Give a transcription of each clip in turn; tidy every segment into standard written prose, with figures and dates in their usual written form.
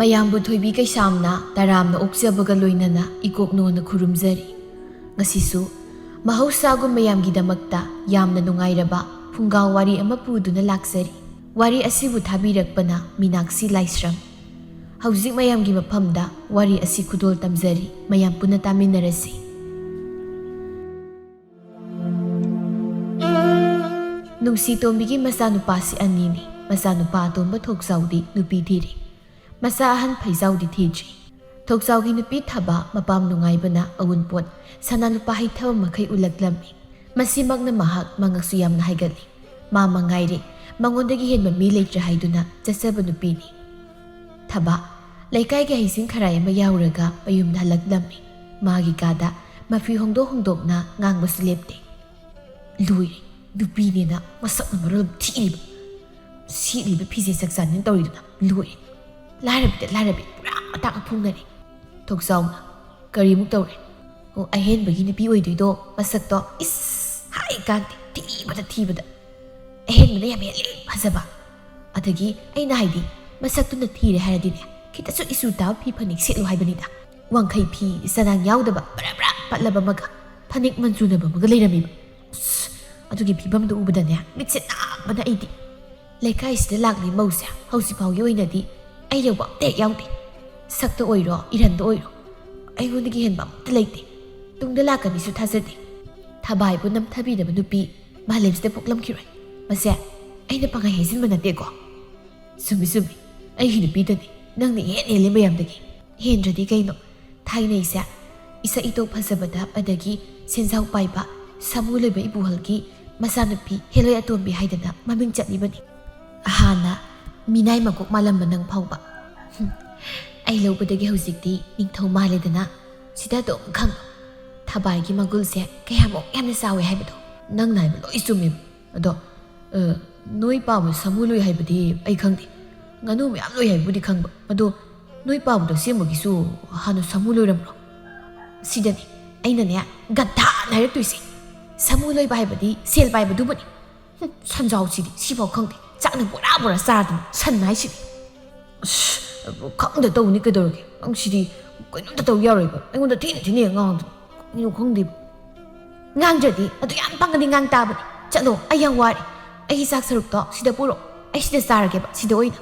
ꯃꯌꯥꯝꯕꯨ ꯊꯣꯏꯕꯤ ꯀꯩꯁꯥꯝꯅ ꯇꯔꯥꯝꯅ ꯑꯣꯛꯆꯕꯒ ꯂꯣꯏꯅꯅ ꯏꯀꯣꯛꯅꯣꯅ ꯈꯨꯔꯨꯝꯖꯔꯤ꯫ ꯉꯁꯤꯁꯨ ꯃꯍꯧꯁꯥꯒꯨꯝ ꯃꯌꯥꯝꯒꯤꯗꯃꯛꯇ ꯌꯥꯝꯅ ꯅꯨꯡꯉꯥꯏꯔꯕ ꯐꯨꯡꯒꯥ ꯋꯥꯔꯤ ꯑꯃ ꯄꯨꯗꯨꯅ ꯂꯥꯛꯆꯔꯤ꯫ ꯋꯥꯔꯤ ꯑꯁꯤꯕꯨ ꯊꯥꯕꯤꯔꯛꯄꯅ ꯃꯤꯅꯥꯛꯁꯤ ꯂꯥꯏꯁ꯭ꯔꯝ꯫ ꯍꯧꯖꯤꯛ ꯃꯌꯥꯝꯒꯤ ꯃꯐꯝꯗ ꯋꯥꯔꯤ ꯑꯁꯤ ꯈꯨꯗꯣꯜ ꯇꯝꯖꯔꯤ, ꯃꯌꯥꯝ ꯄꯨꯟꯅ ꯇꯥꯃꯤꯟꯅꯔꯁꯤ꯫ ꯅꯨꯡꯁꯤꯇꯣꯝꯕꯤꯒꯤ ꯃꯆꯥꯅꯨꯄꯥꯁꯤ ꯑꯅꯤꯅꯤ꯫ ꯃꯆꯥꯅꯨꯄꯥ ꯑꯇꯣꯝꯕ ꯊꯣꯛꯆꯥꯎꯗꯤ ꯅꯨꯄꯤ ꯊꯤꯔꯤ, ꯃꯆꯥ ꯑꯍꯟ ꯐꯩꯖꯥꯎꯗꯤ ꯊꯤꯗ꯭ꯔꯤ꯫ ꯊꯣꯛꯆꯥꯎꯒꯤ ꯅꯨꯄꯤ ꯊꯕ ꯃꯄꯥꯝ ꯅꯨꯡꯉꯥꯏꯕꯅ ꯑꯎꯟꯄꯣꯠ ꯁꯅꯥ ꯂꯨꯄꯥ ꯍꯩꯊꯕ ꯃꯈꯩ ꯎꯠꯂꯛꯂꯝꯃꯤ꯫ ꯃꯁꯤꯃꯛꯅ ꯃꯍꯥꯛ ꯃꯉꯛꯁꯨ ꯌꯥꯝꯅ ꯍꯥꯏꯒꯠꯂꯤ꯫ ꯃꯥ ꯃꯉꯥꯏꯔꯦ ꯃꯉꯣꯟꯗꯒꯤ ꯍꯦꯟꯕ ꯃꯤ ꯂꯩꯇ꯭ꯔꯦ ꯍꯥꯏꯗꯨꯅ ꯆꯠꯆꯕ ꯅꯨꯄꯤꯅꯤ꯫ ꯊꯕ ꯂꯩꯀꯥꯏꯒꯤ ꯍꯩꯁꯤꯡ ꯈꯔꯥꯏ ꯑꯃ ꯌꯥꯎꯔꯒ ꯃꯌꯨꯝꯗ ꯍꯜꯂꯛꯂꯝꯃꯤ꯫ ꯃꯥꯒꯤ ꯀꯥꯗ ꯃꯐꯤ ꯍꯣꯡꯗꯣꯛꯅ ꯉꯥꯡꯕꯁꯨ ꯂꯦꯞꯇꯦ꯫ ꯂꯣꯏꯔꯦ, ꯅꯨꯄꯤꯅꯦꯅ ꯃꯁꯛꯅ ꯃꯔꯣꯜ ꯊꯤꯔꯤꯕ, ꯁꯦꯠꯂꯤꯕ ꯐꯤꯖꯦꯠ ꯆꯥꯛꯆꯥꯅꯦꯅ ꯇꯧꯔꯤꯗꯨꯅ ꯂꯣꯏꯔꯦ꯫ ꯂꯥꯏꯔꯕꯤꯗ ꯂꯥꯏꯔꯕꯤ ꯄꯨꯔꯥ ꯃꯇꯥꯛ ꯐꯣꯡꯅꯔꯦ꯫ ꯊꯣꯛꯆꯥꯎꯅ ꯀꯔꯤꯃꯨꯛ ꯇꯧꯔꯦ? ꯑꯣ, ꯑꯍꯦꯟꯕꯒꯤ ꯅꯨꯄꯤ ꯑꯣꯏꯗꯣꯏꯗꯣ ꯃꯁꯛꯇꯣ ꯏꯁ ꯍꯥꯏ ꯀꯥꯟꯗꯦ, ꯊꯤꯕꯗ ꯊꯤꯕꯗ ꯑꯍꯦꯟꯕꯅ ꯌꯥꯝ ꯍꯦꯜꯂꯤ ꯐꯖꯕ꯫ ꯑꯗꯒꯤ ꯑꯩꯅ ꯍꯥꯏꯗꯤ ꯃꯁꯛꯇꯨꯅ ꯊꯤꯔꯦ ꯍꯥꯏꯔꯗꯤꯅꯦ ꯈꯤꯇꯁꯨ ꯏꯁꯨ ꯇꯥꯕ ꯐꯤ ꯐꯅꯦꯛ ꯁꯦꯠꯂꯨ ꯍꯥꯏꯕꯅꯤꯗ꯫ ꯋꯥꯡꯈꯩ ꯐꯤ ꯆꯅꯥꯡ ꯌꯥꯎꯗꯕ ꯕ꯭ꯔꯥ ꯕ꯭ꯔꯥ ꯄꯠꯂꯕ ꯑꯃꯒ ꯐꯅꯦꯛ ꯃꯟꯆꯨꯅꯕ ꯑꯃꯒ ꯂꯩꯔꯝꯃꯤꯕ꯫ ꯑꯁ, ꯑꯗꯨꯒꯤ ꯐꯤꯕꯝꯗꯨ ꯎꯕꯗꯅꯦ ꯃꯤꯠꯁꯦ ꯅꯥꯕꯅ ꯑꯩꯗꯤ꯫ ꯂꯩꯀꯥꯏꯁꯤꯗ ꯂꯥꯛꯂꯤ ꯃꯧꯁꯦ ꯍꯧꯖꯤꯛꯐꯥꯎꯒꯤ ꯑꯣꯏꯅꯗꯤ ꯑꯩ ꯌꯧꯕ ꯑꯝꯇ ꯍꯦꯛ ꯌꯥꯎꯗꯦ꯫ ꯁꯛꯇ ꯑꯣꯏꯔꯣ ꯏꯔꯟꯗ ꯑꯣꯏꯔꯣ ꯑꯩꯉꯣꯟꯗꯒꯤ ꯍꯦꯟꯕ ꯑꯝꯇ ꯂꯩꯇꯦ꯫ ꯇꯨꯡꯗ ꯂꯥꯛꯀꯅꯤꯁꯨ ꯊꯥꯖꯗꯦ꯫ ꯊꯕꯥꯏꯕꯨ ꯅꯝꯊꯕꯤꯗꯕ ꯅꯨꯄꯤ ꯃꯥꯂꯦꯝꯁꯤꯗ ꯄꯣꯛꯂꯝꯈꯤꯔꯣꯏ꯫ ꯃꯁꯦ ꯑꯩꯅ ꯄꯪꯍꯥꯏ ꯍꯥꯏꯖꯤꯟꯕ ꯅꯠꯇꯦꯀꯣ꯫ ꯆꯨꯝꯃꯤ ꯆꯨꯝꯃꯤ, ꯑꯩꯒꯤ ꯅꯨꯄꯤꯗꯅꯤ ꯅꯪꯅ ꯏꯍꯦꯟ ꯍꯦꯜꯂꯤ ꯃꯌꯥꯝꯗꯒꯤ꯫ ꯍꯦꯟꯗ꯭ꯔꯗꯤ ꯀꯩꯅꯣ, ꯊꯥꯏꯅꯩꯁꯦ ꯏꯁꯛ ꯏꯇꯣꯛ ꯐꯖꯕꯗ ꯑꯗꯒꯤ ꯁꯦꯟꯖꯥꯎ ꯄꯥꯏꯕ ꯁꯥꯃꯨ ꯂꯣꯏꯕ ꯏꯕꯨꯍꯜꯒꯤ ꯃꯆꯥꯅꯨꯄꯤ ꯍꯦꯂꯣꯏ ꯑꯇꯣꯝꯕꯤ ꯍꯥꯏꯗꯅ ꯃꯃꯤꯡ ꯆꯠꯂꯤꯕꯅꯤ꯫ ꯍꯥꯟꯅ ꯃꯤꯅꯥꯏ ꯃꯀꯣꯛ ꯃꯥꯜꯂꯝꯕ ꯅꯪ ꯐꯥꯎꯕ ꯑꯩ ꯂꯧꯕꯗꯒꯤ ꯍꯧꯖꯤꯛꯇꯤ ꯅꯤꯡꯊꯧ ꯃꯥꯜꯂꯦꯗꯅ꯫ ꯁꯤꯗ ꯑꯗꯨꯝ ꯈꯪꯉꯣ, ꯊꯕꯥꯏꯒꯤ ꯃꯒꯨꯜꯁꯦ ꯀꯌꯥꯃꯨꯛ ꯌꯥꯝꯅ ꯆꯥꯎꯋꯦ ꯍꯥꯏꯕꯗꯣ꯫ ꯅꯪꯅ ꯍꯥꯏꯕ ꯂꯣꯏ ꯆꯨꯝꯃꯦꯕ꯫ ꯑꯗꯣ ꯅꯣꯏ ꯄꯥꯕ ꯁꯥꯃꯨ ꯂꯣꯏ ꯍꯥꯏꯕꯗꯤ ꯑꯩ ꯈꯪꯗꯦ꯫ ꯉꯥꯅꯨ ꯃꯌꯥꯝ ꯂꯣꯏ ꯍꯥꯏꯕꯕꯨꯗꯤ ꯈꯪꯕ, ꯑꯗꯣ ꯅꯣꯏ ꯄꯥꯕꯗꯣ ꯑꯁꯦꯡꯕꯒꯤꯁꯨ ꯍꯥꯟꯅ ꯁꯥꯃꯨ ꯂꯣꯏꯔꯝꯕ꯭ꯔꯣ? ꯁꯤꯗꯅꯤ ꯑꯩꯅꯅꯦ ꯒꯙꯥꯅ ꯍꯥꯏꯔꯛꯇꯣꯏꯁꯦ꯫ ꯁꯥꯃꯨ ꯂꯣꯏꯕ ꯍꯥꯏꯕꯗꯤ ꯁꯦꯜ ꯄꯥꯏꯕꯗꯨꯕꯨꯅꯤ꯫ ꯁꯟꯖꯥꯎꯁꯤꯗꯤ ꯁꯤꯐꯥꯎ ꯈꯪꯗꯦ, ꯆꯥꯛꯅ ꯕꯣꯔꯥ ꯕꯣꯔꯥ ꯆꯥꯗꯅ ꯁꯟ ꯍꯥꯏꯁꯤꯗꯤ꯫ ꯑꯁ, ꯈꯪꯗ ꯇꯧꯕꯅꯤ ꯀꯩꯗꯧꯔꯒꯦ? ꯅꯪ ꯁꯤꯗꯤ ꯀꯩꯅꯣꯝꯇ ꯇꯧ ꯌꯥꯔꯣꯏꯕ, ꯑꯩꯉꯣꯟꯗ ꯊꯤꯅ ꯊꯤꯅ ꯉꯥꯡꯗꯅ ꯀꯩꯅꯣ ꯈꯪꯗꯦꯕ꯫ ꯉꯥꯡꯗ꯭ꯔꯗꯤ ꯑꯗꯨ ꯌꯥꯝ ꯄꯪꯉꯗꯤ ꯉꯥꯡ ꯇꯥꯕꯅꯤ꯫ ꯆꯠꯂꯣ, ꯑꯩ ꯌꯥꯝ ꯋꯥꯔꯦ꯫ ꯑꯩꯒꯤ ꯆꯥꯛ ꯁꯔꯨꯛꯇꯣ ꯁꯤꯗ ꯄꯨꯔꯛꯑꯣ, ꯑꯩ ꯁꯤꯗ ꯆꯥꯔꯒꯦꯕ, ꯁꯤꯗ ꯑꯣꯏꯅ꯫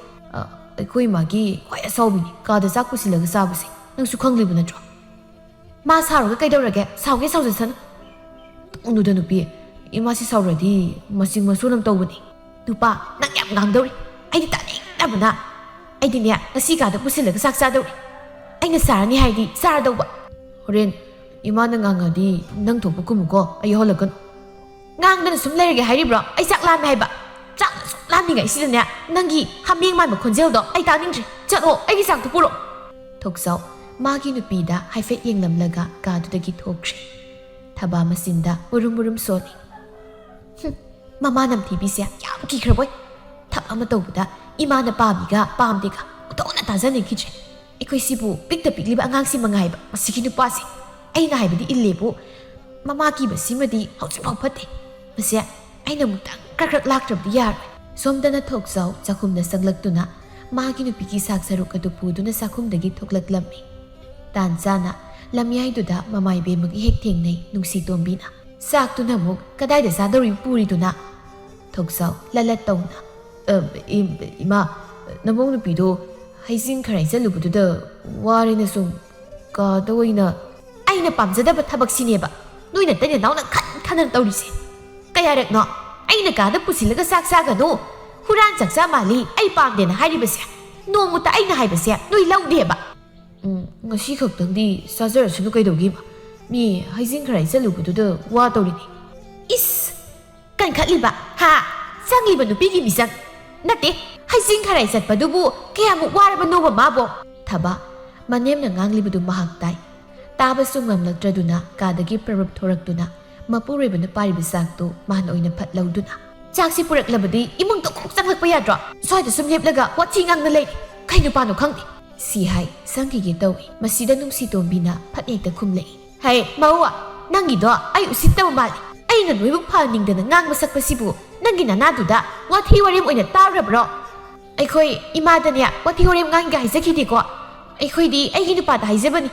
ꯑꯩꯈꯣꯏ ꯃꯥꯒꯤ ꯈ꯭ꯋꯥꯏ ꯑꯁꯥꯎꯕꯤꯅꯤ ꯀꯥꯗ ꯆꯥꯛ ꯄꯨꯁꯤꯜꯂꯒ ꯆꯥꯕꯁꯦ, ꯅꯪꯁꯨ ꯈꯪꯂꯤꯕ ꯅꯠꯇ꯭ꯔꯣ? ꯃꯥ ꯁꯥꯎꯔꯒ ꯀꯩꯗꯧꯔꯒꯦ? ꯁꯥꯎꯒꯦ ꯁꯥꯎꯖꯁꯅꯨ꯫ ꯇꯨꯡꯗꯨꯗ ꯅꯨꯄꯤ, ꯏꯃꯥꯁꯤ ꯁꯥꯎꯔꯗꯤ ꯃꯆꯤꯡ ꯃꯁꯣꯟ ꯑꯃ ꯇꯧꯕꯅꯤ꯫ ꯅꯨꯄꯥ, ꯅꯪ ꯌꯥꯝ ꯉꯥꯡꯗꯧꯔꯤ, ꯑꯩꯗꯤ ꯇꯥꯅꯤꯡꯗꯕꯅ꯫ ꯑꯩꯗꯤꯅꯦ ꯉꯁꯤ ꯀꯥꯗ ꯄꯨꯁꯤꯜꯂꯒ ꯆꯥꯛ ꯆꯥꯗꯧꯔꯤ꯫ ꯑꯩꯅ ꯆꯥꯔꯅꯤ ꯍꯥꯏꯗꯤ ꯆꯥꯔꯗꯧꯕ꯫ ꯍꯣꯔꯦꯟ ꯏꯃꯥꯅ ꯉꯥꯡꯉꯗꯤ ꯅꯪ ꯊꯣꯛꯄ ꯀꯨꯝꯃꯨꯀꯣ, ꯑꯩ ꯌꯥꯎꯍꯜꯂꯛꯀꯅꯨ꯫ ꯉꯥꯡꯗꯅ ꯁꯨꯝ ꯂꯩꯔꯒꯦ ꯍꯥꯏꯔꯤꯕ꯭ꯔꯣ? ꯑꯩ ꯆꯥꯛ ꯂꯥꯝꯃꯦ ꯍꯥꯏꯕ꯫ ꯆꯥꯛꯅ ꯁꯨꯝ ꯂꯥꯝꯃꯤꯉꯩꯁꯤꯗꯅꯦ ꯅꯪꯒꯤ ꯍꯥꯃꯦꯡ ꯃꯥꯟꯕ ꯈꯣꯟꯖꯦꯜꯗꯣ ꯑꯩ ꯇꯥꯅꯤꯡꯗ꯭ꯔꯦ꯫ ꯆꯠꯂꯣ, ꯑꯩꯒꯤ ꯆꯥꯛꯇꯣ ꯄꯨꯔꯛꯑꯣ꯫ ꯊꯣꯛꯆꯥꯎ ꯃꯥꯒꯤ ꯅꯨꯄꯤꯗ ꯍꯥꯏꯐꯦꯠ ꯌꯦꯡꯂꯝꯂꯒ ꯀꯥꯗꯨꯗꯒꯤ ꯊꯣꯛꯈ꯭ꯔꯦ꯫ ꯊꯕꯥ ꯃꯆꯤꯟꯗ ꯃꯨꯔꯨꯝ ꯃꯨꯔꯨꯝ ꯁꯣꯜꯂꯤ꯫ ꯃꯃꯥ ꯅꯝꯊꯤꯕꯤꯁꯦ ꯌꯥꯝ ꯀꯤꯈ꯭ꯔꯕꯣꯏ꯫ ꯊꯕꯛ ꯑꯃ ꯇꯧꯕꯗ ꯏꯃꯥꯅ ꯄꯥꯝꯃꯤꯒ ꯄꯥꯝꯗꯦꯒ ꯑꯣꯟꯊꯣꯛꯅ ꯇꯥꯖꯅꯤꯡꯈꯤꯗ꯭ꯔꯦ꯫ ꯑꯩꯈꯣꯏꯁꯤꯕꯨ ꯄꯤꯛꯇ ꯄꯤꯛꯂꯤꯕ ꯑꯉꯥꯡꯁꯤ ꯃꯉꯥꯏꯕ ꯃꯁꯤꯒꯤ ꯅꯨꯄꯥꯁꯤ꯫ ꯑꯩꯅ ꯍꯥꯏꯕꯗꯤ ꯏꯜꯂꯦꯕꯨ ꯃꯃꯥ ꯀꯤꯕꯁꯤꯃꯗꯤ ꯍꯧꯖꯤꯛꯐꯥꯎ ꯐꯠꯇꯦ꯫ ꯃꯁꯦ ꯑꯩꯅ ꯑꯃꯨꯛꯇꯪ ꯈꯔ ꯂꯥꯛꯇ꯭ꯔꯕꯗꯤ ꯌꯥꯔꯣꯏ꯫ ꯁꯣꯝꯗꯅ ꯊꯣꯛꯆꯥꯎ ꯆꯥꯛꯈꯨꯝꯗ ꯆꯪꯂꯛꯇꯨꯅ ꯃꯥꯒꯤ ꯅꯨꯄꯤꯒꯤ ꯆꯥꯛ ꯁꯔꯨꯛ ꯑꯗꯨ ꯄꯨꯗꯨꯅ ꯆꯥꯛꯈꯨꯝꯗꯒꯤ ꯊꯣꯛꯂꯛꯂꯝꯃꯤ꯫ ꯇꯥꯟ ꯆꯥꯅ ꯂꯝꯌꯥꯏꯗꯨꯗ ꯃꯃꯥꯏꯕꯦꯝꯃꯒ ꯍꯦꯛ ꯊꯦꯡꯅꯩ ꯅꯨꯡꯁꯤꯇꯣꯝꯕꯤꯅ꯫ ꯆꯥꯛꯇꯨꯅ ꯑꯃꯨꯛ ꯀꯗꯥꯏꯗ ꯆꯥꯗꯧꯔꯤ ꯄꯨꯔꯤꯗꯨꯅ? ꯊꯣꯛꯆꯥꯎ ꯂꯂꯠ ꯇꯧꯅ, ꯏꯃꯥ, ꯅꯃꯧ ꯅꯨꯄꯤꯗꯣ ꯍꯩꯖꯤꯡ ꯈꯔꯥꯏ ꯆꯠꯂꯨꯕꯗꯨꯗ ꯋꯥꯔꯦꯅ ꯁꯨꯝ ꯀꯥꯗ ꯑꯣꯏꯅ꯫ ꯑꯩꯅ ꯄꯥꯝꯖꯗꯕ ꯊꯕꯛꯁꯤꯅꯦꯕ ꯅꯣꯏꯅ ꯇꯩꯅ ꯅꯥꯎꯅ ꯈꯟꯅ ꯇꯧꯔꯤꯁꯦ꯫ ꯀꯌꯥꯔꯛꯅꯣ ꯑꯩꯅ ꯀꯥꯗ ꯄꯨꯁꯤꯜꯂꯒ ꯆꯥꯛ ꯆꯥꯒꯅꯨ, ꯍꯨꯔꯥꯟ ꯆꯥꯛꯆꯥ ꯃꯥꯜꯂꯤ, ꯑꯩ ꯄꯥꯝꯗꯦꯅ ꯍꯥꯏꯔꯤꯕꯁꯦ? ꯅꯣꯡꯃꯇ ꯑꯩꯅ ꯍꯥꯏꯕꯁꯦ ꯅꯣꯏ ꯂꯧꯗꯦꯕ꯫ ꯉꯁꯤ ꯈꯛꯇꯪꯗꯤ ꯆꯥꯖꯔꯁꯅꯨ ꯀꯩꯗꯧꯒꯦꯕ? ꯃꯤ ꯍꯩꯖꯤꯡ ꯈꯔꯥꯏ ꯆꯠꯂꯨꯕꯗꯨꯗ ꯋꯥ ꯇꯧꯔꯤꯅꯤ꯫ ꯏꯁ, ꯀꯟꯈꯠꯂꯤꯕ ꯍꯥ? ꯆꯪꯂꯤꯕ ꯅꯨꯄꯤꯒꯤ ꯃꯤꯆꯪ ꯅꯠꯇꯦ, ꯍꯩꯖꯤꯡ ꯈꯔꯥꯏ ꯆꯠꯄꯗꯨꯕꯨ ꯀꯌꯥꯃꯨꯛ ꯋꯥꯔꯕꯅꯣꯕ ꯃꯥꯕꯣ? ꯊꯕ ꯃꯅꯦꯝꯅ ꯉꯥꯡꯂꯤꯕꯗꯨ ꯃꯍꯥꯛ ꯇꯥꯏ꯫ ꯇꯥꯕꯁꯨ ꯉꯝꯂꯛꯇ꯭ꯔꯗꯨꯅ ꯀꯥꯗꯒꯤ ꯄ꯭ꯔꯞ ꯊꯣꯔꯛꯇꯨꯅ ꯃꯄꯨꯔꯣꯏꯕꯅ ꯄꯥꯏꯔꯤꯕ ꯆꯥꯛꯇꯨ ꯃꯥꯅ ꯑꯣꯏꯅ ꯐꯠ ꯂꯧꯗꯨꯅ, ꯆꯥꯛꯁꯤ ꯄꯨꯔꯛꯂꯕꯗꯤ ꯏꯃꯨꯡꯗ ꯀꯣꯛ ꯆꯪꯂꯛꯄ ꯌꯥꯗ꯭ꯔꯣ? ꯁ꯭ꯋꯥꯏꯗ ꯁꯨꯝ ꯂꯦꯞꯂꯒ ꯋꯥꯊꯤ ꯉꯥꯡꯅ ꯂꯩꯔꯤ, ꯀꯩ ꯅꯨꯄꯥꯅꯣ ꯈꯪꯗꯦ꯫ ꯁꯤ ꯍꯥꯏ ꯆꯪꯈꯤꯒꯦ ꯇꯧꯏ꯫ ꯃꯁꯤꯗ ꯅꯨꯡꯁꯤꯇꯣꯝꯕꯤꯅ ꯐꯠ ꯍꯦꯛꯇ ꯈꯨꯝꯂꯛꯏ꯫ ꯍꯩ ꯃꯧ, ꯅꯪꯒꯤꯗꯣ ꯑꯩ ꯎꯁꯤꯠꯇꯕ ꯃꯥꯜꯂꯤ꯫ ꯑꯩꯅ ꯅꯣꯏꯕꯨ ꯐꯍꯟꯅꯤꯡꯗꯅ ꯉꯥꯡꯕ ꯁꯛꯄꯁꯤꯕꯨ ꯅꯪꯒꯤ ꯅꯅꯥꯗꯨꯗ ꯋꯥꯊꯤ ꯋꯥꯔꯦꯝ ꯑꯣꯏꯅ ꯇꯥꯔꯨꯔꯕ꯭ꯔꯣ? ꯑꯩꯈꯣꯏ ꯏꯃꯥꯗꯅꯦ ꯋꯥꯊꯤ ꯋꯥꯔꯦꯝ ꯉꯥꯡꯒ ꯍꯥꯏꯖꯈꯤꯗꯦꯀꯣ ꯑꯩꯈꯣꯏꯗꯤ ꯑꯩꯒꯤ ꯅꯨꯄꯥꯗ ꯍꯥꯏꯖꯕꯅꯤ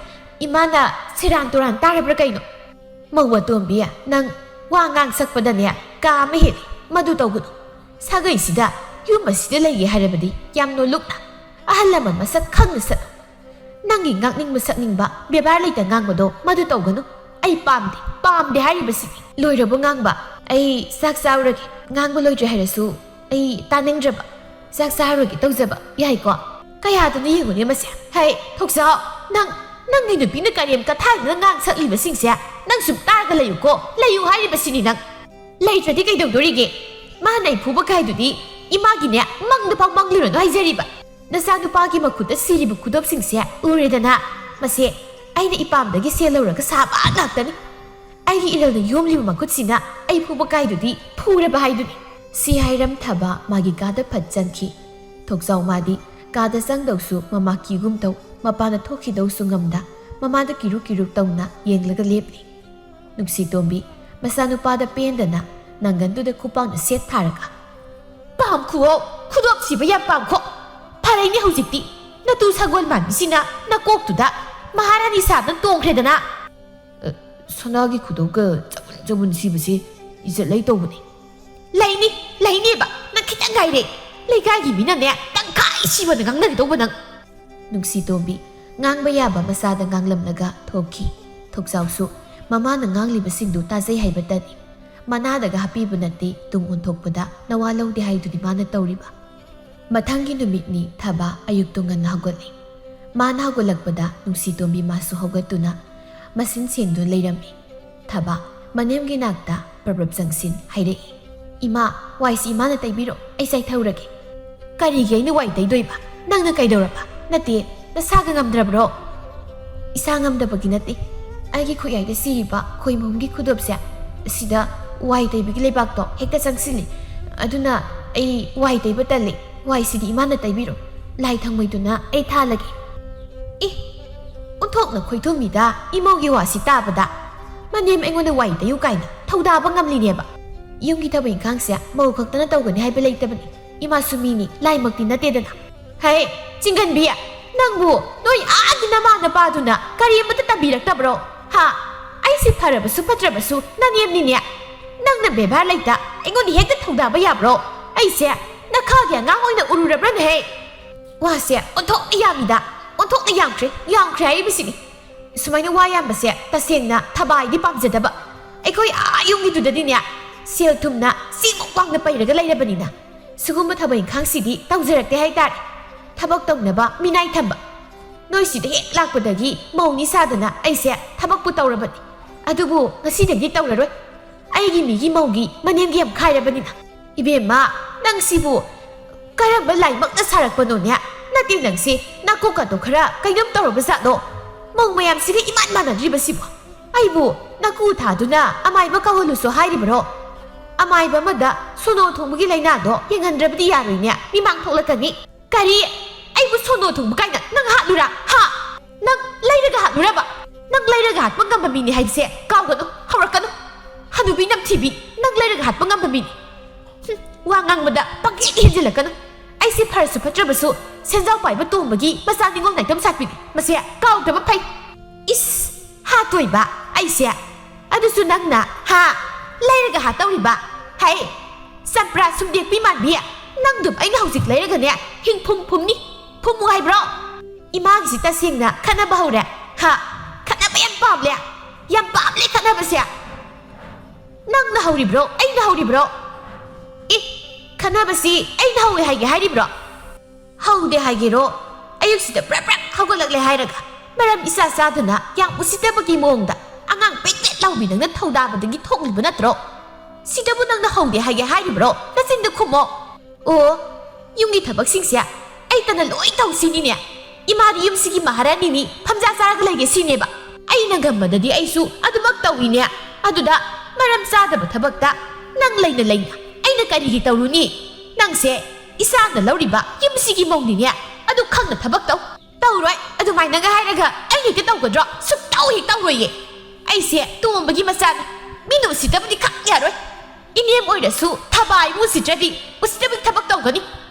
ꯏꯃꯥꯅ ꯁꯦꯔꯥꯟ ꯇꯨꯔꯥꯟ ꯇꯥꯔꯕ꯭ꯔꯥ ꯀꯩꯅꯣ ꯃꯧ ꯑꯇꯣꯝꯕꯤ ꯅꯪ ꯋꯥ ꯉꯥꯡ ꯁꯛꯄꯗꯅꯦ ꯀꯥ ꯑꯃ ꯍꯦꯜꯂꯤ ꯃꯗꯨ ꯇꯧꯒꯅꯨ ꯁꯥꯒꯩꯁꯤꯗ ꯌꯨꯝ ꯑꯁꯤꯗ ꯂꯩꯒꯦ ꯍꯥꯏꯔꯕꯗꯤ ꯌꯥꯝ ꯅꯣꯂꯨꯛꯅ ꯑꯍꯜ ꯂꯃꯟ ꯃꯁꯛ ꯈꯪꯅ ꯆꯠꯂꯨ ꯅꯪꯒꯤ ꯉꯥꯡꯅꯤꯡꯕ ꯁꯛꯅꯤꯡꯕ ꯕꯦꯕꯥꯔ ꯂꯩꯇ ꯉꯥꯡꯕꯗꯣ ꯃꯗꯨ ꯇꯧꯒꯅꯨ ꯑꯩ ꯄꯥꯝꯗꯦ ꯍꯥꯏꯔꯤꯕꯁꯤꯅꯤ ꯑꯣꯏꯔꯕ ꯉꯥꯡꯕ ꯑꯩ ꯆꯥꯛ ꯆꯥꯔꯨꯔꯒꯦ ꯉꯥꯡꯕ ꯂꯣꯏꯗ꯭ꯔꯦ ꯍꯥꯏꯔꯁꯨ ꯑꯩ ꯇꯥꯅꯤꯡꯗ꯭ꯔꯕ ꯆꯥꯛ ꯆꯥꯔꯨꯔꯒꯦ ꯇꯧꯖꯕ ꯌꯥꯏꯀꯣ ꯀꯌꯥꯗꯨꯅ ꯌꯦꯡꯉꯨꯅꯦ ꯃꯁꯦ ꯍꯩ ꯊꯣꯛꯆꯥꯎ ꯅꯪꯒꯤ ꯅꯨꯄꯤꯅ ꯀꯔꯦꯝ ꯀꯊꯥꯏꯗꯅ ꯉꯥꯡ ꯁꯛꯂꯤꯕꯁꯤꯡꯁꯦ ꯅꯪ ꯁꯨꯝ ꯇꯥꯔꯒ ꯂꯩꯌꯨꯀꯣ ꯂꯩꯌꯨ ꯍꯥꯏꯔꯤꯕꯁꯤꯅꯤ ꯅꯪ ꯂꯩꯇ꯭ꯔꯗꯤ ꯀꯩꯗꯧꯗꯣꯔꯤꯒꯦ ꯃꯥꯅ ꯑꯩ ꯐꯨꯕ ꯀꯥꯏꯗꯨꯗꯤ ꯏꯃꯥꯒꯤꯅꯦ ꯃꯪꯗꯐꯥꯎ ꯃꯪꯂꯨꯔꯅꯨ ꯍꯥꯏꯖꯔꯤꯕ ꯅꯆꯥꯅꯨꯄꯥꯒꯤ ꯃꯈꯨꯠꯇ ꯁꯤꯔꯤꯕ ꯈꯨꯗꯣꯞꯁꯤꯡꯁꯦ ꯎꯔꯦꯗꯅ ꯃꯁꯦ ꯑꯩꯅ ꯏꯄꯥꯝꯗꯒꯤ ꯁꯦꯜ ꯂꯧꯔꯒ ꯁꯥꯕ ꯉꯥꯛꯇꯅꯤ ꯑꯩꯒꯤ ꯏꯔꯜꯅ ꯌꯣꯝꯂꯤꯕ ꯃꯈꯨꯠꯁꯤꯅ ꯑꯩ ꯐꯨꯕ ꯀꯥꯏꯗꯨꯗꯤ ꯐꯨꯔꯕ ꯍꯥꯏꯗꯨꯅꯤ ꯁꯤ ꯍꯥꯏꯔꯝꯊꯕ ꯃꯥꯒꯤ ꯀꯥꯗ ꯐꯠ ꯆꯪꯈꯤ ꯊꯣꯛꯆꯥꯎ ꯃꯥꯗꯤ ꯀꯥꯗ ꯆꯪꯗꯧꯁꯨ ꯃꯃꯥ ꯀꯤꯒꯨꯝ ꯇꯧ ꯃꯄꯥꯅ ꯊꯣꯛꯈꯤꯗꯧꯁꯨ ꯉꯝꯗ ꯃꯃꯥꯗ ꯀꯤꯔꯨꯛ ꯇꯧꯅ ꯌꯦꯡꯂꯒ ꯂꯦꯞꯂꯤ ꯅꯨꯡꯁꯤꯇꯣꯝꯕꯤ ꯃꯆꯥꯅꯨꯄꯥꯗ ꯄꯦꯟꯗꯅ ꯅꯪꯒꯟꯗꯨꯗ ꯈꯨꯄꯥꯛꯅ ꯁꯦꯠ ꯊꯥꯔꯒ ꯄꯥꯝꯈꯨꯑꯣ ꯈꯨꯗꯣꯞ ꯁꯤꯕ ꯌꯥꯝ ꯄꯥꯝꯈꯣ ꯐꯔꯩꯅꯦ ꯍꯧꯖꯤꯛꯇꯤ ꯅꯇꯨ ꯁꯒꯣꯜ ꯃꯥꯟꯕꯤꯁꯤꯅ ꯅꯀꯣꯛꯇꯨꯗ ꯃꯍꯥꯔꯥꯅꯤ ꯁꯥꯕꯅ ꯇꯣꯡꯈ꯭ꯔꯦꯗꯅ ꯁꯅꯥꯒꯤ ꯈꯨꯗꯣꯞꯀ ꯆꯕꯨꯟ ꯁꯤꯕꯁꯦ ꯏꯖꯠ ꯂꯩ ꯇꯧꯕꯅꯤ ꯂꯩꯅꯦꯕ ꯅꯪ ꯈꯤꯇꯪ ꯉꯥꯏꯔꯦ ꯂꯩꯀꯥꯏꯒꯤ ꯃꯤꯅꯅꯦ ꯇꯪꯈꯥꯏ ꯁꯤꯕꯅ ꯉꯥꯡꯅꯒꯗꯧꯕ ꯅꯪ ꯅꯨꯡꯁꯤꯇꯣꯝꯕꯤ ꯉꯥꯡꯕ ꯌꯥꯕ ꯃꯆꯥꯗ ꯉꯥꯡꯂꯝꯂꯒ ꯊꯣꯛꯈꯤ ꯊꯣꯛꯆꯥꯎꯁꯨ ꯃꯃꯥꯅ ꯉꯥꯡꯂꯤꯕꯁꯤꯡꯗꯨ ꯇꯥꯖꯩ ꯍꯥꯏꯕꯇꯅꯤ ꯃꯅꯥꯗꯒ ꯍꯥꯞꯄꯤꯕ ꯅꯠꯇꯦ ꯇꯨꯡ ꯑꯣꯟꯊꯣꯛꯄꯗ ꯅꯋꯥ ꯂꯧꯗꯦ ꯍꯥꯏꯗꯨꯅꯤ ꯃꯥꯅ ꯇꯧꯔꯤꯕ ꯃꯊꯪꯒꯤ ꯅꯨꯃꯤꯠꯅꯤ ꯊꯕꯥ ꯑꯌꯨꯛꯇꯨ ꯉꯟꯅ ꯍꯧꯒꯠꯂꯤ ꯃꯥꯅ ꯍꯧꯒꯠꯂꯛꯄꯗ ꯅꯨꯡꯁꯤꯇꯣꯝꯕꯤ ꯃꯥꯁꯨ ꯍꯧꯒꯠꯇꯨꯅ ꯃꯁꯤꯟ ꯁꯦꯡꯗꯨꯅ ꯂꯩꯔꯝꯃꯤ ꯊꯕꯥ ꯃꯅꯦꯝꯒꯤ ꯅꯥꯛꯇ ꯄ꯭ꯔꯕ꯭ꯔꯞ ꯆꯪꯁꯤꯟ ꯍꯥꯏꯔꯛꯏ ꯏꯃꯥ ꯋꯥꯏꯁꯤ ꯏꯃꯥꯅ ꯇꯩꯕꯤꯔꯣ ꯑꯩ ꯆꯥꯏꯊꯧꯔꯒꯦ ꯀꯔꯤꯒꯤ ꯑꯩꯅ ꯋꯥꯏ ꯇꯩꯗꯣꯏꯕ ꯅꯪꯅ ꯀꯩꯗꯧꯔꯕ ꯅꯠꯇꯦ ꯅꯁꯥꯒ ꯉꯝꯗ꯭ꯔꯕ꯭ꯔꯣ ꯏꯁꯥ ꯉꯝꯗꯕꯒꯤ ꯅꯠꯇꯦ ꯑꯩꯒꯤ ꯈꯨꯠꯌꯥꯏꯗ ꯁꯤꯔꯤꯕ ꯈꯣꯏꯃꯣꯝꯒꯤ ꯈꯨꯗꯣꯞꯁꯦ ꯑꯁꯤꯗ ꯋꯥꯏ ꯇꯩꯕꯒꯤ ꯂꯩꯕꯥꯛꯇꯣ ꯍꯦꯛꯇ ꯆꯪꯁꯤꯜꯂꯤ ꯑꯗꯨꯅ ꯑꯩ ꯋꯥꯏ ꯇꯩꯕ ꯇꯜꯂꯤ ꯋꯥꯏꯁꯤꯗꯤ ꯏꯃꯥꯅ ꯇꯩꯕꯤꯔꯣ ꯂꯥꯏ ꯊꯪꯃꯩꯗꯨꯅ ꯑꯩ ꯊꯥꯜꯂꯒꯦ ꯑꯣꯟꯊꯣꯛꯅ ꯈꯣꯏꯊꯨꯝꯃꯤꯗ ꯏꯃꯧꯒꯤ ꯋꯥꯁꯤ ꯇꯥꯕꯗ ꯃꯅꯦꯝ ꯑꯩꯉꯣꯟꯗ ꯋꯥꯏ ꯇꯩꯌꯨ ꯀꯥꯏꯅ ꯊꯧꯗꯥꯕ ꯉꯝꯂꯤꯅꯦꯕ ꯌꯨꯝꯒꯤ ꯊꯕꯛ ꯏꯪꯈꯥꯡꯁꯦ ꯃꯧ ꯈꯛꯇꯅ ꯇꯧꯒꯅꯤ ꯍꯥꯏꯕ ꯂꯩꯇꯕꯅꯤ ꯏꯃꯥꯁꯨ ꯃꯤꯅꯤ ꯂꯥꯏꯃꯛꯇꯤ ꯅꯠꯇꯦꯗꯅ ꯍꯩ ꯆꯤꯡꯒꯟꯕꯤ ꯅꯪꯕꯨ ꯅꯣꯏ ꯑꯥꯒꯤ ꯅꯃꯥ ꯅꯄꯥꯗꯨꯅ ꯀꯔꯤ ꯑꯃꯠꯇ ꯇꯝꯕꯤꯔꯛꯇꯕ꯭ꯔꯣ ꯑꯩꯁꯤ ꯐꯔꯕꯁꯨ ꯐꯠꯇ꯭ꯔꯕꯁꯨ ꯅꯅꯦꯝꯅꯤꯅꯦ ꯅꯪꯅ ꯕꯦꯕꯥꯔ ꯂꯩꯇ ꯑꯩꯉꯣꯟꯗ ꯍꯦꯛꯇ ꯊꯧꯗꯥꯕ ꯌꯥꯕ꯭ꯔꯣ ꯑꯩꯁꯦ ꯅꯈꯥꯒꯤ ꯑꯉꯥꯡ ꯑꯣꯏꯅ ꯎꯔꯨꯔꯕ꯭ꯔꯅꯦꯍꯦ ꯋꯥꯁꯦ ꯑꯣꯟꯊꯣꯛꯅ ꯌꯥꯝꯃꯤꯗ ꯑꯣꯟꯊꯣꯛꯅ ꯌꯥꯝꯈ꯭ꯔꯦ ꯍꯥꯏꯔꯤꯕꯁꯤꯅꯤ ꯁꯨꯃꯥꯏꯅ ꯋꯥ ꯌꯥꯝꯕꯁꯦ ꯇꯁꯦꯡꯅ ꯊꯕꯥꯏꯗꯤ ꯄꯥꯝꯖꯗꯕ ꯑꯩꯈꯣꯏ ꯌꯨꯝꯒꯤꯗꯨꯗꯗꯤꯅꯦ ꯁꯦꯜ ꯊꯨꯝꯅ ꯁꯤꯃꯨꯛ ꯋꯥꯡꯅ ꯄꯩꯔꯒ ꯂꯩꯔꯕꯅꯤꯅ ꯁꯤꯒꯨꯝꯕ ꯊꯕꯛ ꯏꯪꯈꯥꯡꯁꯤꯗꯤ ꯇꯧꯖꯔꯛꯇꯦ ꯍꯥꯏꯇꯥꯔꯦ ꯊꯕꯛ ꯇꯧꯅꯕ ꯃꯤꯅꯥꯏ ꯊꯝꯕ ꯅꯣꯏ ꯁꯤꯗ ꯍꯦꯛ ꯂꯥꯛꯄꯗꯒꯤ ꯃꯧꯅꯤ ꯁꯥꯗꯅ ꯑꯩꯁꯦ ꯊꯕꯛꯄꯨ ꯇꯧꯔꯕꯅꯤ ꯑꯗꯨꯕꯨ ꯉꯁꯤꯗꯒꯤ ꯇꯧꯔꯔꯣই ꯑꯩꯒꯤ ꯃꯤꯒꯤ ꯃꯧꯒꯤ ꯃꯅꯦꯝꯒꯤ ꯌꯥꯝ ꯈꯥꯏꯔꯕꯅꯤꯅ ꯏꯕꯦꯝꯃ ꯅꯪ ꯁꯤꯕꯨ ꯀꯔꯝꯕ ꯂꯥꯏꯃꯛꯅ ꯁꯥꯔꯛꯄꯅꯣꯅꯦ ꯅꯠꯇꯦ ꯅꯪꯁꯤ ꯅꯀꯣꯛꯀꯗꯣ ꯈꯔ ꯀꯩꯅꯣꯝ ꯇꯧꯔꯕ ꯖꯥꯠꯅꯣ ꯃꯧ ꯃꯌꯥꯝꯁꯤꯒ ꯏꯃꯥꯟ ꯃꯥꯟꯅꯗ꯭ꯔꯤꯕꯁꯤꯕꯨ ꯑꯩꯕꯨ ꯅꯀꯨ ꯊꯥꯗꯨꯅ ꯑꯃꯥꯏꯕ ꯀꯧꯍꯜꯂꯨꯁꯨ ꯍꯥꯏꯔꯤꯕ꯭ꯔꯣ ꯑꯃꯥꯏꯕ ꯑꯃꯗ ꯁꯣꯅꯣ ꯊꯣꯡꯕꯒꯤ ꯂꯩꯅꯥꯗꯣ ꯌꯦꯡꯍꯟꯗ꯭ꯔꯕꯗꯤ ꯌꯥꯔꯣꯏꯅꯦ ꯃꯤꯃꯥꯡ ꯊꯣꯛꯂꯛꯀꯅꯤ ꯀꯔꯤ ꯑꯩꯕꯨ ꯁꯣꯅꯣ ꯊꯣꯡꯕ ꯀꯥꯏꯅ ꯅꯪ ꯍꯥꯠꯂꯨꯔꯥ ꯅꯪ ꯂꯩꯔꯒ ꯍꯥꯠꯂꯨꯔꯕ ꯅꯪ ꯂꯩꯔꯒ ꯍꯥꯠꯄ ꯉꯝꯕ ꯃꯤꯅꯤ ꯍꯥꯏꯕꯁꯦ ꯀꯥꯎꯒꯅꯨ ꯍꯧꯔꯛꯀꯅꯨ ꯍꯅꯨꯕꯤ ꯅꯝꯊꯤꯕꯤ ꯅꯪ ꯂꯩꯔꯒ ꯍꯥꯠꯄ ꯉꯝꯕ ꯃꯤꯅꯤ ꯋꯥ ꯉꯥꯡꯕꯗ ꯄꯪꯍꯦꯟ ꯍꯦꯟꯖꯤꯜꯂꯛꯀꯅꯨ ꯑꯩꯁꯦ ꯐꯔꯁꯨ ꯐꯠꯇ꯭ꯔꯕꯁꯨ ꯁꯦꯟꯖꯥꯎ ꯄꯥꯏꯕ ꯇꯣꯡꯕꯒꯤ ꯃꯆꯥ ꯅꯤꯉꯣꯜ ꯅꯥꯏꯇꯝ ꯁꯥꯠꯄꯤꯅꯤ ꯃꯁꯦ ꯀꯥꯎꯗꯕ ꯐꯩ ꯏꯁ ꯍꯥꯠꯇꯣꯏꯕ ꯑꯩꯁꯦ ꯑꯗꯨꯁꯨ ꯅꯪꯅ ꯂꯩꯔꯒ ꯍꯥꯠꯇꯧꯔꯤꯕ ꯍꯩ ꯆꯝꯄ꯭ꯔꯥ ꯁꯨꯝꯗꯦꯛꯄꯤ ꯃꯥꯟꯕꯤ ꯅꯪꯗꯨꯝ ꯑꯩꯅ ꯍꯧꯖꯤꯛ ꯂꯩꯔꯒꯅꯦ ꯍꯤꯡꯐꯨꯝ ꯐꯨꯝꯅꯤ ꯐꯨꯝꯃꯨ ꯍꯥꯏꯕ꯭ꯔꯣ ꯏꯃꯥꯒꯤꯁꯤ ꯇꯁꯦꯡꯅ ꯈꯠꯅꯕ ꯍꯧꯔꯦ ꯈꯠꯅꯕ ꯌꯥꯝ ꯄꯥꯝꯂꯦ ꯈꯠꯅꯕꯁꯦ ꯅꯪꯅ ꯍꯧꯔꯤꯕ꯭ꯔꯣ ꯑꯩꯅ ꯍꯧꯔꯤꯕ꯭ꯔꯣ ꯈꯠꯅꯕꯁꯤ ꯑꯩꯅ ꯍꯧꯋꯦ ꯍꯥꯏꯒꯦ ꯍꯥꯏꯔꯤꯕ꯭ꯔꯣ ꯍꯧꯗꯦ ꯍꯥꯏꯒꯦꯔꯣ ꯑꯌꯨꯛꯁꯤꯗ ꯄ꯭ꯔꯞ ꯍꯧꯒꯠꯂꯛꯂꯦ ꯍꯥꯏꯔꯒ ꯃꯔꯝ ꯏꯆꯥ ꯆꯥꯗꯨꯅ ꯌꯥꯝ ꯎꯁꯤꯠꯇꯕꯒꯤ ꯃꯑꯣꯡꯗ ꯑꯉꯥꯡ ꯄꯦꯠ ꯂꯥꯎꯕꯤ ꯅꯪꯅ ꯊꯧꯗꯥꯕꯗꯒꯤ ꯊꯣꯛꯂꯤꯕ ꯅꯠꯇ꯭ꯔꯣ ꯁꯤꯗꯕꯨ ꯅꯪꯅ ꯍꯧꯗꯦ ꯍꯥꯏꯒꯦ ꯍꯥꯏꯔꯤꯕ꯭ꯔꯣ ꯅꯆꯤꯟꯗ ꯈꯨꯝꯃꯣ ꯑꯣ ꯌꯨꯝꯒꯤ ꯊꯕꯛꯁꯤꯡꯁꯦ ꯑꯩꯇꯅ ꯂꯣꯏ ꯇꯧꯁꯤꯅꯤꯅꯦ ꯏꯃꯥꯗꯤ ꯌꯨꯝꯁꯤꯒꯤ ꯃꯍꯥꯔꯥꯅꯤꯅꯤ ꯐꯝꯖꯥ ꯆꯥꯔꯒ ꯂꯩꯒꯦ ꯁꯤꯅꯦꯕ ꯑꯩꯅ ꯉꯝꯕꯗꯗꯤ ꯑꯩꯁꯨ ꯑꯗꯨꯃꯛ ꯇꯧꯏꯅꯦ ꯑꯗꯨꯗ ꯃꯔꯝ ꯆꯥꯗꯕ ꯊꯕꯛꯇ ꯅꯪ ꯂꯩꯅ ꯑꯩꯅ ꯀꯔꯤꯒꯤ ꯇꯧꯔꯨꯅꯤ ꯅꯪꯁꯦ ꯏꯁꯥꯅ ꯂꯧꯔꯤꯕ ꯌꯨꯝꯁꯤꯒꯤ ꯃꯧꯅꯤꯅꯦ ꯑꯗꯨ ꯈꯪꯅ ꯊꯕꯛ ꯇꯧꯔꯣꯏ ꯑꯗꯨꯃꯥꯏꯅꯒ ꯍꯥꯏꯔꯒ ꯑꯩ ꯍꯦꯛꯇ ꯇꯧꯒꯗ꯭ꯔꯣ ꯁꯨꯛꯇꯧ ꯍꯦꯛ ꯇꯧꯔꯣꯏꯌꯦ ꯑꯩꯁꯦ ꯇꯣꯝꯕꯒꯤ ꯃꯆꯥꯅꯤ ꯃꯤꯅ ꯎꯁꯤꯠꯇꯕꯗꯤ ꯈꯪ ꯌꯥꯔꯣꯏ ꯏꯅꯦꯝ ꯑꯣꯏꯔꯁꯨ ꯊꯕꯥꯏꯕꯨ ꯎꯁꯤꯠꯇ꯭ꯔꯗꯤ ꯎꯁꯤꯠꯇꯕꯒꯤ ꯊꯕꯛ ꯇꯧꯒꯅꯤ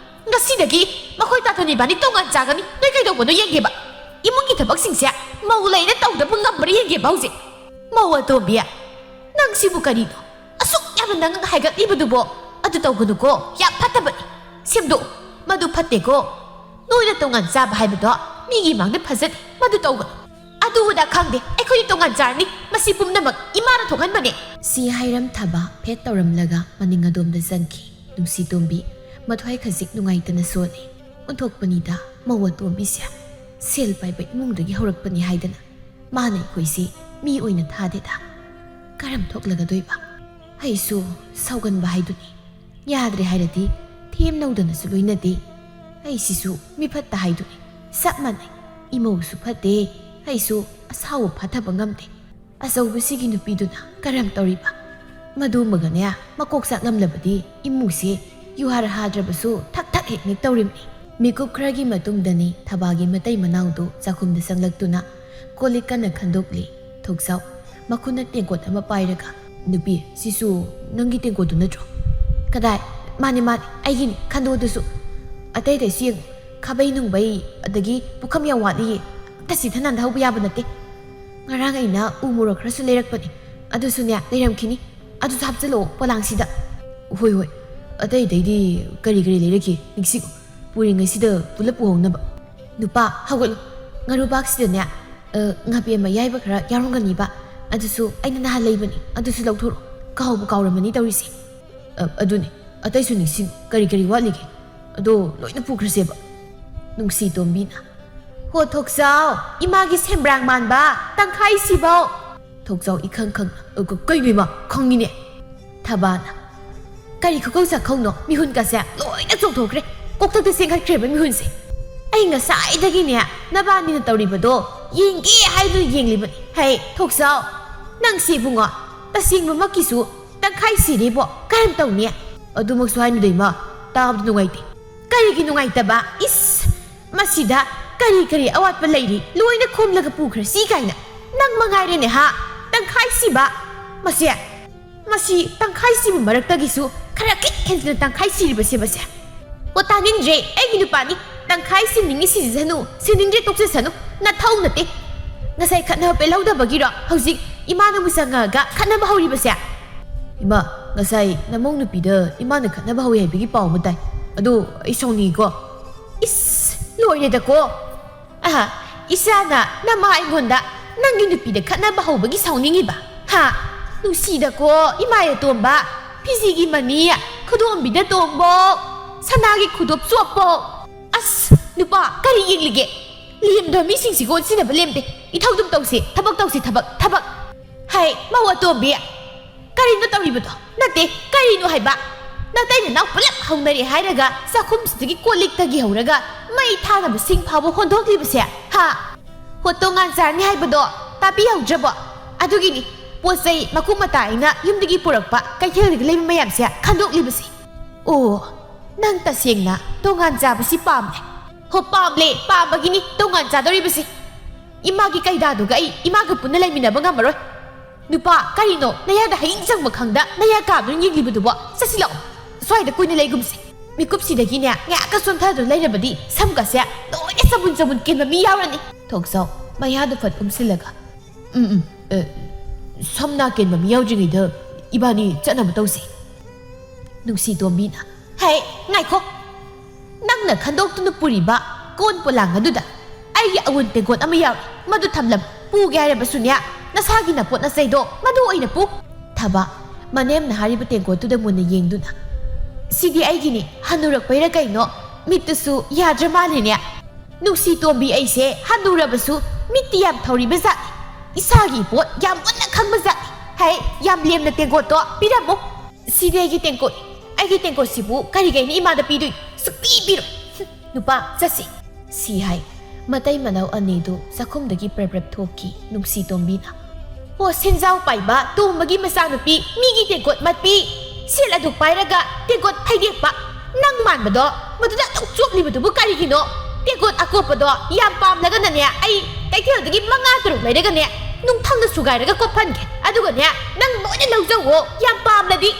ꯉꯁꯤꯗꯒꯤ ꯃꯈꯣꯏ ꯇꯥꯊꯣꯟ ꯏꯕꯥꯅꯤ ꯇꯣꯉꯥꯟ ꯆꯥꯒꯅꯤ ꯅꯣꯏ ꯀꯩꯗꯧꯕꯅꯣ ꯌꯦꯡꯒꯦꯕ ꯏꯃꯨꯡꯒꯤ ꯊꯕꯛꯁꯤꯡꯁꯦ ꯃꯧ ꯂꯩꯅ ꯇꯧꯗꯕ ꯉꯝꯕ꯭ꯔꯥ ꯌꯦꯡꯒꯦꯕ ꯍꯧꯖꯤꯛ ꯃꯧ ꯑꯇꯣꯝꯕꯤ ꯅꯪ ꯁꯤꯕꯨ ꯀꯔꯤꯅꯣ ꯑꯁꯨꯛ ꯌꯥꯝꯅ ꯅꯪ ꯍꯥꯏꯒꯠꯂꯤꯕꯗꯨꯕꯣ ꯑꯗꯨ ꯇꯧꯒꯅꯨꯀꯣ ꯌꯥꯝ ꯐꯠꯇꯕꯅꯤ ꯁꯦꯝꯗꯣꯛ ꯃꯗꯨ ꯐꯠꯇꯦꯀꯣ ꯅꯣꯏꯅ ꯇꯣꯉꯥꯟ ꯆꯥꯕ ꯍꯥꯏꯕꯗꯣ ꯃꯤꯒꯤ ꯃꯥꯡꯗ ꯐꯖꯗꯦ ꯃꯗꯨ ꯇꯧꯒꯅꯨ ꯑꯗꯨꯗ ꯈꯪꯗꯦ ꯑꯩꯈꯣꯏꯗꯤ ꯇꯣꯉꯥꯟ ꯆꯥꯔꯅꯤ ꯃꯁꯤ ꯄꯨꯝꯅꯃꯛ ꯏꯃꯥꯅ ꯊꯣꯛꯍꯟꯕꯅꯦ ꯁꯤ ꯍꯥꯏꯔꯝꯊꯕ ꯐꯦꯠ ꯇꯧꯔꯝꯂꯒ ꯃꯅꯤꯡ ꯑꯗꯣꯝꯗ ꯆꯪꯈꯤ ꯅꯨꯡꯁꯤꯇꯣꯝꯕꯤ ꯃꯊ꯭ꯋꯥꯏ ꯈꯖꯤꯛ ꯅꯨꯡꯉꯥꯏꯇꯅ ꯁꯣꯜꯂꯤ ꯑꯣꯟꯊꯣꯛꯄꯅꯤꯗ ꯃꯧ ꯑꯇꯣꯝꯕꯤꯁꯦ ꯁꯦꯜ ꯄꯥꯏꯕ ꯏꯃꯨꯡꯗꯒꯤ ꯍꯧꯔꯛꯄꯅꯤ ꯍꯥꯏꯗꯅ ꯃꯥꯅ ꯑꯩꯈꯣꯏꯁꯤ ꯃꯤ ꯑꯣꯏꯅ ꯊꯥꯗꯦꯗ ꯀꯔꯝ ꯊꯣꯛꯂꯒꯗꯣꯏꯕ ꯑꯩꯁꯨ ꯁꯥꯎꯒꯟꯕ ꯍꯥꯏꯗꯨꯅꯤ ꯌꯥꯗ꯭ꯔꯦ ꯍꯥꯏꯔꯗꯤ ꯊꯦꯝꯅꯧꯗꯅꯁꯨ ꯂꯣꯏꯅꯗꯦ ꯑꯩꯁꯤꯁꯨ ꯃꯤꯐꯠꯇ ꯍꯥꯏꯗꯨꯅꯤ ꯆꯞ ꯃꯥꯟꯅꯩ ꯏꯃꯧꯁꯨ ꯐꯠꯇꯦ ꯑꯩꯁꯨ ꯑꯁꯥꯎꯕ ꯐꯥꯊꯕ ꯉꯝꯗꯦ ꯑꯆꯧꯕꯁꯤꯒꯤ ꯅꯨꯄꯤꯗꯨꯅ ꯀꯔꯝ ꯇꯧꯔꯤꯕ ꯃꯗꯨꯃꯒꯅꯦ ꯃꯀꯣꯛ ꯆꯥꯛꯂꯝꯂꯕꯗꯤ ꯏꯃꯨꯡꯁꯦ ꯌꯨꯍꯥꯔ ꯍꯥꯗ꯭ꯔꯕꯁꯨ ꯊꯛ ꯊꯛ ꯍꯦꯛ ꯍꯦꯛ ꯇꯧꯔꯤꯕꯅꯤ ꯃꯤꯀꯨꯞ ꯈꯔꯒꯤ ꯃꯇꯨꯡꯗꯅꯤ ꯊꯕꯥꯒꯤ ꯃꯇꯩ ꯃꯅꯥꯎꯗꯨ ꯆꯥꯛꯈꯨꯝꯗ ꯆꯪꯂꯛꯇꯨꯅ ꯀꯣꯜꯂꯤꯛ ꯀꯟꯅ ꯈꯟꯗꯣꯛꯂꯤ ꯊꯣꯛꯆꯥꯎ ꯃꯈꯨꯠꯅ ꯇꯦꯡꯀꯣꯠ ꯑꯃ ꯄꯥꯏꯔꯒ ꯅꯨꯄꯤ ꯁꯤꯁꯨ ꯅꯪꯒꯤ ꯇꯦꯡꯀꯣꯠꯇꯨ ꯅꯠꯇ꯭ꯔꯣ ꯀꯗꯥꯏ ꯃꯥꯅꯤ ꯑꯩꯒꯤꯅꯤ ꯈꯟꯗꯣꯛꯑꯗꯨꯁꯨ ꯑꯇꯩ ꯑꯇꯩꯁꯨ ꯌꯦꯡꯉꯨ ꯈꯥꯕꯩ ꯅꯨꯡꯕꯩ ꯑꯗꯒꯤ ꯄꯨꯈꯝ ꯌꯥꯝ ꯋꯥꯠꯂꯤꯌꯦ ꯑꯝꯇ ꯁꯤꯊ ꯅꯥꯟꯊꯍꯧꯕ ꯌꯥꯕ ꯅꯠꯇꯦ ꯉꯔꯥꯡ ꯑꯩꯅ ꯎ ꯃꯣꯔꯣꯛ ꯈꯔꯁꯨ ꯂꯩꯔꯛꯄꯅꯤ ꯑꯗꯨꯁꯨꯅꯦ ꯂꯩꯔꯝꯈꯤꯅꯤ ꯑꯗꯨꯁꯨ ꯍꯥꯞꯆꯤꯜꯂꯛꯑꯣ ꯄꯣꯂꯥꯡꯁꯤꯗ ꯍꯣꯏ ꯑꯇꯩꯗꯤ ꯀꯔꯤ ꯂꯩꯔꯛꯀꯦ ꯅꯤꯡꯁꯤꯡꯉꯨ ꯄꯨꯔꯤꯉꯩꯁꯤꯗ ꯄꯨꯂꯞ ꯄꯨꯍꯧꯅꯕ ꯅꯨꯄꯥ ꯍꯧꯒꯠꯂꯨ ꯉꯥꯔꯨꯕꯥꯛꯁꯤꯗꯅꯦ ꯉꯥꯄꯦꯝ ꯑꯌꯥꯏꯕ ꯈꯔ ꯌꯥꯎꯔꯝꯒꯅꯤꯕ ꯑꯗꯨꯁꯨ ꯑꯩꯅ ꯅꯍꯥꯟ ꯂꯩꯕꯅꯤ ꯑꯗꯨꯁꯨ ꯂꯧꯊꯣꯔꯛꯑꯣ ꯀꯥꯎꯔꯝꯃꯅꯤ ꯇꯧꯔꯤꯁꯦ ꯑꯗꯨꯅꯤ ꯑꯇꯩꯁꯨ ꯅꯤꯡꯁꯤꯡꯉꯨ ꯀꯔꯤ ꯋꯥꯠꯂꯤꯒꯦ ꯑꯗꯣ ꯂꯣꯏꯅ ꯄꯨꯈ꯭ꯔꯁꯦꯕ ꯅꯨꯡꯁꯤꯇꯣꯝꯕꯤꯅ ꯍꯣ ꯊꯣꯛꯆꯥꯎ ꯏꯃꯥꯒꯤ ꯁꯦꯝꯕ꯭ꯔꯥꯡ ꯃꯥꯟꯕ ꯇꯪꯈꯥꯏꯁꯤꯐꯥꯎ ꯊꯣꯛꯆꯥꯎ ꯏꯈꯪ ꯀꯩꯅꯣ ꯏꯃꯥ ꯈꯪꯉꯤꯅꯦ ꯊꯕꯥꯅ ꯀꯔꯤ ꯈꯨꯀꯧ ꯆꯥꯛꯈꯧꯅꯣ ꯃꯤꯍꯨꯟꯀꯁꯦ ꯂꯣꯏꯅ ꯆꯣꯡꯊꯣꯛꯈ꯭ꯔꯦ ꯀꯣꯛꯊꯛꯇ ꯆꯦꯟꯈꯠꯈ꯭ꯔꯦꯕ ꯃꯤꯍꯨꯟꯁꯦ ꯑꯩ ꯉꯁꯥꯏꯗꯒꯤꯅꯦ ꯅꯕꯥꯅꯤꯅ ꯇꯧꯔꯤꯕꯗꯣ ꯌꯦꯡꯒꯦ ꯍꯥꯏꯗꯨꯅ ꯌꯦꯡꯂꯤꯕꯅꯤ ꯍꯩ ꯊꯣꯛꯆꯥꯎ ꯅꯪ ꯁꯤ ꯏꯕꯨꯡꯉꯣ ꯇꯁꯦꯡꯕꯃꯛꯀꯤꯁꯨ ꯇꯪꯈꯥꯏ ꯁꯤꯔꯤꯕꯣ ꯀꯔꯝ ꯇꯧꯅꯤ ꯑꯗꯨꯃꯛꯁꯨ ꯍꯥꯏꯅꯨꯗ ꯏꯃꯥ ꯇꯥꯕꯗ ꯅꯨꯡꯉꯥꯏꯇꯦ ꯀꯔꯤꯒꯤ ꯅꯨꯡꯉꯥꯏꯇꯕ ꯏꯁ ꯃꯁꯤꯗ ꯀꯔꯤ ꯑꯋꯥꯠꯄ ꯂꯩꯔꯤ ꯂꯣꯏꯅ ꯈꯣꯝꯂꯒ ꯄꯨꯈ꯭ꯔꯁꯤ ꯀꯥꯏꯅ ꯅꯪ ꯃꯉꯥꯏꯔꯦꯅꯦ ꯍꯥ ꯇꯪꯈꯥꯏ ꯁꯤꯕ ꯃꯁꯤ ꯇꯪꯈꯥꯏ ꯁꯤꯕ ꯃꯔꯛꯇꯒꯤꯁꯨ ꯈꯔ ꯈꯤꯠ ꯍꯦꯟꯖꯤꯟꯅ ꯇꯪꯈꯥꯏ ꯁꯤꯔꯤꯕꯁꯦ ꯑꯣ ꯇꯥꯅꯤꯡꯗ꯭ꯔꯦ ꯑꯩꯒꯤ ꯅꯨꯄꯥꯅꯤ ꯇꯪꯈꯥꯏ ꯁꯤꯅꯤꯡꯉꯤ ꯁꯤꯖꯁꯅꯨ ꯁꯤꯅꯤꯡꯗ꯭ꯔꯦ ꯇꯣꯛꯆꯁꯅꯨ ꯅꯊꯧ ꯅꯠꯇꯦ ꯉꯁꯥꯏ ꯈꯠꯅꯕ ꯄꯦꯜꯍꯧꯗꯕꯒꯤꯔꯣ ꯍꯧꯖꯤꯛ ꯏꯃꯥꯅ ꯑꯃꯨꯛ ꯆꯪꯉꯛꯑꯒ ꯈꯠꯅꯕ ꯍꯧꯔꯤꯕꯁꯦ ꯏꯃꯥ ꯉꯁꯥꯏ ꯅꯃꯧ ꯅꯨꯄꯤꯗ ꯏꯃꯥꯅ ꯈꯠꯅꯕ ꯍꯧꯋꯤ ꯍꯥꯏꯕꯒꯤ ꯄꯥꯎ ꯑꯃ ꯇꯥꯏ ꯑꯗꯣ ꯑꯩ ꯁꯥꯎꯅꯤꯡꯉꯤꯀꯣ ꯏꯁ ꯂꯣꯏꯔꯦꯗꯀꯣ ꯏꯆꯥꯅ ꯅꯃꯥ ꯑꯩꯉꯣꯟꯗ ꯅꯪꯒꯤ ꯅꯨꯄꯤꯗ ꯈꯠꯅꯕ ꯍꯧꯕꯒꯤ ꯁꯥꯎꯅꯤꯡꯉꯤꯕ ꯅꯨꯡꯁꯤꯗꯀꯣ ꯏꯃꯥ ꯑꯇꯣꯝꯕ ꯐꯤꯖꯤꯒꯤ ꯃꯅꯤ ꯈꯨꯗꯣꯝꯕꯤꯗ ꯇꯣꯡꯕꯣꯛ ꯁꯅꯥꯒꯤ ꯈꯨꯗꯣꯞ ꯆꯣꯞꯄꯣꯛ ꯑꯁ ꯅꯨꯄꯥ ꯀꯔꯤ ꯌꯦꯡꯂꯤꯒꯦ ꯂꯦꯝꯗꯕ ꯃꯤꯁꯤꯡꯁꯤꯒ ꯑꯣꯟꯁꯤꯟꯅꯕ ꯂꯦꯝꯗꯦ ꯏꯊꯧꯗꯨꯝ ꯇꯧꯁꯤ ꯊꯕꯛ ꯇꯧꯁꯤ ꯊꯕꯛ ꯍꯩ ꯃꯧ ꯑꯇꯣꯝꯕꯤ ꯀꯔꯤꯅꯣ ꯇꯧꯔꯤꯕꯗꯣ ꯅꯠꯇꯦ ꯀꯔꯤꯅꯣ ꯍꯥꯏꯕ ꯅꯇꯩ ꯅꯅꯥꯎ ꯄꯨꯂꯞ ꯍꯧꯅꯔꯦ ꯍꯥꯏꯔꯒ ꯆꯥꯛꯈꯨꯝꯁꯤꯗꯒꯤ ꯀꯣꯜꯂꯤꯛꯇꯒꯤ ꯍꯧꯔꯒ ꯃꯩ ꯊꯥꯅꯕ ꯁꯤꯡ ꯐꯥꯎꯕ ꯍꯣꯟꯗꯣꯛꯂꯤꯕꯁꯦ ꯍꯣ ꯇꯣꯉꯥꯟ ꯆꯥꯔꯅꯤ ꯍꯥꯏꯕꯗꯣ ꯇꯥꯕꯤꯍꯧꯗ꯭ꯔꯕꯣ ꯑꯗꯨꯒꯤꯅꯤ ꯄꯣꯠ ꯆꯩ ꯃꯀꯨꯞ ꯃꯇꯥ ꯑꯩꯅ ꯌꯨꯝꯗꯒꯤ ꯄꯨꯔꯛꯄ ꯀꯩꯊꯦꯜꯗꯒꯤ ꯂꯩꯕ ꯃꯌꯥꯝꯁꯦ ꯈꯟꯗꯣꯛꯂꯤꯕꯁꯦ ꯑꯣ ꯅꯪ ꯇꯁꯦꯡꯅ ꯇꯣꯉꯥꯟ ꯆꯥꯕꯁꯤ ꯄꯥꯝꯂꯦ ꯍꯣ ꯄꯥꯝꯕꯒꯤꯅꯤ ꯇꯣꯉꯥꯟ ꯆꯥꯗꯧꯔꯤꯕꯁꯤ ꯏꯃꯥꯒꯤ ꯀꯩꯗꯥꯗꯨꯒ ꯑꯩ ꯏꯃꯥꯒ ꯄꯨꯟꯅ ꯂꯩꯃꯤꯟꯅꯕ ꯉꯝꯃꯔꯣꯏ ꯅꯨꯄꯥ ꯀꯔꯤꯅꯣ ꯅꯌꯥꯗ ꯍꯌꯤꯡ ꯆꯪꯕ ꯈꯪꯗ ꯅꯌꯥ ꯀꯥꯕꯗꯨꯅ ꯌꯦꯡꯂꯤꯕꯗꯨꯕꯣ ꯆꯠꯁꯤ ꯂꯥꯛꯑꯣ ꯁ꯭ꯋꯥꯏꯗ ꯀꯨꯏꯅ ꯂꯩꯒꯨꯝꯁꯦ ꯃꯤꯀꯨꯞꯁꯤꯗꯒꯤꯅꯦ ꯉꯥꯛꯀ ꯆꯣꯟꯊꯗꯨꯅ ꯂꯩꯔꯕꯗꯤ ꯁꯝꯒꯁꯦ ꯂꯣꯏꯅ ꯆꯕꯨꯟ ꯀꯦꯟꯕ ꯃꯤ ꯌꯥꯎꯔꯅꯤ ꯊꯣꯛꯆꯥꯎ ꯃꯌꯥꯗꯨ ꯐꯠ ꯎꯝꯁꯤꯜꯂꯒ ꯁꯝ ꯅꯥꯀꯦꯟꯕ ꯃꯤ ꯌꯥꯎꯗ꯭ꯔꯤꯉꯩꯗ ꯏꯕꯥꯅꯤ ꯆꯠꯅꯕ ꯇꯧꯁꯤ ꯅꯨꯡꯁꯤꯇꯣꯝꯕꯤꯅ ꯍꯩ ꯉꯥꯏꯈꯣ ꯅꯪꯅ ꯈꯟꯗꯣꯛꯇꯨꯅ ꯄꯨꯔꯤꯕ ꯀꯣꯟ ꯄꯣꯂꯥꯡ ꯑꯗꯨꯗ ꯑꯩꯒꯤ ꯑꯋꯨꯟ ꯇꯦꯡꯀꯣꯠ ꯑꯃ ꯌꯥꯎꯔꯤ ꯃꯗꯨ ꯊꯝꯂꯝ ꯄꯨꯒꯦ ꯍꯥꯏꯔꯕꯁꯨꯅꯦ ꯅꯁꯥꯒꯤ ꯅꯄꯣꯠ ꯅꯆꯩꯗꯣ ꯃꯗꯨ ꯑꯣꯏꯅ ꯄꯨ ꯊꯕ ꯃꯅꯦꯝꯅ ꯍꯥꯏꯔꯤꯕ ꯇꯦꯡꯀꯣꯠꯇꯨꯗ ꯃꯨꯟꯅ ꯌꯦꯡꯗꯨꯅ ꯁꯤꯗꯤ ꯑꯩꯒꯤꯅꯤ ꯍꯟꯅꯨꯔꯛꯄꯩꯔ ꯀꯩꯅꯣ ꯃꯤꯠꯇꯨꯁꯨ ꯌꯥꯗ꯭ꯔ ꯃꯥꯜꯂꯦꯅꯦ ꯅꯨꯡꯁꯤꯇꯣꯝꯕꯤ ꯑꯩꯁꯦ ꯍꯟꯅꯨꯔꯕꯁꯨ ꯃꯤꯠꯇꯤ ꯌꯥꯝ ꯊꯧꯔꯤꯕ ꯖꯥꯠꯅꯤ ꯏꯁꯥꯒꯤ ꯄꯣꯠ ꯌꯥꯝ ꯃꯨꯟꯅ ꯈꯪꯕ ꯖꯥꯠꯅꯤ ꯍꯩ ꯌꯥꯝ ꯂꯦꯝꯅ ꯇꯦꯡꯀꯣꯠꯇꯣ ꯄꯤꯔꯝꯃꯨ ꯁꯤꯗꯤ ꯑꯩꯒꯤ ꯇꯦꯡꯀꯣꯠꯁꯤꯕꯨ ꯀꯔꯤꯒꯩꯅꯤ ꯏꯃꯥꯗ ꯄꯤꯗꯣꯏ ꯁꯨꯛꯄꯤ ꯄꯤꯔꯣꯏ ꯅꯨꯄꯥ ꯆꯠꯁꯤ ꯁꯤ ꯍꯥꯏ ꯃꯇꯩ ꯃꯅꯥꯎ ꯑꯅꯤꯗꯨ ꯆꯥꯛꯈꯨꯝꯗꯒꯤ ꯄ꯭ꯔꯞ ꯊꯣꯛꯈꯤ ꯅꯨꯡꯁꯤꯇꯣꯝꯕꯤꯅ ꯍꯣ ꯁꯦꯟꯖꯥꯎ ꯄꯥꯏꯕ ꯇꯣꯝꯕꯒꯤ ꯃꯆꯥꯅꯨꯄꯤ ꯃꯤꯒꯤ ꯇꯦꯡꯀꯣꯠ ꯃꯠꯄꯤ ꯁꯦꯜ ꯑꯗꯨ ꯄꯥꯏꯔꯒ ꯇꯦꯡꯀꯣꯠ ꯐꯩꯗꯦꯛꯄ ꯅꯪ ꯃꯥꯟꯕꯗꯣ ꯃꯗꯨꯗ ꯑꯗꯨꯛ ꯆꯣꯞꯂꯤꯕꯗꯨꯕꯨ ꯀꯔꯤꯒꯤꯅꯣ ꯇꯦꯡꯀꯣꯠ ꯑꯀꯣꯞꯄꯗꯣ ꯌꯥꯝ ꯄꯥꯝꯂꯒꯅꯅꯦ ꯑꯩ ꯀꯩꯊꯦꯜꯗꯒꯤ 5-6 ꯂꯩꯔꯒꯅꯦ ꯅꯨꯡꯊꯪꯅ ꯁꯨꯒꯥꯏꯔꯒ ꯀꯣꯞꯍꯟꯒꯦ ꯑꯗꯨꯒꯅꯦ ꯅꯪ ꯂꯣꯏꯅ ꯂꯧꯖꯧꯋꯣ ꯌꯥꯝ ꯄꯥꯝꯂꯗꯤ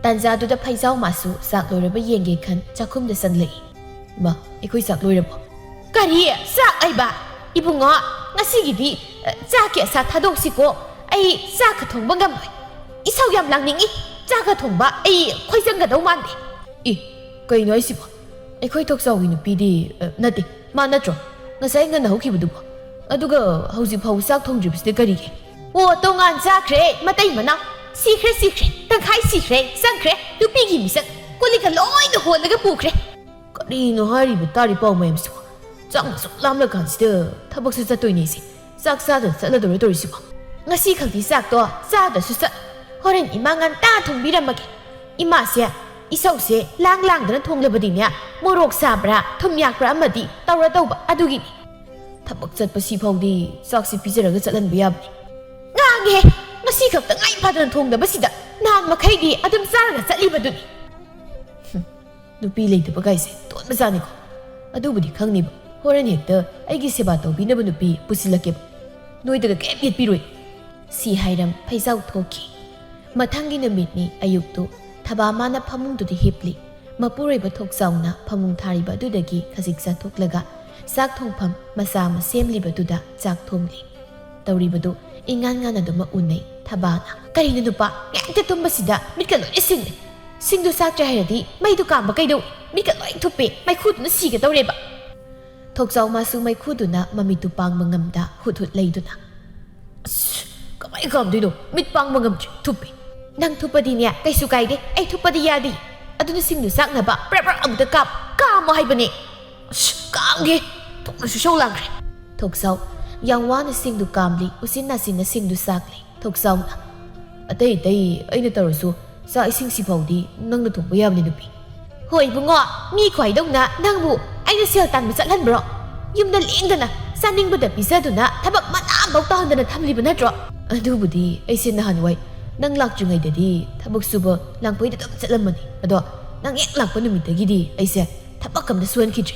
ꯇꯟꯖꯥꯗꯨꯗ ꯐꯩꯖꯥꯎ ꯃꯥꯁꯨ ꯆꯥꯛ ꯂꯣꯏꯔꯕ ꯌꯦꯡꯒꯦ ꯈꯟ ꯆꯥꯛꯈꯨꯝꯗ ꯆꯪꯂꯛꯏ ꯏꯃꯥ ꯑꯩꯈꯣꯏ ꯆꯥꯛ ꯂꯣꯏꯔꯕꯣ ꯀꯔꯤ ꯆꯥꯛ ꯑꯩꯕ ꯏꯕꯨꯡꯉꯣ ꯉꯁꯤꯒꯤꯗꯤ ꯆꯥꯛꯀꯤ ꯑꯁꯥ ꯊꯥꯗꯣꯛꯁꯤꯀꯣ ꯑꯩ ꯆꯥꯛꯀ ꯊꯣꯡꯕ ꯉꯝꯃꯣꯏ ꯏꯁꯧ ꯌꯥꯝ ꯂꯥꯡꯅꯤꯡꯉꯤ ꯆꯥꯛꯀ ꯊꯣꯡꯕ ꯑꯩ ꯈꯣꯏꯖꯪꯒꯗꯧ ꯃꯥꯟꯗꯦ ꯀꯩꯅꯣ ꯑꯩꯁꯤꯕꯣ ꯑꯩꯈꯣꯏ ꯊꯣꯛꯆꯥꯎꯒꯤ ꯅꯨꯄꯤꯗꯤ ꯅꯠꯇꯦ ꯃꯥ ꯅꯠꯇ꯭ꯔꯣ ꯉꯁꯥꯏ ꯉꯟꯅ ꯍꯧꯈꯤꯕꯗꯨꯕꯣ ꯑꯗꯨꯒ ꯍꯧꯖꯤꯛ ꯐꯥꯎ ꯆꯥꯛ ꯊꯣꯡꯗ꯭ꯔꯤꯕꯁꯤꯗꯤ ꯀꯔꯤꯒꯤ ꯑꯣ ꯇꯣꯉꯥꯟ ꯆꯥꯈ꯭ꯔꯦ ꯃꯇꯩ ꯃꯅꯥꯎ ꯁꯤꯈ꯭ꯔꯦ ꯇꯪꯈꯥꯏ ꯁꯤꯈ꯭ꯔꯦ ꯆꯪꯈ꯭ꯔꯦ ꯅꯨꯄꯤꯒꯤ ꯃꯤꯁꯛ ꯀꯣꯜꯂꯤꯛꯀ ꯂꯣꯏꯅ ꯍꯣꯜꯂꯒ ꯄꯨꯈ꯭ꯔꯦ ꯀꯔꯤꯅꯣ ꯍꯥꯏꯔꯤꯕ ꯇꯥꯔꯤ ꯄꯥꯎ ꯃꯌꯥꯝꯁꯤꯕꯣ ꯆꯥꯛꯅ ꯁꯨꯛ ꯂꯥꯝꯂꯀꯥꯟꯁꯤꯗ ꯊꯕꯛꯁꯨ ꯆꯠꯇꯣꯏꯅꯦꯁꯦ ꯆꯥꯛ ꯆꯥꯗꯅ ꯆꯠꯂꯗꯧꯔꯦ ꯇꯧꯔꯤꯁꯤꯕꯣ ꯉꯁꯤ ꯈꯛꯇꯤ ꯆꯥꯛꯇꯣ ꯆꯥꯗ꯭ꯔꯁꯨ ꯆꯠ ꯍꯣꯔꯦꯟ ꯏꯃꯥ ꯉꯟꯇꯥ ꯊꯣꯡꯕꯤꯔꯝꯃꯒꯦ ꯏꯃꯥꯁꯦ ꯏꯁꯧꯁꯦ ꯂꯥꯡꯗꯅ ꯊꯣꯡꯂꯕꯗꯤꯅꯦ ꯃꯣꯔꯣꯛ ꯁꯥꯕ꯭ꯔꯥ ꯊꯨꯝ ꯌꯥꯛꯄ꯭ꯔꯥ ꯑꯃꯗꯤ ꯇꯧꯕ ꯑꯗꯨꯒꯤꯅꯤ ꯊꯕꯛ ꯆꯠꯄꯁꯤ ꯐꯥꯎꯗꯤ ꯆꯥꯛꯁꯤ ꯄꯤꯖꯔꯒ ꯆꯠꯍꯟꯕ ꯌꯥꯕꯅꯤ ꯉꯥꯡꯉꯦ ꯉꯁꯤ ꯈꯛꯇ ꯉꯥꯏ ꯐꯗꯅ ꯊꯣꯡꯗꯕꯁꯤꯗ ꯅꯍꯥꯟ ꯃꯈꯩꯗꯤ ꯑꯗꯨꯝ ꯆꯥꯔꯒ ꯆꯠꯂꯤꯕꯗꯨꯅꯤ ꯅꯨꯄꯤ ꯂꯩꯇꯕ ꯀꯥꯏꯁꯦ ꯇꯣꯟꯕꯖꯥꯠꯅꯤꯀꯣ ꯑꯗꯨꯕꯨꯗꯤ ꯈꯪꯅꯤꯕ ꯍꯣꯔꯦꯟ ꯍꯦꯛꯇ ꯑꯩꯒꯤ ꯁꯦꯕꯥ ꯇꯧꯕꯤꯅꯕ ꯅꯨꯄꯤ ꯄꯨꯁꯤꯜꯂꯛꯀꯦꯕ ꯅꯣꯏꯗꯒ ꯀꯩꯝ ꯌꯦꯠꯄꯤꯔꯣꯏ ꯁꯤ ꯍꯥꯏꯔꯝ ꯐꯩꯖꯥꯎ ꯊꯣꯛꯈꯤ ꯃꯊꯪꯒꯤ ꯅꯨꯃꯤꯠꯅꯤ ꯑꯌꯨꯛꯇꯨ ꯊꯕꯥꯃꯥꯅ ꯐꯃꯨꯡꯗꯨꯗ ꯍꯤꯞꯂꯤ ꯃꯄꯨꯔꯣꯏꯕ ꯊꯣꯛꯆꯥꯎꯅ ꯐꯃꯨꯡ ꯊꯥꯔꯤꯕ ꯑꯗꯨꯗꯒꯤ ꯈꯖꯤꯛ ꯆꯥꯊꯣꯛꯂꯒ ꯆꯥꯛ ꯊꯣꯡꯐꯝ ꯃꯆꯥ ꯑꯃ ꯁꯦꯝꯂꯤꯕꯗꯨꯗ ꯆꯥꯛ ꯊꯣꯡꯂꯤ ꯇꯧꯔꯤꯕꯗꯨ ꯏꯉꯥꯟ ꯉꯥꯟꯅꯗꯨꯃ ꯎꯅꯩ ꯊꯕꯥꯅ ꯀꯔꯤꯅꯣ ꯅꯨꯄꯥ ꯉꯦꯛꯇ ꯇꯨꯝꯕꯁꯤꯗ ꯃꯤꯠꯀ ꯂꯣꯏꯅ ꯁꯤꯡꯂꯦ ꯁꯤꯡꯗꯨ ꯆꯥꯛꯇ꯭ꯔꯦ ꯍꯥꯏꯔꯗꯤ ꯃꯩꯗꯨ ꯀꯥꯝꯕ ꯀꯩꯗꯧꯏ ꯃꯤꯠꯀ ꯂꯣꯏ ꯊꯨꯞꯄꯦ ꯃꯩꯈꯨꯗꯨꯅ ꯁꯤꯒꯗꯧꯔꯦꯕ ꯊꯣꯛꯆꯥꯎ ꯃꯥꯁꯨ ꯃꯩꯈꯨꯗꯨꯅ ꯃꯃꯤꯠꯇꯨ ꯄꯥꯡꯕ ꯉꯝꯗ ꯍꯨꯠ ꯂꯩꯗꯨꯅ ꯑꯁ ꯀꯃꯥꯏ ꯀꯥꯝꯗꯣꯏꯅꯣ ꯃꯤꯠ ꯄꯥꯡꯕ ꯉꯝꯗ꯭ꯔꯦ ꯊꯨꯞꯄꯦ ꯅꯪ ꯊꯨꯞꯄꯗꯤꯅꯦ ꯀꯩꯁꯨ ꯀꯥꯏꯗꯦ ꯑꯩ ꯊꯨꯞꯄꯗꯤ ꯌꯥꯗꯦ ꯑꯗꯨꯅ ꯁꯤꯡꯗꯨ ꯆꯥꯛꯅꯕ ꯄ꯭ꯔꯞ ꯑꯃꯨꯛꯇ ꯀꯥꯝꯃꯣ ꯍꯥꯏꯕꯅꯦ ꯑꯁ ꯀꯥꯝꯒꯦ ꯊꯣꯛꯅꯁꯨ ꯁꯧ ꯂꯥꯡꯈ꯭ꯔꯦ ꯊꯣꯛꯆꯥꯎ ꯌꯥꯝ ꯋꯥꯅ ꯁꯤꯡꯗꯨ ꯀꯥꯝꯂꯤ ꯎꯆꯤꯟ ꯅꯥꯆꯤꯟꯅ ꯁꯤꯡꯗꯨ ꯆꯥꯛꯂꯤ ꯊꯣꯛꯆꯥꯎꯅ ꯑꯇꯩ ꯑꯩꯅ ꯇꯧꯔꯁꯨ ꯆꯥꯛ ꯏꯁꯤꯡꯁꯤ ꯐꯥꯎꯗꯤ ꯅꯪꯅ ꯊꯣꯡꯕ ꯌꯥꯕꯅꯤ ꯅꯨꯄꯤ ꯍꯣꯏ ꯏꯕꯨꯡꯉꯣ ꯃꯤ ꯈ꯭ꯋꯥꯏꯗꯧꯅ ꯅꯪꯕꯨ ꯑꯩꯅ ꯁꯦꯜ ꯇꯥꯟꯕ ꯆꯠꯍꯟꯕ꯭ꯔꯣ ꯌꯨꯝꯗ ꯂꯦꯡꯗꯅ ꯆꯥꯅꯤꯡꯕꯗ ꯄꯤꯖꯗꯨꯅ ꯊꯕꯛ ꯃꯅꯥꯐꯥꯎ ꯇꯧꯍꯟꯗꯅ ꯊꯝꯂꯤꯕ ꯅꯠꯇ꯭ꯔꯣ ꯑꯗꯨꯕꯨꯗꯤ ꯑꯩꯁꯦ ꯅꯍꯥꯟꯋꯥꯏ ꯅꯪ ꯂꯥꯛꯇ꯭ꯔꯤꯉꯩꯗꯗꯤ ꯊꯕꯛ ꯁꯨꯕ ꯂꯥꯡꯄꯩꯗ ꯑꯗꯨꯝ ꯆꯠꯂꯝꯕꯅꯤ ꯑꯗꯣ ꯅꯪ ꯍꯦꯛ ꯂꯥꯛꯄ ꯅꯨꯃꯤꯠꯇꯒꯤꯗꯤ ꯑꯩꯁꯦ ꯊꯕꯛ ꯑꯃꯇ ꯁꯨꯍꯟꯈꯤꯗ꯭ꯔꯦ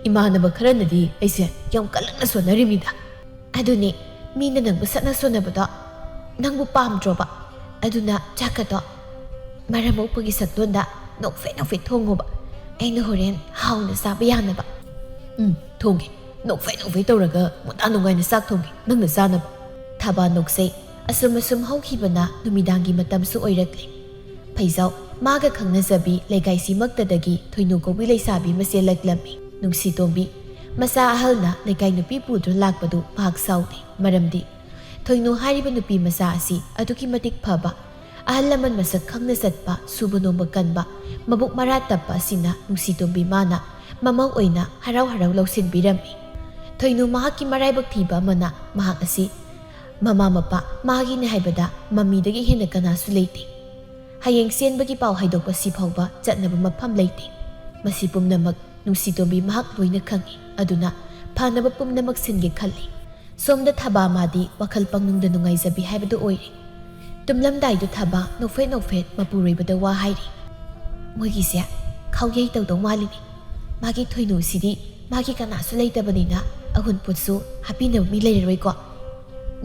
ꯏꯃꯥꯟꯅꯕ ꯈꯔꯅꯗꯤ ꯑꯩꯁꯦ ꯌꯥꯝ ꯀꯜꯂꯛꯅ ꯁꯣꯟꯅꯔꯤꯃꯤꯗ ꯑꯗꯨꯅꯦ ꯃꯤꯅ ꯅꯪꯕꯨ ꯁꯠꯅ ꯁꯣꯟꯅꯕꯗꯣ ꯅꯪꯕꯨ ꯄꯥꯝꯗ꯭ꯔꯣꯕ ꯑꯗꯨꯅ ꯆꯥꯛꯀꯗꯣ ꯃꯔꯝ ꯃꯣꯛꯄꯒꯤ ꯁꯛꯂꯣꯟꯗ ꯅꯣꯛꯐꯦꯠ ꯊꯣꯡꯉꯣꯕ ꯑꯩꯅ ꯍꯣꯔꯦꯟ ꯍꯥꯎꯅ ꯆꯥꯕ ꯌꯥꯅꯕ ꯊꯣꯡꯒꯦ ꯅꯣꯛꯐꯦꯠ ꯇꯧꯔꯒ ꯃꯨꯟꯅ ꯅꯨꯡꯉꯥꯏꯅ ꯆꯥꯛ ꯊꯣꯡꯒꯦ ꯅꯪꯅ ꯆꯥꯅꯕ ꯊꯕꯥ ꯅꯣꯛꯆꯩ ꯑꯁꯨꯝ ꯍꯧꯈꯤꯕꯅ ꯅꯨꯃꯤꯗꯥꯡꯒꯤ ꯃꯇꯝꯁꯨ ꯑꯣꯏꯔꯛꯂꯤ ꯐꯩꯖꯥꯎ ꯃꯥꯒ ꯈꯪꯅꯖꯕꯤ ꯂꯩꯀꯥꯏꯁꯤꯃꯛꯇꯗꯒꯤ ꯊꯣꯏꯅꯨ ꯀꯧꯕꯤ ꯂꯩꯁꯥꯕꯤ ꯑꯃ ꯆꯦꯜꯂꯛꯂꯝꯃꯤ ꯅꯨꯡꯁꯤꯇꯣꯝꯕꯤ ꯃꯆꯥ ꯑꯍꯜꯅ ꯂꯩꯀꯥꯏ ꯅꯨꯄꯤ ꯄꯨꯗꯨꯅ ꯂꯥꯛꯄꯗꯨ ꯃꯍꯥꯛ ꯁꯥꯎꯗꯦ ꯃꯔꯝꯗꯤ ꯊꯣꯏꯅꯨ ꯍꯥꯏꯔꯤꯕ ꯅꯨꯄꯤ ꯃꯆꯥ ꯑꯁꯤ ꯑꯗꯨꯛꯀꯤ ꯃꯇꯤꯛ ꯐꯕ ꯑꯍꯜ ꯂꯃꯟ ꯃꯁꯛ ꯈꯪꯅ ꯆꯠꯄ ꯁꯨꯕ ꯅꯣꯝꯕ ꯀꯟꯕ ꯃꯕꯨꯛ ꯃꯔꯥ ꯇꯞꯄ ꯑꯁꯤꯅ ꯅꯨꯡꯁꯤꯇꯣꯝꯕꯤ ꯃꯥꯅ ꯃꯃꯧ ꯑꯣꯏꯅ ꯍꯔꯥꯎ ꯂꯧꯁꯤꯟꯕꯤꯔꯝꯃꯤ ꯊꯣꯏꯅꯨ ꯃꯍꯥꯛꯀꯤ ꯃꯔꯥꯏꯕꯛ ꯊꯤꯕ ꯑꯃꯅ ꯃꯍꯥꯛ ꯑꯁꯤ ꯃꯃꯥ ꯃꯄꯥ ꯃꯥꯒꯤꯅꯤ ꯍꯥꯏꯕꯗ ꯃꯃꯤꯗꯒꯤ ꯍꯦꯟꯅ ꯀꯅꯥꯁꯨ ꯂꯩꯇꯦ ꯍꯌꯦꯡ ꯆꯦꯟꯕꯒꯤ ꯄꯥꯎ ꯍꯥꯏꯗꯣꯛꯄꯁꯤ ꯐꯥꯎꯕ ꯆꯠꯅꯕ ꯃꯐꯝ ꯂꯩꯇꯦ ꯃꯁꯤ ꯄꯨꯝꯅꯃꯛ ꯅꯨꯡꯁꯤꯇꯣꯝꯕꯤ ꯃꯍꯥꯛ ꯂꯣꯏꯅ ꯈꯪꯏ ꯑꯗꯨꯅ ꯐꯅꯕ ꯄꯨꯝꯅꯃꯛ ꯁꯤꯟꯒꯦ ꯈꯜꯂꯤ ꯁꯣꯝꯗ ꯊꯕꯥ ꯃꯥꯗꯤ ꯋꯥꯈꯜ ꯄꯪꯅꯨꯡꯗ ꯅꯨꯡꯉꯥꯏꯖꯕꯤ ꯍꯥꯏꯕꯗꯨ ꯑꯣꯏꯔꯦ ꯇꯨꯝꯂꯝꯗꯥꯏꯗ ꯊꯕꯥ ꯅꯣꯛꯐꯦꯠ ꯃꯄꯨꯔꯣꯏꯕꯗ ꯋꯥ ꯍꯥꯏꯔꯤ ꯃꯣꯏꯒꯤꯁꯦ ꯈꯥꯎꯌꯩ ꯇꯧꯗꯧ ꯃꯥꯜꯂꯤꯅꯤ ꯃꯥꯒꯤ ꯊꯣꯏꯅꯨꯁꯤꯗꯤ ꯃꯥꯒꯤ ꯀꯅꯥꯁꯨ ꯂꯩꯇꯕꯅꯤꯅ ꯑꯍꯨꯟꯄꯣꯠꯁꯨ ꯍꯥꯞꯄꯤꯅꯕ ꯃꯤ ꯂꯩꯔꯔꯣꯏꯀꯣ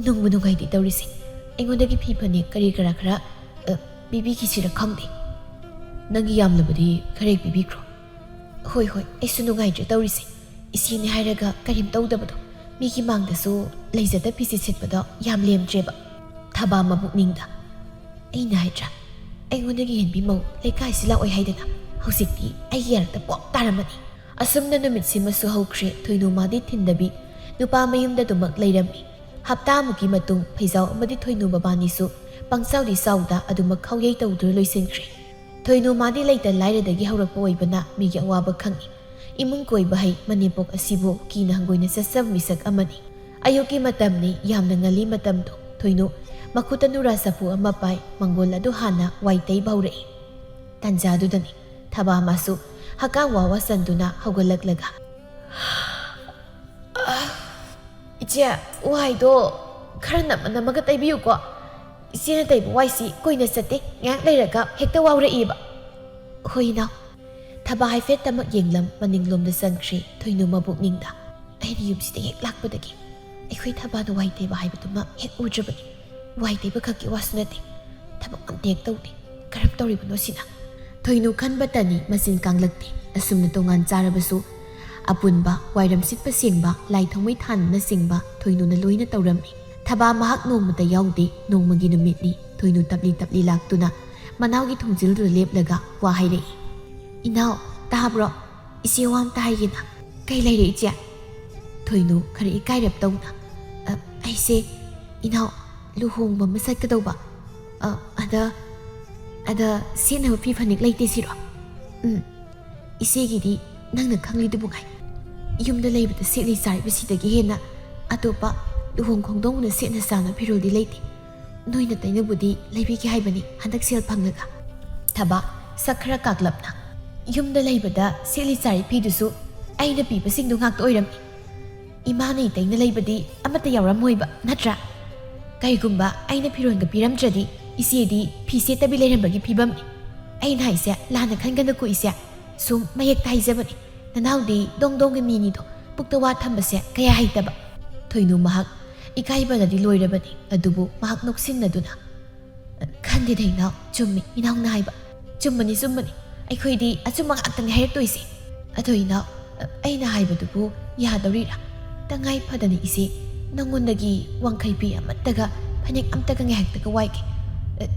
ꯅꯨꯡꯕꯨ ꯅꯨꯡꯉꯥꯏꯇꯦ ꯇꯧꯔꯤꯁꯦ ꯑꯩꯉꯣꯟꯗꯒꯤ ꯐꯤ ꯐꯅꯦꯛ ꯀꯔꯤ ꯀꯔꯥ ꯈꯔ ꯄꯤꯕꯤꯈꯤꯁꯤꯔ ꯈꯪꯗꯦ ꯅꯪꯒꯤ ꯌꯥꯝꯂꯕꯗꯤ ꯈꯔ ꯍꯦꯛ ꯄꯤꯕꯤꯈ꯭ꯔꯣ ꯍꯣꯏ ꯑꯩꯁꯨ ꯅꯨꯡꯉꯥꯏꯇ꯭ꯔꯦ ꯇꯧꯔꯤꯁꯦ ꯏꯆꯦꯅꯦ ꯍꯥꯏꯔꯒ ꯀꯔꯤꯝ ꯇꯧꯗꯕꯗꯣ ꯃꯤꯒꯤ ꯃꯥꯡꯗꯁꯨ ꯂꯩꯖꯗ ꯐꯤꯖꯦꯠ ꯁꯦꯠꯄꯗꯣ ꯌꯥꯝ ꯂꯦꯝꯗ꯭ꯔꯦꯕ ꯊꯕꯥ ꯃꯕꯨꯛꯅꯤꯡꯗ ꯑꯩꯅ ꯍꯥꯏꯗ꯭ꯔꯥ ꯑꯩꯉꯣꯟꯗꯒꯤ ꯍꯦꯟꯕꯤ ꯃꯧ ꯂꯩꯀꯥꯏꯁꯤ ꯂꯥꯛꯑꯣꯏ ꯍꯥꯏꯗꯅ ꯍꯧꯖꯤꯛꯇꯤ ꯑꯩꯒꯤ ꯌꯥꯔꯛꯇ ꯄꯣꯛ ꯇꯥꯔꯝꯃꯅꯤ ꯑꯁꯨꯝꯅ ꯅꯨꯃꯤꯠꯁꯤꯃꯁꯨ ꯍꯧꯈ꯭ꯔꯦ ꯊꯣꯏꯅꯨ ꯃꯥꯗꯤ ꯊꯤꯟꯗꯕꯤ ꯅꯨꯄꯥ ꯃꯌꯨꯝꯗ ꯑꯗꯨꯃꯛ ꯂꯩꯔꯝꯃꯤ ꯍꯞꯇꯥꯃꯨꯛꯀꯤ ꯃꯇꯨꯡ ꯐꯩꯖꯥꯎ ꯑꯃꯗꯤ ꯊꯣꯏꯅꯨ ꯃꯕꯥꯅꯤꯁꯨ ꯄꯪꯆꯥꯎꯗꯤ ꯆꯥꯎꯗ ꯑꯗꯨꯃꯛ ꯈꯥꯎꯌꯩ ꯇꯧꯗꯨꯅ ꯂꯣꯏꯁꯤꯟꯈ꯭ꯔꯦ ꯊꯣꯏꯅꯨ ꯃꯥꯗꯤ ꯂꯩꯇ ꯂꯥꯏꯔꯗꯒꯤ ꯍꯧꯔꯛꯄ ꯑꯣꯏꯕꯅ ꯃꯤꯒꯤ ꯑꯋꯥꯕ ꯈꯪꯏ ꯏꯃꯨꯡ ꯀꯣꯏꯕ ꯍꯩ ꯃꯅꯦꯝꯄꯣꯛ ꯑꯁꯤꯕꯨ ꯀꯤꯅ ꯍꯪꯒꯣꯏꯅ ꯆꯠꯆꯕ ꯃꯤꯁꯛ ꯑꯃꯅꯤ ꯑꯌꯨꯛꯀꯤ ꯃꯇꯝꯅꯤ ꯌꯥꯝꯅ ꯉꯜꯂꯤ ꯃꯇꯝꯗꯣ ꯊꯣꯏꯅꯨ ꯃꯈꯨꯠꯇ ꯅꯨꯔꯥ ꯆꯐꯨ ꯑꯃ ꯄꯥꯏ ꯃꯪꯒꯣꯜ ꯑꯗꯨ ꯍꯥꯟꯅ ꯋꯥꯏ ꯇꯩꯕ ꯍꯧꯔꯛꯏ ꯇꯥꯟꯖꯥꯗꯨꯗꯅꯤ ꯊꯕꯥ ꯃꯥꯁꯨ ꯍꯛꯀꯥꯝ ꯋꯥ ꯆꯟꯗꯨꯅ ꯍꯧꯒꯠꯂꯛꯂꯒ ꯏꯆꯦ ꯋꯥꯏꯗꯣ ꯈꯔ ꯅꯝꯃꯒ ꯇꯩꯕꯤꯌꯨꯀꯣ ꯏꯆꯦꯅ ꯇꯩꯕ ꯋꯥꯏꯁꯤ ꯀꯨꯏꯅ ꯆꯠꯇꯦ ꯉꯥꯏꯍꯥꯛ ꯂꯩꯔꯒ ꯍꯦꯛꯇ ꯋꯥꯎꯔꯛꯏꯕ ꯍꯣꯏ ꯏꯅꯥꯎ ꯊꯕꯥ ꯍꯥꯏꯐꯦꯠꯇꯃꯛ ꯌꯦꯡꯂꯝ ꯃꯅꯤꯡꯂꯣꯝꯗ ꯆꯪꯈ꯭ꯔꯦ ꯊꯣꯏꯅꯨ ꯃꯕꯨꯛꯅꯤꯡꯗ ꯑꯩꯅ ꯌꯨꯝꯁꯤꯗ ꯍꯦꯛ ꯂꯥꯛꯄꯗꯒꯤ ꯑꯩꯈꯣꯏ ꯊꯕꯥꯗ ꯋꯥꯏ ꯇꯩꯕ ꯍꯥꯏꯕꯗꯨꯃ ꯍꯦꯛ ꯎꯗ꯭ꯔꯕꯅꯤ ꯋꯥꯏ ꯇꯩꯕ ꯈꯛꯀꯤ ꯋꯥꯁꯨ ꯅꯠꯇꯦ ꯊꯕꯛ ꯑꯝꯇ ꯍꯦꯛ ꯇꯧꯗꯦ ꯀꯔꯝ ꯇꯧꯔꯤꯕꯅꯣ ꯁꯤꯅ ꯊꯣꯏꯅꯨ ꯈꯟꯕꯇꯅꯤ ꯃꯆꯤꯟ ꯀꯥꯡꯂꯛꯇꯦ ꯑꯁꯨꯝꯅ ꯇꯣꯉꯥꯟ ꯆꯥꯔꯕꯁꯨ ꯑꯄꯨꯟꯕ ꯋꯥꯏꯔꯝ ꯁꯤꯠꯄ ꯁꯦꯡꯕ ꯂꯥꯏ ꯊꯥꯎꯃꯩ ꯊꯥꯟꯅꯆꯤꯡꯕ ꯊꯣꯏꯅꯨꯅ ꯂꯣꯏꯅ ꯇꯧꯔꯝꯃꯤ ꯊꯕꯥ ꯃꯍꯥꯛ ꯅꯣꯡꯃꯇ ꯌꯥꯎꯗꯦ ꯅꯣꯡꯃꯒꯤ ꯅꯨꯃꯤꯠꯅꯤ ꯊꯣꯏꯅꯨ ꯇꯞꯂꯤ ꯇꯞꯂꯤ ꯂꯥꯛꯇꯨꯅ ꯃꯅꯥꯎꯒꯤ ꯊꯣꯡꯖꯤꯜꯗꯨꯗ ꯂꯦꯞꯂꯒ ꯋꯥ ꯍꯥꯏꯔꯛꯏ ꯏꯅꯥꯎ ꯇꯥꯕ꯭ꯔꯣ ꯏꯆꯦ ꯋꯥ ꯑꯝꯇ ꯍꯥꯏꯒꯦꯅ ꯀꯩ ꯂꯩꯔꯦ ꯏꯆꯦ ꯊꯣꯏꯅꯨ ꯈꯔ ꯏꯀꯥꯏꯔꯞ ꯇꯧꯅ ꯑꯩꯁꯦ ꯏꯅꯥꯎ ꯂꯨꯍꯣꯡꯕ ꯑꯃ ꯆꯠꯀꯗꯧꯕ ꯑꯗ ꯁꯦꯠꯅꯕ ꯐꯤ ꯐꯅꯦꯛ ꯂꯩꯇꯦ ꯁꯤꯔꯣ ꯏꯆꯦꯒꯤꯗꯤ ꯅꯪꯅ ꯈꯪꯂꯤꯗꯨꯕꯨ ꯉꯥꯏ ꯌꯨꯝꯗ ꯂꯩꯕꯗ ꯁꯦꯠꯂꯤ ꯆꯥꯔꯤꯕꯁꯤꯗꯒꯤ ꯍꯦꯟꯅ ꯑꯇꯣꯞꯄ ꯂꯨꯍꯣꯡ ꯈꯣꯡꯗꯣꯡꯕꯅ ꯁꯦꯠꯅ ꯆꯥꯅ ꯐꯤꯔꯣꯜꯗꯤ ꯂꯩꯇꯦ ꯅꯣꯏꯅ ꯇꯩꯅꯕꯨꯗꯤ ꯂꯩꯕꯤꯒꯦ ꯍꯥꯏꯕꯅꯤ ꯍꯟꯗꯛ ꯁꯦꯜ ꯐꯪꯂꯒ ꯊꯕꯥ ꯁꯛ ꯈꯔ ꯀꯥꯛꯂꯞꯅ ꯌꯨꯝꯗ ꯂꯩꯕꯗ ꯁꯦꯠꯂꯤ ꯆꯥꯔꯤ ꯐꯤꯗꯨꯁꯨ ꯑꯩꯅ ꯄꯤꯕꯁꯤꯡꯗꯨ ꯉꯥꯛꯇ ꯑꯣꯏꯔꯝꯃꯤ ꯏꯃꯥꯅ ꯏꯇꯩꯅ ꯂꯩꯕꯗꯤ ꯑꯃꯠꯇ ꯌꯥꯎꯔꯝꯃꯣꯏꯕ ꯅꯠꯇ꯭ꯔꯥ ꯀꯩꯒꯨꯝꯕ ꯑꯩꯅ ꯐꯤꯔꯣꯟꯒ ꯄꯤꯔꯝꯗ꯭ꯔꯗꯤ ꯏꯆꯦꯗꯤ ꯐꯤ ꯁꯦꯠꯇꯕꯤ ꯂꯩꯔꯝꯕꯒꯤ ꯐꯤꯕꯝꯅꯤ ꯑꯩꯅ ꯍꯥꯏꯁꯦ ꯂꯥꯟꯅ ꯈꯟꯒꯅꯨꯀꯣ ꯏꯆꯦ ꯁꯨꯝ ꯃꯌꯦꯛꯇ ꯍꯥꯏꯖꯕꯅꯤ ꯅꯅꯥꯎꯗꯤ ꯗꯣꯡꯗꯣꯡꯒꯤ ꯃꯤꯅꯤꯗꯣ ꯄꯨꯛꯇ ꯋꯥ ꯊꯝꯕꯁꯦ ꯀꯌꯥ ꯍꯩꯇꯕ ꯊꯣꯏꯅꯨ ꯃꯍꯥꯛ ꯏꯀꯥꯏꯕꯅꯗꯤ ꯂꯣꯏꯔꯕꯅꯤ ꯑꯗꯨꯕꯨ ꯃꯍꯥꯛ ꯅꯣꯛꯁꯤꯟꯅꯗꯨꯅ ꯈꯟꯗꯦꯗ ꯏꯅꯥꯎ ꯆꯨꯝꯃꯤ ꯏꯅꯥꯎꯅ ꯍꯥꯏꯕ ꯆꯨꯝꯕꯅꯤ ꯑꯩꯈꯣꯏꯗꯤ ꯑꯆꯨꯝꯕ ꯉꯥꯛꯇꯅꯤ ꯍꯥꯏꯔꯛꯇꯣꯏꯁꯦ ꯑꯗꯣ ꯏꯅꯥꯎ ꯑꯩꯅ ꯍꯥꯏꯕꯗꯨꯕꯨ ꯌꯥꯗꯧꯔꯤꯔꯥ ꯇꯉꯥꯏ ꯐꯗꯅ ꯏꯆꯦ ꯅꯪꯉꯣꯟꯗꯒꯤ ꯋꯥꯡꯈꯩ ꯐꯤ ꯑꯃꯠꯇꯒ ꯐꯅꯦꯛ ꯑꯝꯇꯒ ꯉꯥꯏꯍꯥꯛꯇꯒ ꯋꯥꯏꯒꯦ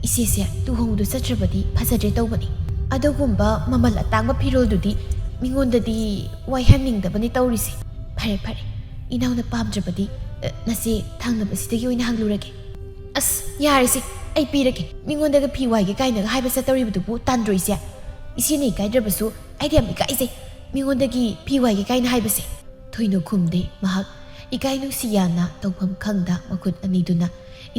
ꯏꯆꯦꯁꯦ ꯂꯨꯍꯣꯡꯕꯗꯨ ꯆꯠꯇ꯭ꯔꯕꯗꯤ ꯐꯖꯗ꯭ꯔꯦ ꯇꯧꯕꯅꯤ ꯑꯗꯨꯒꯨꯝꯕ ꯃꯃꯜ ꯑꯇꯥꯡꯕ ꯐꯤꯔꯣꯜꯗꯨꯗꯤ ꯃꯤꯉꯣꯟꯗꯗꯤ ꯋꯥꯏꯍꯟꯅꯤꯡꯗꯕꯅꯤ ꯇꯧꯔꯤꯁꯦ ꯐꯔꯦ ꯏꯅꯥꯎꯅ ꯄꯥꯝꯗ꯭ꯔꯕꯗꯤ ꯅꯆꯦ ꯊꯪꯅꯕꯁꯤꯗꯒꯤ ꯑꯣꯏꯅ ꯍꯪꯂꯨꯔꯒꯦ ꯑꯁ ꯌꯥꯔꯦꯁꯦ ꯑꯩ ꯄꯤꯔꯒꯦ ꯃꯤꯉꯣꯟꯗꯒ ꯐꯤ ꯋꯥꯏꯒꯦ ꯀꯥꯏꯅꯒ ꯍꯥꯏꯕ ꯆꯠꯇꯧꯔꯤꯕꯗꯨꯕꯨ ꯇꯥꯟꯗ꯭ꯔꯣ ꯏꯆꯦ ꯏꯆꯦꯅ ꯏꯀꯥꯏꯗ꯭ꯔꯕꯁꯨ ꯑꯩꯗꯤ ꯌꯥꯝ ꯏꯀꯥꯏꯖꯩ ꯃꯤꯉꯣꯟꯗꯒꯤ ꯐꯤ ꯋꯥꯏꯒꯦ ꯀꯥꯏꯅ ꯍꯥꯏꯕꯁꯦ ꯊꯣꯏꯅꯨ ꯈꯨꯝꯗꯦ ꯃꯍꯥꯛ ꯏꯀꯥꯏ ꯅꯨꯡꯁꯤ ꯌꯥꯅ ꯇꯧꯐꯝ ꯈꯪꯗ ꯃꯈꯨꯠ ꯑꯅꯤꯗꯨꯅ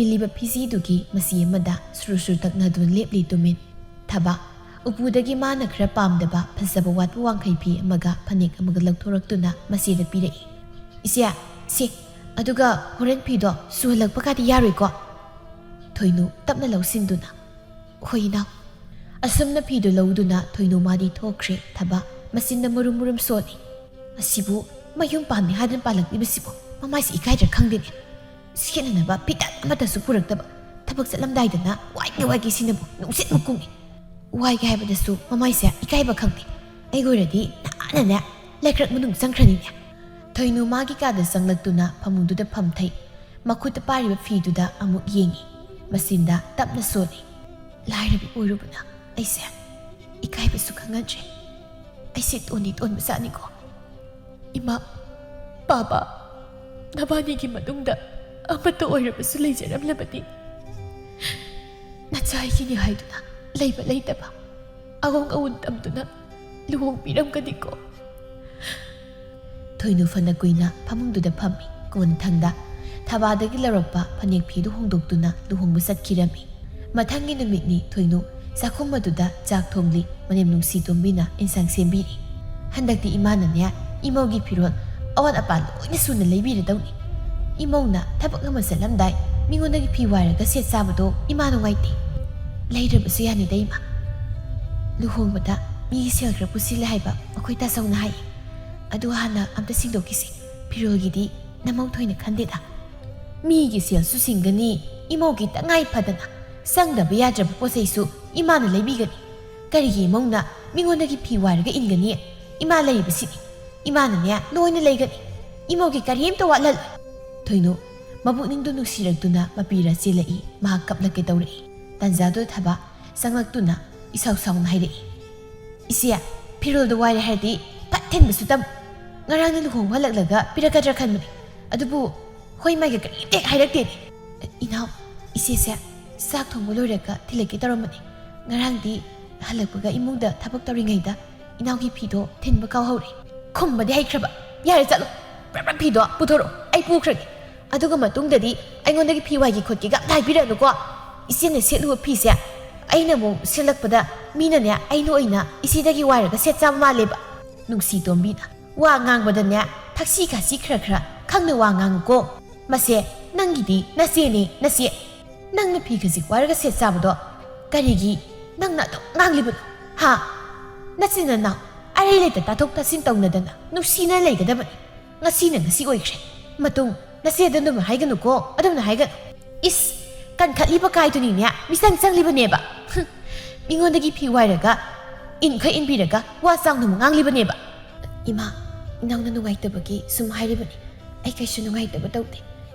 ꯏꯜꯂꯤꯕ ꯐꯤꯖꯤꯗꯨꯒꯤ ꯃꯁꯤ ꯑꯃꯗ ꯁꯨꯔ ꯇꯛꯅꯗꯨꯅ ꯂꯦꯞꯂꯤ ꯇꯨꯃꯤꯟ ꯊꯕꯥ ꯎꯄꯨꯗꯒꯤ ꯃꯥꯅ ꯈꯔ ꯄꯥꯝꯗꯕ ꯐꯖꯕ ꯋꯥꯠꯄ ꯋꯥꯡꯈꯩ ꯐꯤ ꯑꯃꯒ ꯐꯅꯦꯛ ꯑꯃꯒ ꯂꯧꯊꯣꯔꯛꯇꯨꯅ ꯃꯆꯦꯗ ꯄꯤꯔꯛꯏ ꯏꯆꯦ ꯁꯤ ꯑꯗꯨꯒ ꯍꯣꯔꯦꯟ ꯐꯤꯗꯣ ꯁꯨꯍꯜꯂꯛꯄ ꯀꯥꯗꯤ ꯌꯥꯔꯣꯏꯀꯣ ꯊꯣꯏꯅꯨ ꯇꯞꯅ ꯂꯧꯁꯤꯟꯗꯨꯅ ꯍꯣꯏ ꯏꯅꯥꯎ ꯑꯁꯨꯝꯅ ꯐꯤꯗꯨ ꯂꯧꯗꯨꯅ ꯊꯣꯏꯅꯨ ꯃꯥꯗꯤ ꯊꯣꯛꯈ꯭ꯔꯦ ꯊꯕꯥ ꯃꯆꯤꯟꯅ ꯃꯨꯔꯨꯝ ꯁꯣꯜꯂꯤ ꯑꯁꯤꯕꯨ ꯃꯌꯨꯝ ꯄꯥꯟꯅꯤ ꯍꯥꯏꯗꯅ ꯄꯥꯜꯂꯛꯂꯤꯕꯁꯤꯕꯨ ꯃꯃꯥꯏꯁꯤ ꯏꯀꯥꯏꯗ꯭ꯔꯥ ꯈꯪꯗꯦꯅꯦ ꯁꯦꯠꯅꯅꯕ ꯐꯤꯇꯥꯟ ꯑꯃꯠꯇꯁꯨ ꯄꯨꯔꯛꯇꯕ ꯊꯕꯛ ꯆꯠꯂꯝꯗꯥꯏꯗꯅ ꯋꯥꯏꯒꯦ ꯁꯤꯅꯕꯨ ꯅꯨꯡꯁꯤꯠ ꯃꯨꯛꯀꯨꯡꯉꯤ ꯋꯥꯏꯒꯦ ꯍꯥꯏꯕꯗꯁꯨ ꯃꯃꯥꯏꯁꯦ ꯏꯀꯥꯏꯕ ꯈꯪꯗꯦ ꯑꯩ ꯑꯣꯏꯔꯗꯤ ꯅꯍꯥꯟꯅꯅꯦ ꯂꯩꯀ꯭ꯔꯛ ꯃꯅꯨꯡ ꯆꯪꯈ꯭ꯔꯅꯤꯅꯦ ꯊꯣꯏꯅꯨ ꯃꯥꯒꯤ ꯀꯥꯗ ꯆꯪꯂꯛꯇꯨꯅ ꯐꯃꯨꯡꯗꯨꯗ ꯐꯝꯊꯩ ꯃꯈꯨꯠꯇ ꯄꯥꯏꯔꯤꯕ ꯐꯤꯗꯨꯗ ꯑꯃꯨꯛ ꯌꯦꯡꯉꯤ ꯃꯆꯤꯟꯗ ꯇꯞꯅ ꯁꯣꯜꯂꯤ ꯂꯥꯏꯔꯕꯤ ꯑꯣꯏꯔꯨꯕꯅ ꯑꯩꯁꯦ ꯏꯀꯥꯏꯕꯁꯨ ꯈꯪꯍꯟꯗ꯭ꯔꯦ ꯑꯩꯁꯦ ꯇꯣꯟꯕꯖꯥꯠꯅꯤꯀꯣ ꯏꯃꯥ ꯕꯥꯕꯥ ꯅꯕꯥꯅꯤꯒꯤ ꯃꯅꯨꯡꯗ ꯑꯃꯠꯇ ꯑꯣꯏꯔꯕꯁꯨ ꯂꯩꯖꯔꯝꯂꯕꯗꯤ ꯅꯆꯥ ꯑꯩꯒꯤꯅꯤ ꯍꯥꯏꯗꯨꯅ ꯂꯩꯕ ꯂꯩꯇꯕ ꯑꯋꯣꯡ ꯑꯋꯨꯟ ꯇꯝꯗꯨꯅ ꯂꯨꯍꯣꯡꯕꯤꯔꯝꯒꯅꯤꯀꯣ ꯊꯣꯏꯅꯨ ꯐꯅ ꯀꯨꯏꯅ ꯐꯃꯨꯡꯗꯨꯗ ꯐꯝꯃꯤ ꯀꯣꯟꯊꯪꯗ ꯊꯕꯥꯗꯒꯤ ꯂꯧꯔꯛꯄ ꯐꯅꯦꯛ ꯐꯤꯗꯨ ꯍꯣꯡꯗꯣꯛꯇꯨꯅ ꯂꯨꯍꯣꯡꯕ ꯆꯠꯈꯤꯔꯝꯃꯤ ꯃꯊꯪꯒꯤ ꯅꯨꯃꯤꯠꯅꯤ ꯊꯣꯏꯅꯨ ꯆꯥꯛꯈꯨꯝ ꯑꯗꯨꯗ ꯆꯥꯛ ꯊꯣꯡꯂꯤ ꯃꯅꯦꯝ ꯅꯨꯡꯁꯤ ꯇꯣꯝꯕꯤꯅ ꯏꯟꯁꯥꯡ ꯁꯦꯝꯕꯤꯔꯤ ꯍꯟꯗꯛꯇꯤ ꯏꯃꯥꯅꯅꯦ ꯏꯃꯧꯒꯤ ꯐꯤꯔꯣꯜ ꯑꯋꯥꯠ ꯑꯄꯥ ꯂꯣꯏꯅ ꯁꯨꯅ ꯂꯩꯕꯤꯔꯗꯧꯅꯤ ꯏꯃꯧꯅ ꯊꯕꯛ ꯑꯃ ꯆꯠꯂꯝꯗꯥꯏ ꯃꯤꯉꯣꯟꯗꯒꯤ ꯐꯤ ꯋꯥꯏꯔꯒ ꯁꯦꯠ ꯆꯥꯕꯗꯣ ꯏꯃꯥ ꯅꯨꯡꯉꯥꯏꯇꯦ ꯂꯩꯔꯕꯁꯨ ꯌꯥꯅꯤꯗ ꯏꯃꯥ ꯂꯨꯍꯣꯡꯕꯗ ꯃꯤꯒꯤ ꯁꯦꯜ ꯈꯔ ꯄꯨꯁꯤꯜꯂꯦ ꯍꯥꯏꯕ ꯑꯩꯈꯣꯏ ꯇꯥꯆꯧꯅ ꯍꯥꯏ ꯑꯗꯨ ꯍꯥꯟꯅ ꯑꯝꯇ ꯁꯤꯡꯗꯣꯛꯈꯤꯁꯤ ꯐꯤꯔꯣꯜꯒꯤꯗꯤ ꯅꯃꯧ ꯊꯣꯏꯅ ꯈꯟꯗꯦꯗ ꯃꯤꯒꯤ ꯁꯦꯜꯁꯨ ꯁꯤꯡꯒꯅꯤ ꯏꯃꯧꯒꯤ ꯇꯉꯥꯏ ꯐꯗꯅ ꯆꯪꯗꯕ ꯌꯥꯗ꯭ꯔꯕ ꯄꯣꯠꯆꯩꯁꯨ ꯏꯃꯥꯅ ꯂꯩꯕꯤꯒꯅꯤ ꯀꯔꯤꯒꯤ ꯏꯃꯧꯅ ꯃꯤꯉꯣꯟꯗꯒꯤ ꯐꯤ ꯋꯥꯏꯔꯒ ꯏꯟꯒꯅꯤ ꯏꯃꯥ ꯂꯩꯔꯤꯕꯁꯤꯅꯤ ꯏꯃꯥꯅꯅꯦ ꯂꯣꯏꯅ ꯂꯩꯒꯅꯤ ꯏꯃꯧꯒꯤ ꯀꯔꯤꯝꯇ ꯋꯥꯠꯍꯜꯂꯣꯏ ꯊꯣꯏꯅꯨ ꯃꯕꯨꯛꯅꯤꯡꯗꯨ ꯅꯨꯡꯁꯤꯔꯛꯇꯨꯅ ꯃꯄꯤꯔ ꯆꯦꯜꯂꯛꯏ ꯃꯍꯥꯛ ꯀꯞꯂꯛꯀꯦ ꯇꯧꯔꯛꯏ ꯇꯟꯖꯥꯗꯨ ꯊꯕꯥ ꯆꯪꯂꯛꯇꯨꯅ ꯏꯁꯥꯎ ꯁꯥꯎꯅ ꯍꯥꯏꯔꯛꯏ ꯏꯆꯦ ꯐꯤꯔꯣꯜꯗꯨ ꯋꯥꯏꯔꯦ ꯍꯥꯏꯔꯗꯤ ꯐꯠ ꯊꯤꯟꯕꯁꯨ ꯇꯝꯃꯨ ꯉꯔꯥꯡꯅ ꯂꯨꯍꯣꯡꯕ ꯍꯜꯂꯛꯂꯒ ꯄꯤꯔꯛꯀꯗ꯭ꯔꯥ ꯈꯟꯕꯅꯤ ꯑꯗꯨꯕꯨ ꯍꯣꯏ ꯃꯥꯏꯒ ꯀꯔꯤꯝꯇ ꯍꯥꯏꯔꯛꯇꯦꯅꯦ ꯏꯅꯥꯎ ꯏꯆꯦꯁꯦ ꯆꯥꯛ ꯊꯣꯡꯕ ꯂꯣꯏꯔꯒ ꯊꯤꯜꯂꯛꯀꯦ ꯇꯧꯔꯝꯕꯅꯤ ꯉꯔꯥꯡꯗꯤ ꯍꯜꯂꯛꯄꯒ ꯏꯃꯨꯡꯗ ꯊꯕꯛ ꯇꯧꯔꯤꯉꯩꯗ ꯏꯅꯥꯎꯒꯤ ꯐꯤꯗೋ ꯊꯤꯟꯕ ꯀꯥꯎꯍꯧꯔꯦ ꯈꯨꯝꯕꯗꯤ ꯍꯩꯈ꯭ꯔꯕ ꯌꯥꯔꯦ ꯆꯠꯂꯣ ꯄ꯭ꯔꯞ ꯐꯤꯗꯣ ꯄꯨꯊꯣꯔꯛꯑꯣ ꯑꯩ ꯄꯨꯈ꯭ꯔꯒꯦ ꯑꯗꯨꯒ ꯃꯇꯨꯡꯗꯗꯤ ꯑꯩꯉꯣꯟꯗꯒꯤ ꯐꯤ ꯋꯥꯏꯒꯤ ꯈꯣꯠꯀꯦꯒ ꯑꯝꯇ ꯍꯥꯏꯕꯤꯔꯛꯑꯅꯨꯀꯣ ꯏꯆꯦꯅ ꯁꯦꯠꯂꯨꯕ ꯐꯤꯁꯦ ꯑꯩꯅ ꯑꯃꯨꯛ ꯁꯦꯠꯂꯛꯄꯗ ꯃꯤꯅꯅꯦ ꯑꯩꯅ ꯑꯣꯏꯅ ꯏꯆꯦꯗꯒꯤ ꯋꯥꯏꯔꯒ ꯁꯦꯠ ꯆꯥꯕ ꯃꯥꯜꯂꯦꯕ ꯅꯨꯡꯁꯤ ꯇꯣꯝꯕꯤꯅ ꯋꯥ ꯉꯥꯡꯕꯗꯅꯦ ꯊꯛꯁꯤ ꯈꯥꯁꯤ ꯈꯔ ꯈꯪꯅ ꯋꯥ ꯉꯥꯡꯉꯨꯀꯣ ꯃꯁꯦ ꯅꯪꯒꯤꯗꯤ ꯅꯆꯦꯅꯦ ꯅꯆꯦ ꯅꯪꯅ ꯐꯤ ꯈꯖꯤꯛ ꯋꯥꯏꯔꯒ ꯁꯦꯠ ꯆꯥꯕꯗꯣ ꯀꯔꯤꯒꯤ ꯅꯪꯅ ꯑꯗꯨꯝ ꯉꯥꯡꯂꯤꯕꯅꯣ ꯍꯥ ꯅꯆꯤꯟ ꯅꯅꯥꯎ ꯑꯔꯩ ꯂꯩꯇ ꯇꯥꯊꯣꯛ ꯇꯥꯁꯤꯟ ꯇꯧꯅꯗꯅ ꯅꯨꯡꯁꯤꯅ ꯂꯩꯒꯗꯕꯅꯤ ꯉꯁꯤꯅ ꯉꯁꯤ ꯑꯣꯏꯈ꯭ꯔꯦ ꯃꯇꯨꯡ ꯅꯆꯦꯗ ꯑꯗꯨꯝ ꯍꯥꯏꯒꯅꯨꯀꯣ ꯑꯗꯨꯝꯅ ꯍꯥꯏꯒꯅꯨ ꯏꯁ ꯀꯟꯈꯠꯂꯤꯕ ꯀꯥꯏꯗꯨꯅꯤꯅꯦ ꯃꯤꯆꯪ ꯆꯪꯂꯤꯕꯅꯦꯕ ꯃꯤꯉꯣꯟꯗꯒꯤ ꯐꯤ ꯋꯥꯏꯔꯒ ꯏꯟꯈ ꯏꯟꯕꯤꯔꯒ ꯋꯥ ꯆꯥꯎꯅ ꯑꯃꯨꯛ ꯉꯥꯡꯂꯤꯕꯅꯦꯕ ꯏꯃꯥ ꯏꯅꯥꯎꯅ ꯅꯨꯡꯉꯥꯏꯇꯕꯒꯤ ꯁꯨꯝ ꯍꯥꯏꯔꯤꯕꯅꯤ ꯑꯩ ꯀꯩꯁꯨ ꯅꯨꯡꯉꯥꯏꯇꯕ ꯇꯧꯗꯦ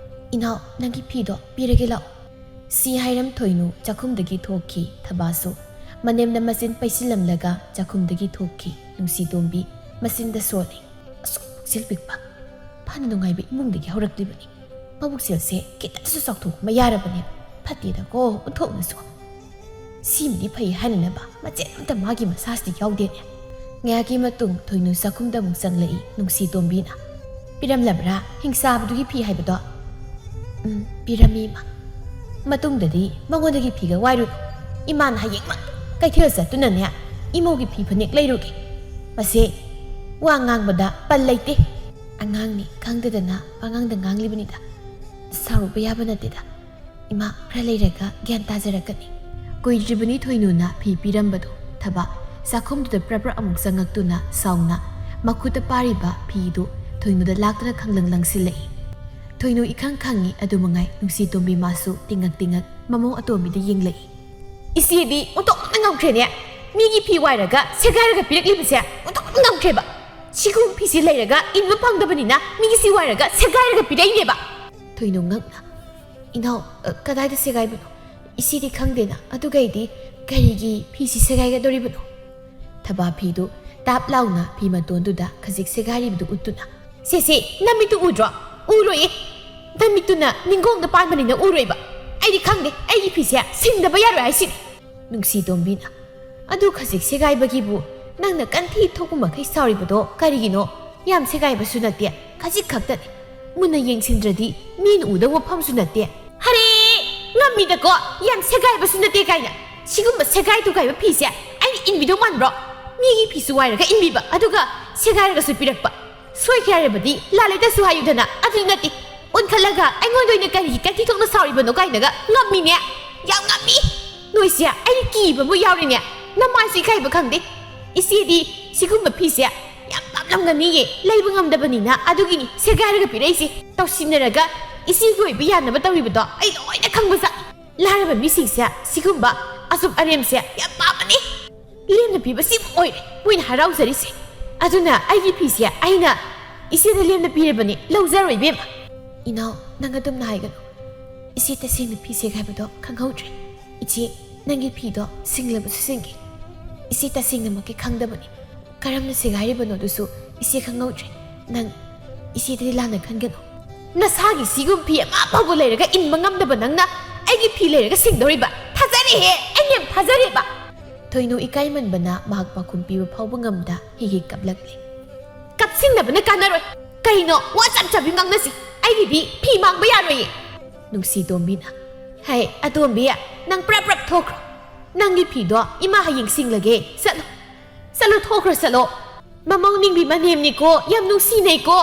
ꯏꯅꯥꯎ ꯅꯪꯒꯤ ꯐꯤꯗꯣ ꯄꯤꯔꯒꯦ ꯂꯥꯛꯑꯣ ꯁꯤ ꯍꯥꯏꯔꯝ ꯊꯣꯏꯅꯨ ꯆꯥꯛꯈꯨꯝꯗꯒꯤ ꯊꯣꯛꯈꯤ ꯊꯕꯥꯁꯨ ꯃꯅꯦꯝꯅ ꯃꯆꯤꯟ ꯄꯩꯁꯤꯜꯂꯝꯂꯒ ꯆꯥꯛꯈꯨꯝꯗꯒꯤ ꯊꯣꯛꯈꯤ ꯅꯨꯡꯁꯤꯇꯣꯝꯕꯤ ꯃꯆꯤꯟꯗ ꯁꯣꯜꯂꯤ ꯑꯁꯨꯛ ꯄꯨꯛꯆꯦꯜ ꯄꯤꯛꯄ ꯐꯅ ꯅꯨꯡꯉꯥꯏꯕ ꯏꯃꯨꯡꯗꯒꯤ ꯍꯧꯔꯛꯂꯤꯕꯅꯤ ꯃꯕꯨꯛꯆꯦꯜꯁꯦ ꯈꯤꯇꯪꯁꯨ ꯆꯥꯎꯊꯣꯛꯄ ꯌꯥꯔꯕꯅꯦꯕ ꯐꯠꯇꯦꯗꯀꯣ ꯑꯣꯟꯊꯣꯛꯅꯁꯨ ꯁꯤꯃꯗꯤ ꯐꯩ ꯍꯥꯏꯅꯅꯕ ꯃꯆꯦꯠ ꯑꯝꯇ ꯃꯥꯒꯤ ꯃꯁꯥꯁꯤꯗꯤ ꯌꯥꯎꯗꯦꯅꯦ ꯉꯥꯏꯍꯥꯛꯀꯤ ꯃꯇꯨꯡ ꯊꯣꯏꯅꯨ ꯆꯥꯛꯈꯨꯝꯗ ꯑꯃꯨꯛ ꯆꯪꯂꯛꯏ ꯅꯨꯡꯁꯤꯇꯣꯝꯕꯤꯅ ꯄꯤꯔꯝꯂꯕ꯭ꯔꯥ ꯍꯤꯡꯁꯥꯕꯗꯨꯒꯤ ꯐꯤ ꯍꯥꯏꯕꯗꯣ ꯄꯤꯔꯝꯃꯤ ꯏꯃꯥ ꯃꯇꯨꯡꯗꯗꯤ ꯃꯉꯣꯟꯗꯒꯤ ꯐꯤꯒ ꯋꯥꯏꯔꯨꯅꯨ ꯏꯃꯥꯅ ꯍꯌꯦꯡꯃꯛ ꯀꯩꯊꯦꯜ ꯆꯠꯇꯨꯅꯅꯦ ꯏꯃꯧꯒꯤ ꯐꯤ ꯐꯅꯦꯛ ꯂꯩꯔꯨꯒꯦ ꯃꯁꯤ ꯋꯥ ꯉꯥꯡꯕꯗ ꯄꯜ ꯂꯩꯇꯦ ꯑꯉꯥꯡꯅꯤ ꯈꯪꯗꯗꯅ ꯑꯉꯥꯡꯗ ꯉꯥꯡꯂꯤꯕꯅꯤꯗ ꯁꯥꯎꯔꯨꯕ ꯌꯥꯕ ꯅꯠꯇꯦꯗ ꯏꯃꯥ ꯈꯔ ꯂꯩꯔꯒ ꯒ꯭ꯌꯥꯟ ꯇꯥꯖꯔꯛꯀꯅꯤ ꯀꯨꯏꯗ꯭ꯔꯤꯕꯅꯤ ꯊꯣꯏꯅꯨꯅ ꯐꯤ ꯄꯤꯔꯝꯕꯗꯣ ꯊꯕ ꯆꯥꯛꯈꯨꯝꯗꯨꯗ ꯄ꯭ꯔꯞ ꯑꯃꯨꯛ ꯆꯪꯉꯛꯇꯨꯅ ꯁꯥꯎꯅ ꯃꯈꯨꯠꯇ ꯄꯥꯔꯤꯕ ꯐꯤꯗꯨ ꯊꯣꯏꯅꯨꯗ ꯂꯥꯛꯇꯨꯅ ꯈꯪꯂꯪ ꯂꯪꯁꯤꯜꯂꯛꯏ ꯊꯣꯏꯅꯨ ꯏꯈꯪ ꯈꯪꯉꯤ ꯑꯗꯨꯃꯉꯥꯏ ꯅꯨꯡꯁꯤꯇꯣꯝꯕꯤ ꯃꯥꯁꯨ ꯇꯤꯡꯉꯛ ꯃꯃꯧ ꯑꯇꯣꯝꯕꯤꯗ ꯌꯦꯡꯂꯛꯏ ꯏꯆꯦꯗꯤ ꯑꯣꯟꯊꯣꯛꯅ ꯉꯝꯈ꯭ꯔꯦꯅꯦ ꯃꯤꯒꯤ ꯐꯤ ꯋꯥꯏꯔꯒ ꯁꯦꯒꯥꯏꯔꯒ ꯄꯤꯔꯛꯂꯤꯕꯁꯦ ꯑꯣꯟꯊꯣꯛꯅ ꯉꯝꯈ꯭ꯔꯦꯕ ꯁꯤꯒꯨꯝꯕ ꯐꯤꯁꯤ ꯂꯩꯔꯒ ꯏꯟꯕ ꯐꯪꯗꯕꯅꯤꯅ ꯃꯤꯒꯤ ꯁꯤ ꯋꯥꯏꯔꯒ ꯁꯦꯒꯥꯏꯔꯒ ꯄꯤꯔꯛꯏꯅꯦꯕ ꯊꯣꯏꯅꯨ ꯉꯛꯅ ꯏꯅꯥꯎ ꯀꯗꯥꯏꯗ ꯁꯦꯒꯥꯏꯕꯅꯣ ꯏꯆꯦꯗꯤ ꯈꯪꯗꯦꯅ ꯑꯗꯨꯒꯩꯗꯤ ꯀꯔꯤꯒꯤ ꯐꯤꯁꯤ ꯁꯦꯒꯥꯏꯒꯗꯧꯔꯤꯕꯅꯣ ꯊꯕꯥ ꯐꯤꯗꯨ ꯇꯥꯞ ꯂꯥꯎꯅ ꯐꯤ ꯃꯇꯣꯟꯗꯨꯗ ꯈꯖꯤꯛ ꯁꯦꯒꯥꯏꯔꯤꯕꯗꯨ ꯎꯠꯇꯨꯅ ꯁꯦ ꯅꯃꯤꯠꯇꯨ ꯎꯗ꯭ꯔꯣ ꯎꯔꯣꯏꯌꯦ ꯅꯃꯤꯠꯇꯨꯅ ꯅꯤꯡꯒꯣꯡꯗ ꯄꯥꯟꯕꯅꯤꯅ ꯎꯔꯣꯏꯕ ꯑꯩꯗꯤ ꯈꯪꯗꯦ ꯑꯩꯒꯤ ꯐꯤꯁꯦ ꯁꯤꯡꯗꯕ ꯌꯥꯔꯣꯏ ꯍꯥꯏꯁꯤꯅꯤ ꯅꯨꯡꯁꯤꯇꯣꯝꯕꯤꯅ ꯑꯗꯨ ꯈꯖꯤꯛ ꯁꯦꯒꯥꯏꯕꯒꯤꯕꯨ ꯅꯪꯅ ꯀꯟꯊꯤ ꯊꯣꯛꯄ ꯃꯈꯩ ꯁꯥꯎꯔꯤꯕꯗꯣ ꯀꯔꯤꯒꯤꯅꯣ ꯌꯥꯝ ꯁꯦꯒꯥꯏꯕꯁꯨ ꯅꯠꯇꯦ ꯈꯖꯤꯛ ꯈꯛꯇꯅꯤ ꯃꯨꯟꯅ ꯌꯦꯡꯁꯤꯟꯗ꯭ꯔꯗꯤ ꯃꯤꯅ ꯎꯗꯧ ꯃꯐꯝꯁꯨ ꯅꯠꯇꯦ ꯍꯔꯦ ꯉꯝꯃꯤꯗꯀꯣ ꯌꯥꯝ ꯁꯦꯒꯥꯏꯕꯁꯨ ꯅꯠꯇꯦ ꯀꯥꯏꯅ ꯁꯤꯒꯨꯝꯕ ꯁꯦꯒꯥꯏ ꯇꯨꯒꯥꯏꯕ ꯐꯤꯁꯦ ꯑꯩꯅ ꯏꯟꯕꯤꯗꯧ ꯃꯥꯟꯕ꯭ꯔꯣ ꯃꯤꯒꯤ ꯐꯤꯁꯨ ꯋꯥꯏꯔꯒ ꯏꯟꯕꯤꯕ ꯑꯗꯨꯒ ꯁꯦꯒꯥꯏꯔꯒꯁꯨ ꯄꯤꯔꯛꯄ ꯁꯣꯏꯈ꯭ꯔꯦ ꯍꯥꯏꯔꯕꯗꯤ ꯂꯥꯜꯂꯦꯇꯁꯨ ꯍꯥꯏꯌꯨꯗꯅ ꯑꯗꯨ ꯅꯠꯇꯦ ꯑꯣꯟꯈꯠꯂꯒ ꯑꯩꯉꯣꯟꯗ ꯑꯣꯏꯅ ꯀꯔꯤꯒꯤ ꯀꯟꯊꯤ ꯊꯣꯛꯅ ꯁꯥꯎꯔꯤꯕꯅꯣ ꯀꯥꯏꯅꯒ ꯉꯝꯃꯤꯅꯦ ꯌꯥꯝ ꯉꯝꯃꯤ ꯅꯣꯏꯁꯦ ꯑꯩꯅ ꯀꯤꯕꯕꯨ ꯌꯥꯎꯔꯤꯅꯦ ꯅꯃꯥꯏꯁꯨ ꯏꯀꯥꯏꯕ ꯈꯪꯗꯦ ꯏꯆꯦꯗꯤ ꯁꯤꯒꯨꯝꯕ ꯐꯤꯁꯦ ꯌꯥꯝ ꯇꯞꯂꯝꯒꯅꯤꯌꯦ ꯂꯩꯕ ꯉꯝꯗꯕꯅꯤꯅ ꯑꯗꯨꯒꯤꯅꯤ ꯁꯦꯒꯥꯏꯔꯒ ꯄꯤꯔꯛꯏꯁꯦ ꯇꯧꯁꯤꯟꯅꯔꯒ ꯏꯆꯦꯒꯤ ꯑꯣꯏꯕ ꯌꯥꯅꯕ ꯇꯧꯔꯤꯕꯗꯣ ꯑꯩ ꯂꯣꯏꯅ ꯈꯪꯕꯖꯥꯠꯅꯤ ꯂꯥꯏꯔꯕ ꯃꯤꯁꯤꯡꯁꯦ ꯁꯤꯒꯨꯝꯕ ꯑꯆꯨꯞ ꯑꯔꯦꯝꯁꯦ ꯌꯥꯝ ꯄꯥꯝꯕꯅꯤ ꯂꯦꯝꯅ ꯄꯤꯕ ꯁꯤꯕꯨ ꯑꯣꯏꯔꯦ ꯃꯣꯏꯅ ꯍꯔꯥꯎꯖꯔꯤꯁꯦ ꯑꯗꯨꯅ ꯑꯩꯒꯤ ꯐꯤꯁꯦ ꯑꯩꯅ ꯏꯆꯦꯗ ꯂꯦꯝꯅ ꯄꯤꯔꯕꯅꯤ ꯂꯧꯖꯔꯣꯏ ꯏꯕꯦꯝꯃ ꯏꯅꯥꯎ ꯅꯪ ꯑꯗꯨꯝꯅ ꯍꯥꯏꯒꯅꯨ ꯏꯆꯦ ꯇꯁꯦꯡꯅ ꯐꯤ ꯁꯦꯒꯥꯏꯕꯗꯣ ꯈꯪꯍꯧꯗ꯭ꯔꯦ ꯏꯆꯦ ꯅꯪꯒꯤ ꯐꯤꯗꯣ ꯁꯤꯡꯂꯕꯁꯨ ꯁꯤꯡꯒꯤ ꯏꯆꯦ ꯇꯁꯦꯡꯅꯃꯛꯀꯤ ꯈꯪꯗꯕꯅꯤ ꯀꯔꯝꯅ ꯁꯦꯒꯥꯏꯔꯤꯕꯅꯣꯗꯨꯁꯨ ꯏꯆꯦ ꯈꯪꯍꯧꯗ꯭ꯔꯦ ꯅꯪ ꯏꯆꯦꯗꯗꯤ ꯂꯥꯟꯅ ꯈꯟꯒꯅꯨ ꯅꯁꯥꯒꯤ ꯁꯤꯒꯨꯝꯕ ꯐꯤ ꯑꯃ ꯐꯥꯎꯕ ꯂꯩꯔꯒ ꯏꯟꯕ ꯉꯝꯗꯕ ꯅꯪꯅ ꯑꯩꯒꯤ ꯐꯤ ꯂꯩꯔꯒ ꯁꯤꯡꯗꯧꯔꯤꯕ ꯊꯥꯖꯔꯦꯍꯦ ꯑꯩ ꯌꯥꯝ ꯊꯥꯖꯔꯦꯕ ꯊꯣꯏꯅꯨ ꯏꯀꯥꯏꯃꯟꯕꯅ ꯃꯍꯥꯛ ꯄꯥꯎꯈꯨꯝ ꯄꯤꯕ ꯐꯥꯎꯕ ꯉꯝꯗ ꯍꯤꯍꯤ ꯀꯞꯂꯛꯂꯤ ꯀꯞꯁꯤꯟꯅꯕꯅ ꯀꯥꯟꯅꯔꯣꯏ ꯀꯩꯅꯣ ꯋꯥ ꯆꯞ ꯆꯞꯕꯤ ꯉꯥꯡꯅꯁꯤ ꯑꯩꯒꯤꯗꯤ ꯐꯤ ꯃꯥꯡꯕ ꯌꯥꯔꯣꯏꯌꯦ ꯅꯨꯡꯁꯤꯇꯣꯝꯕꯤꯅ ꯍꯩ ꯑꯇꯣꯝꯕꯤ ꯅꯪ ꯄ꯭ꯔꯞ ꯊꯣꯛꯈ꯭ꯔꯣ ꯅꯪꯒꯤ ꯐꯤꯗꯣ ꯏꯃꯥ ꯍꯌꯦꯡ ꯁꯤꯡꯂꯒꯦ ꯆꯠꯂꯣ ꯊꯣꯛꯈ꯭ꯔꯣ ꯆꯠꯂꯣ ꯃꯃꯧ ꯅꯤꯡꯕꯤ ꯃꯅꯦꯝꯅꯤꯀꯣ ꯌꯥꯝ ꯅꯨꯡꯁꯤꯅꯩꯀꯣ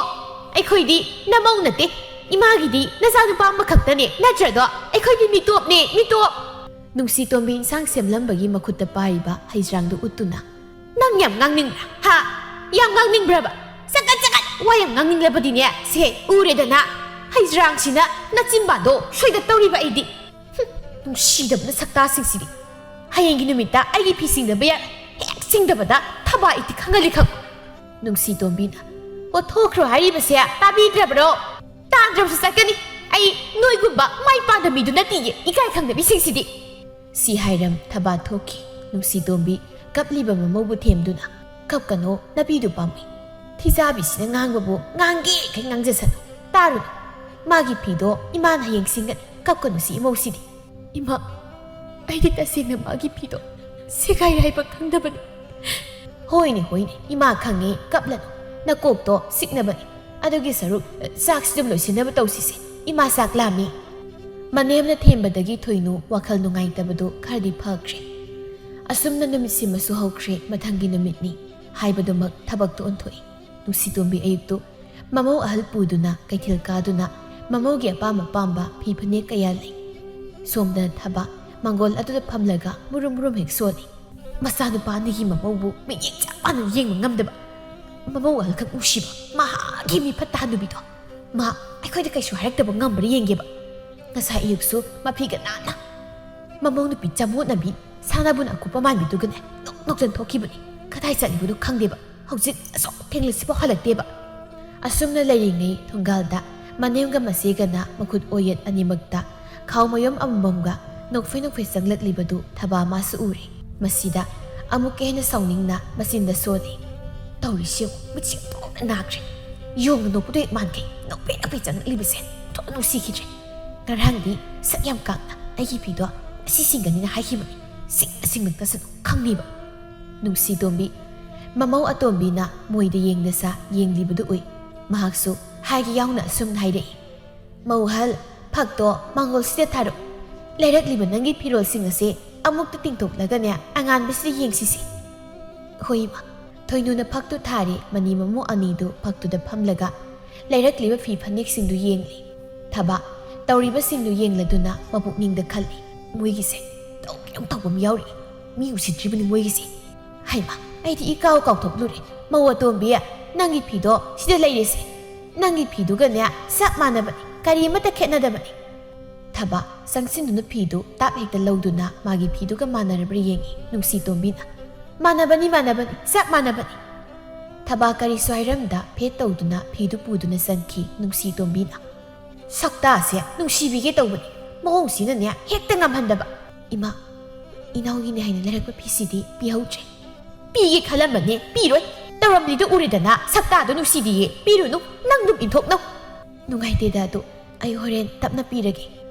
ꯑꯩꯈꯣꯏꯗꯤ ꯅꯃꯧ ꯅꯠꯇꯦ ꯏꯃꯥꯒꯤꯗꯤ ꯅꯆꯥꯅꯨꯄꯥ ꯑꯃꯈꯛꯇꯅꯦ ꯅꯠꯇ꯭ꯔꯗꯣ ꯑꯩꯈꯣꯏꯗꯤ ꯃꯤꯇꯣꯞꯅꯦ ꯃꯤꯇꯣꯞ ꯅꯨꯡꯁꯤꯇꯣꯝꯕꯤ ꯏꯟꯁꯥꯡ ꯁꯦꯝꯂꯝꯕꯒꯤ ꯃꯈꯨꯠꯇ ꯄꯥꯏꯔꯤꯕ ꯍꯩꯖ꯭ꯔꯥꯡꯗꯨ ꯎꯠꯇꯨꯅ ꯅꯪ ꯌꯥꯝ ꯉꯥꯡꯅꯤꯡꯕ꯭ꯔꯥ ꯍꯥ ꯌꯥꯝ ꯉꯥꯡꯅꯤꯡꯕ꯭ꯔꯕ ꯆꯀꯠ ꯋꯥ ꯌꯥꯝ ꯉꯥꯡꯅꯤꯡꯂꯕꯗꯤꯅꯦ ꯁꯦ ꯎꯔꯦꯗꯅ ꯍꯩꯖ꯭ꯔꯥꯡꯁꯤꯅ ꯅꯆꯤꯟꯕꯥꯗꯣ ꯁꯣꯏꯗꯠꯇꯧꯔꯤꯕ ꯑꯩꯗꯤ ꯅꯨꯡꯁꯤꯗꯕꯅ ꯁꯛꯇꯥꯁꯤꯡꯁꯤꯗꯤ ꯍꯌꯦꯡꯒꯤ ꯅꯨꯃꯤꯠꯇ ꯑꯩꯒꯤ ꯐꯤ ꯁꯤꯡꯗꯕ ꯌꯥꯏ ꯍꯦꯛ ꯁꯤꯡꯗꯕꯗ ꯊꯕꯥ ꯏꯇꯤ ꯈꯪꯍꯜꯂꯤ ꯈꯪꯕ ꯅꯨꯡꯁꯤꯇꯣꯝꯕꯤꯅ ꯊꯣꯛꯈ꯭ꯔꯣ ꯍꯥꯏꯔꯤꯕꯁꯦ ꯇꯥꯕꯤꯗ꯭ꯔꯕ꯭ꯔꯣ ꯇꯥꯗ꯭ꯔꯕꯁꯨ ꯆꯠꯀꯅꯤ ꯑꯩ ꯅꯣꯏꯒꯨꯝꯕ ꯃꯥꯏ ꯄꯥꯟꯕ ꯃꯤꯗꯨ ꯅꯠꯇꯤꯌꯦ ꯏꯀꯥꯏ ꯈꯪꯗꯕꯤꯁꯤꯡꯁꯤꯗꯤ ꯁꯤ ꯍꯥꯏꯔꯝ ꯊꯕꯥ ꯊꯣꯛꯈꯤ ꯅꯨꯡꯁꯤꯇꯣꯝꯕꯤ ꯀꯞꯂꯤꯕ ꯃꯃꯧꯕꯨ ꯊꯦꯝꯗꯨꯅ ꯀꯞꯀꯅꯣ ꯅꯄꯤꯗꯨ ꯄꯥꯝꯃꯤ ꯊꯤꯖꯥꯕꯤꯁꯤꯅ ꯉꯥꯡꯕꯕꯨ ꯉꯥꯡꯒꯦꯈꯩ ꯉꯥꯡꯖꯁꯅꯨ ꯇꯥꯔꯨꯅꯨ ꯃꯥꯒꯤ ꯐꯤꯗꯣ ꯏꯃꯥꯅ ꯍꯌꯦꯡ ꯁꯤꯡꯒꯅꯤ ꯀꯞꯀꯅꯨ ꯁꯤ ꯏꯃꯧꯁꯤꯗꯤ ꯏꯃꯥ ꯑꯩꯗꯤ ꯇꯁꯦꯡꯅ ꯃꯥꯒꯤ ꯐꯤꯗꯣ ꯁꯦꯒꯥꯏ ꯍꯥꯏꯕ ꯈꯪꯗꯕꯅꯤ ꯍꯣꯏꯅꯦ ꯏꯃꯥ ꯈꯪꯉꯤ ꯀꯞꯂꯅꯨ ꯅꯀꯣꯛꯇꯣ ꯁꯤꯛꯅꯕꯅꯤ ꯑꯗꯨꯒꯤ ꯁꯔꯨꯛ ꯆꯥꯛꯁꯤꯗꯨꯝ ꯂꯣꯏꯁꯤꯟꯅꯕ ꯇꯧꯁꯤꯁꯦ ꯏꯃꯥ ꯆꯥꯛ ꯂꯥꯝꯃꯤ ꯃꯅꯦꯝꯅ ꯊꯦꯝꯕꯗꯒꯤ ꯊꯣꯏꯅꯨ ꯋꯥꯈꯜ ꯅꯨꯡꯉꯥꯏꯇꯕꯗꯨ ꯈꯔꯗꯤ ꯐꯈ꯭ꯔꯦ ꯑꯁꯨꯝꯅ ꯅꯨꯃꯤꯠꯁꯤꯃꯁꯨ ꯍꯧꯈ꯭ꯔꯦ ꯃꯊꯪꯒꯤ ꯅꯨꯃꯤꯠꯅꯤ ꯍꯥꯏꯕꯗꯨꯃꯛ ꯊꯕꯛꯇꯨ ꯑꯣꯟꯊꯣꯛꯏ ꯅꯨꯡꯁꯤꯇꯣꯝꯕꯤ ꯑꯌꯨꯛꯇꯨ ꯃꯃꯧ ꯑꯍꯜ ꯄꯨꯗꯨꯅ ꯀꯩꯊꯦꯜ ꯀꯥꯗꯨꯅ ꯃꯃꯧꯒꯤ ꯑꯄꯥꯝ ꯑꯄꯥꯝꯕ ꯐꯤ ꯐꯅꯦꯛ ꯀꯌꯥ ꯂꯩ ꯁꯣꯝꯗꯅ ꯊꯕ ꯃꯥꯡꯒꯣꯜ ꯑꯗꯨꯗ ꯐꯝꯂꯒ ꯃꯨꯔꯨꯝ ꯍꯦꯛ ꯁꯣꯜꯂꯤ ꯃꯆꯥꯅꯨꯄꯥꯅꯤꯒꯤ ꯃꯃꯧꯕꯨ ꯃꯤꯠꯌꯦꯡ ꯆꯞ ꯃꯥꯟꯅ ꯌꯦꯡꯕ ꯉꯝꯗꯕ ꯃꯃꯧ ꯑꯍꯜꯈꯛ ꯅꯨꯡꯁꯤꯕ ꯃꯍꯥꯛꯀꯤ ꯃꯤ ꯐꯠꯇ ꯍꯟꯅꯨꯕꯤꯗꯣ ꯃꯥ ꯑꯩꯈꯣꯏꯗ ꯀꯩꯁꯨ ꯍꯥꯏꯔꯛꯇꯕ ꯉꯝꯕ꯭ꯔꯥ ꯌꯦꯡꯒꯦꯕ ꯉꯁꯥꯏ ꯑꯌꯨꯛꯁꯨ ꯃꯐꯤꯒ ꯅꯥꯟꯅ ꯃꯃꯧ ꯅꯨꯄꯤ ꯆꯃꯣꯠꯅꯕꯤ ꯁꯥꯟꯅꯕꯨꯟ ꯑꯀꯨꯞꯄ ꯃꯥꯟꯕꯤꯗꯨꯒꯅꯦ ꯅꯣꯛꯆꯟ ꯊꯣꯛꯈꯤꯕꯅꯤ ꯀꯗꯥꯏ ꯆꯠꯂꯤꯕꯅꯣ ꯈꯪꯗꯦꯕ ꯍꯧꯖꯤꯛ ꯑꯁꯨꯛ ꯊꯦꯡꯂꯁꯤꯐꯥꯎ ꯍꯜꯂꯛꯇꯦꯕ ꯑꯁꯨꯝꯅ ꯂꯩꯔꯤꯉꯩ ꯊꯣꯡꯒꯥꯜꯗ ꯃꯅꯦꯝꯒ ꯃꯆꯦꯒꯅ ꯃꯈꯨꯠ ꯑꯣꯌꯦꯠ ꯑꯅꯤꯃꯛꯇ ꯈꯥꯎꯃꯌꯨꯝ ꯑꯃꯃꯝꯒ ꯅꯣꯛꯐꯦ ꯅꯣꯛꯐꯦ ꯆꯪꯂꯛꯂꯤꯕꯗꯨ ꯊꯕꯥ ꯃꯥꯁꯨ ꯎꯔꯦ꯫ ꯃꯁꯤꯗ ꯑꯃꯨꯛꯀ ꯍꯦꯟꯅ ꯁꯥꯎꯅꯤꯡꯅ ꯃꯆꯤꯟꯗ ꯁꯣꯜꯂꯤ꯫ ꯇꯧꯔꯤꯁꯤ ꯃꯆꯤ ꯊꯣꯛꯅ ꯅꯥꯈ꯭ꯔꯦ꯫ ꯌꯣꯡꯅ ꯅꯣꯛꯄꯗꯨ ꯍꯦꯛ ꯃꯥꯟꯈꯩ ꯅꯣꯛꯐꯦ ꯅꯣꯛꯐꯦ ꯆꯪꯂꯛꯂꯤꯕꯁꯦ ꯊꯣꯛꯅ ꯅꯨꯡꯁꯤꯈꯤꯗ꯭ꯔꯦ꯫ ꯉꯔꯥꯡꯗꯤ ꯁꯛ ꯌꯥꯝ ꯀꯥꯛꯅ ꯑꯩꯒꯤ ꯐꯤꯗꯣ ꯑꯁꯤ ꯁꯤꯡꯒꯅꯤꯅ ꯍꯥꯏꯈꯤꯕꯅꯤ꯫ ꯁꯤꯡꯂꯛꯇꯁꯨ ꯈꯪꯅꯤꯕ꯫ ꯅꯨꯡꯁꯤ ꯇꯣꯝꯕꯤ ꯃꯃꯧ ꯑꯇꯣꯝꯕꯤꯅ ꯃꯣꯏꯗ ꯌꯦꯡꯅꯁꯥ ꯌꯦꯡꯂꯤꯕꯗꯨ ꯎꯏ꯫ ꯃꯍꯥꯛꯁꯨ ꯍꯥꯏꯒꯤ ꯌꯥꯎꯅ ꯑꯁꯨꯝꯅ ꯍꯥꯏꯔꯛꯏ꯫ ꯃꯧꯍꯜ ꯐꯛꯇꯣ ꯃꯥꯡꯒꯣꯜꯁꯤꯗ ꯊꯥꯔꯣ꯫ ꯂꯩꯔꯛꯂꯤꯕ ꯅꯪꯒꯤ ꯐꯤꯔꯣꯜꯁꯤꯡ ꯑꯁꯤ ꯑꯃꯨꯛꯇ ꯇꯤꯡꯊꯣꯛꯂꯒꯅꯦ ꯑꯉꯥꯟꯕꯁꯤꯗ ꯌꯦꯡꯁꯤꯁꯤ꯫ ꯍꯣꯏ ꯏꯃꯥ꯫ ꯊꯣꯏꯅꯨꯅ ꯐꯛꯇꯨ ꯊꯥꯔꯦ꯫ ꯃꯅꯤ ꯃꯃꯧ ꯑꯅꯤꯗꯨ ꯐꯛꯇꯨꯗ ꯐꯝꯂꯒ ꯂꯩꯔꯛꯂꯤꯕ ꯐꯤ ꯐꯅꯦꯛꯁꯤꯡꯗꯨ ꯌꯦꯡꯂꯤ꯫ ꯊꯕꯥ ꯇꯧꯔꯤꯕꯁꯤꯡꯗꯨ ꯌꯦꯡꯂꯗꯨꯅ ꯃꯄꯨꯛꯅꯤꯡꯗ ꯈꯜꯂꯤ꯫ ꯃꯣꯏꯒꯤꯁꯦ ꯀꯩꯅꯣꯝ ꯇꯧꯕ ꯑꯃ ꯌꯥꯎꯔꯤ꯫ ꯃꯤ ꯎꯁꯤꯠꯇ꯭ꯔꯤꯕꯅꯤ ꯃꯣꯏꯒꯤꯁꯦ꯫ ꯍꯩꯃꯥ ꯑꯩꯗꯤ ꯏꯀꯥꯎ ꯀꯥꯎꯊꯣꯛꯂꯨꯔꯦ꯫ ꯃꯧ ꯑꯇꯣꯝꯕꯤ ꯅꯪꯒꯤ ꯐꯤꯗꯣ ꯁꯤꯗ ꯂꯩꯔꯦꯁꯦ꯫ ꯅꯪꯒꯤ ꯐꯤꯗꯨꯒꯅꯦ ꯆꯞ ꯃꯥꯟꯅꯕꯅꯤ꯫ ꯀꯔꯤ ꯑꯃꯠꯇ ꯈꯦꯠꯅꯗꯕꯅꯤ꯫ ꯊꯕꯥ ꯆꯪꯁꯤꯟꯗꯨꯅ ꯐꯤꯗꯨ ꯇꯥꯞ ꯍꯦꯛꯇ ꯂꯧꯗꯨꯅ ꯃꯥꯒꯤ ꯐꯤꯗꯨꯒ ꯃꯥꯟꯅꯔꯕ꯭ꯔꯥ ꯌꯦꯡꯉꯤ ꯅꯨꯡꯁꯤ ꯇꯣꯝꯕꯤꯅ꯫ ꯃꯥꯟꯅꯕꯅꯤ ꯆꯞ ꯃꯥꯟꯅꯕꯅꯤ꯫ ꯊꯕꯥ ꯀꯔꯤꯁꯨ ꯍꯥꯏꯔꯝꯗ ꯐꯦꯠ ꯇꯧꯗꯨꯅ ꯐꯤꯗꯨ ꯄꯨꯗꯨꯅ ꯆꯟꯈꯤ ꯅꯨꯡꯁꯤ ꯇꯣꯝꯕꯤꯅ꯫ ꯁꯛꯇꯥꯁꯦ ꯅꯨꯡꯁꯤꯕꯤꯒꯦ ꯇꯧꯕꯅꯤ ꯃꯑꯣꯡꯁꯤꯅꯅꯦ ꯍꯦꯛꯇ ꯉꯝꯍꯟꯗꯕ꯫ ꯏꯃꯥ ꯏꯅꯥꯎꯒꯤꯅꯦ ꯍꯥꯏꯅ ꯂꯩꯔꯛꯄ ꯐꯤꯁꯤꯗꯤ ꯄꯤꯍꯧꯗ꯭ꯔꯦ꯫ ꯄꯤꯒꯦ ꯈꯜꯂꯝꯕꯅꯦ ꯄꯤꯔꯣꯏ꯫ ꯇꯧꯔꯝꯂꯤꯗꯨ ꯎꯔꯦꯗꯅ ꯁꯛꯇꯥꯗꯣ ꯅꯨꯡꯁꯤꯗꯤꯌꯦ ꯄꯤꯔꯨꯅꯨ ꯅꯪ ꯑꯗꯨꯝ ꯏꯟꯊꯣꯛꯅꯧ꯫ ꯅꯨꯡꯉꯥꯏꯇꯦꯗ ꯑꯗꯨ ꯑꯩ ꯍꯣꯔꯦꯟ ꯇꯞꯅ ꯄꯤꯔꯒꯦ꯫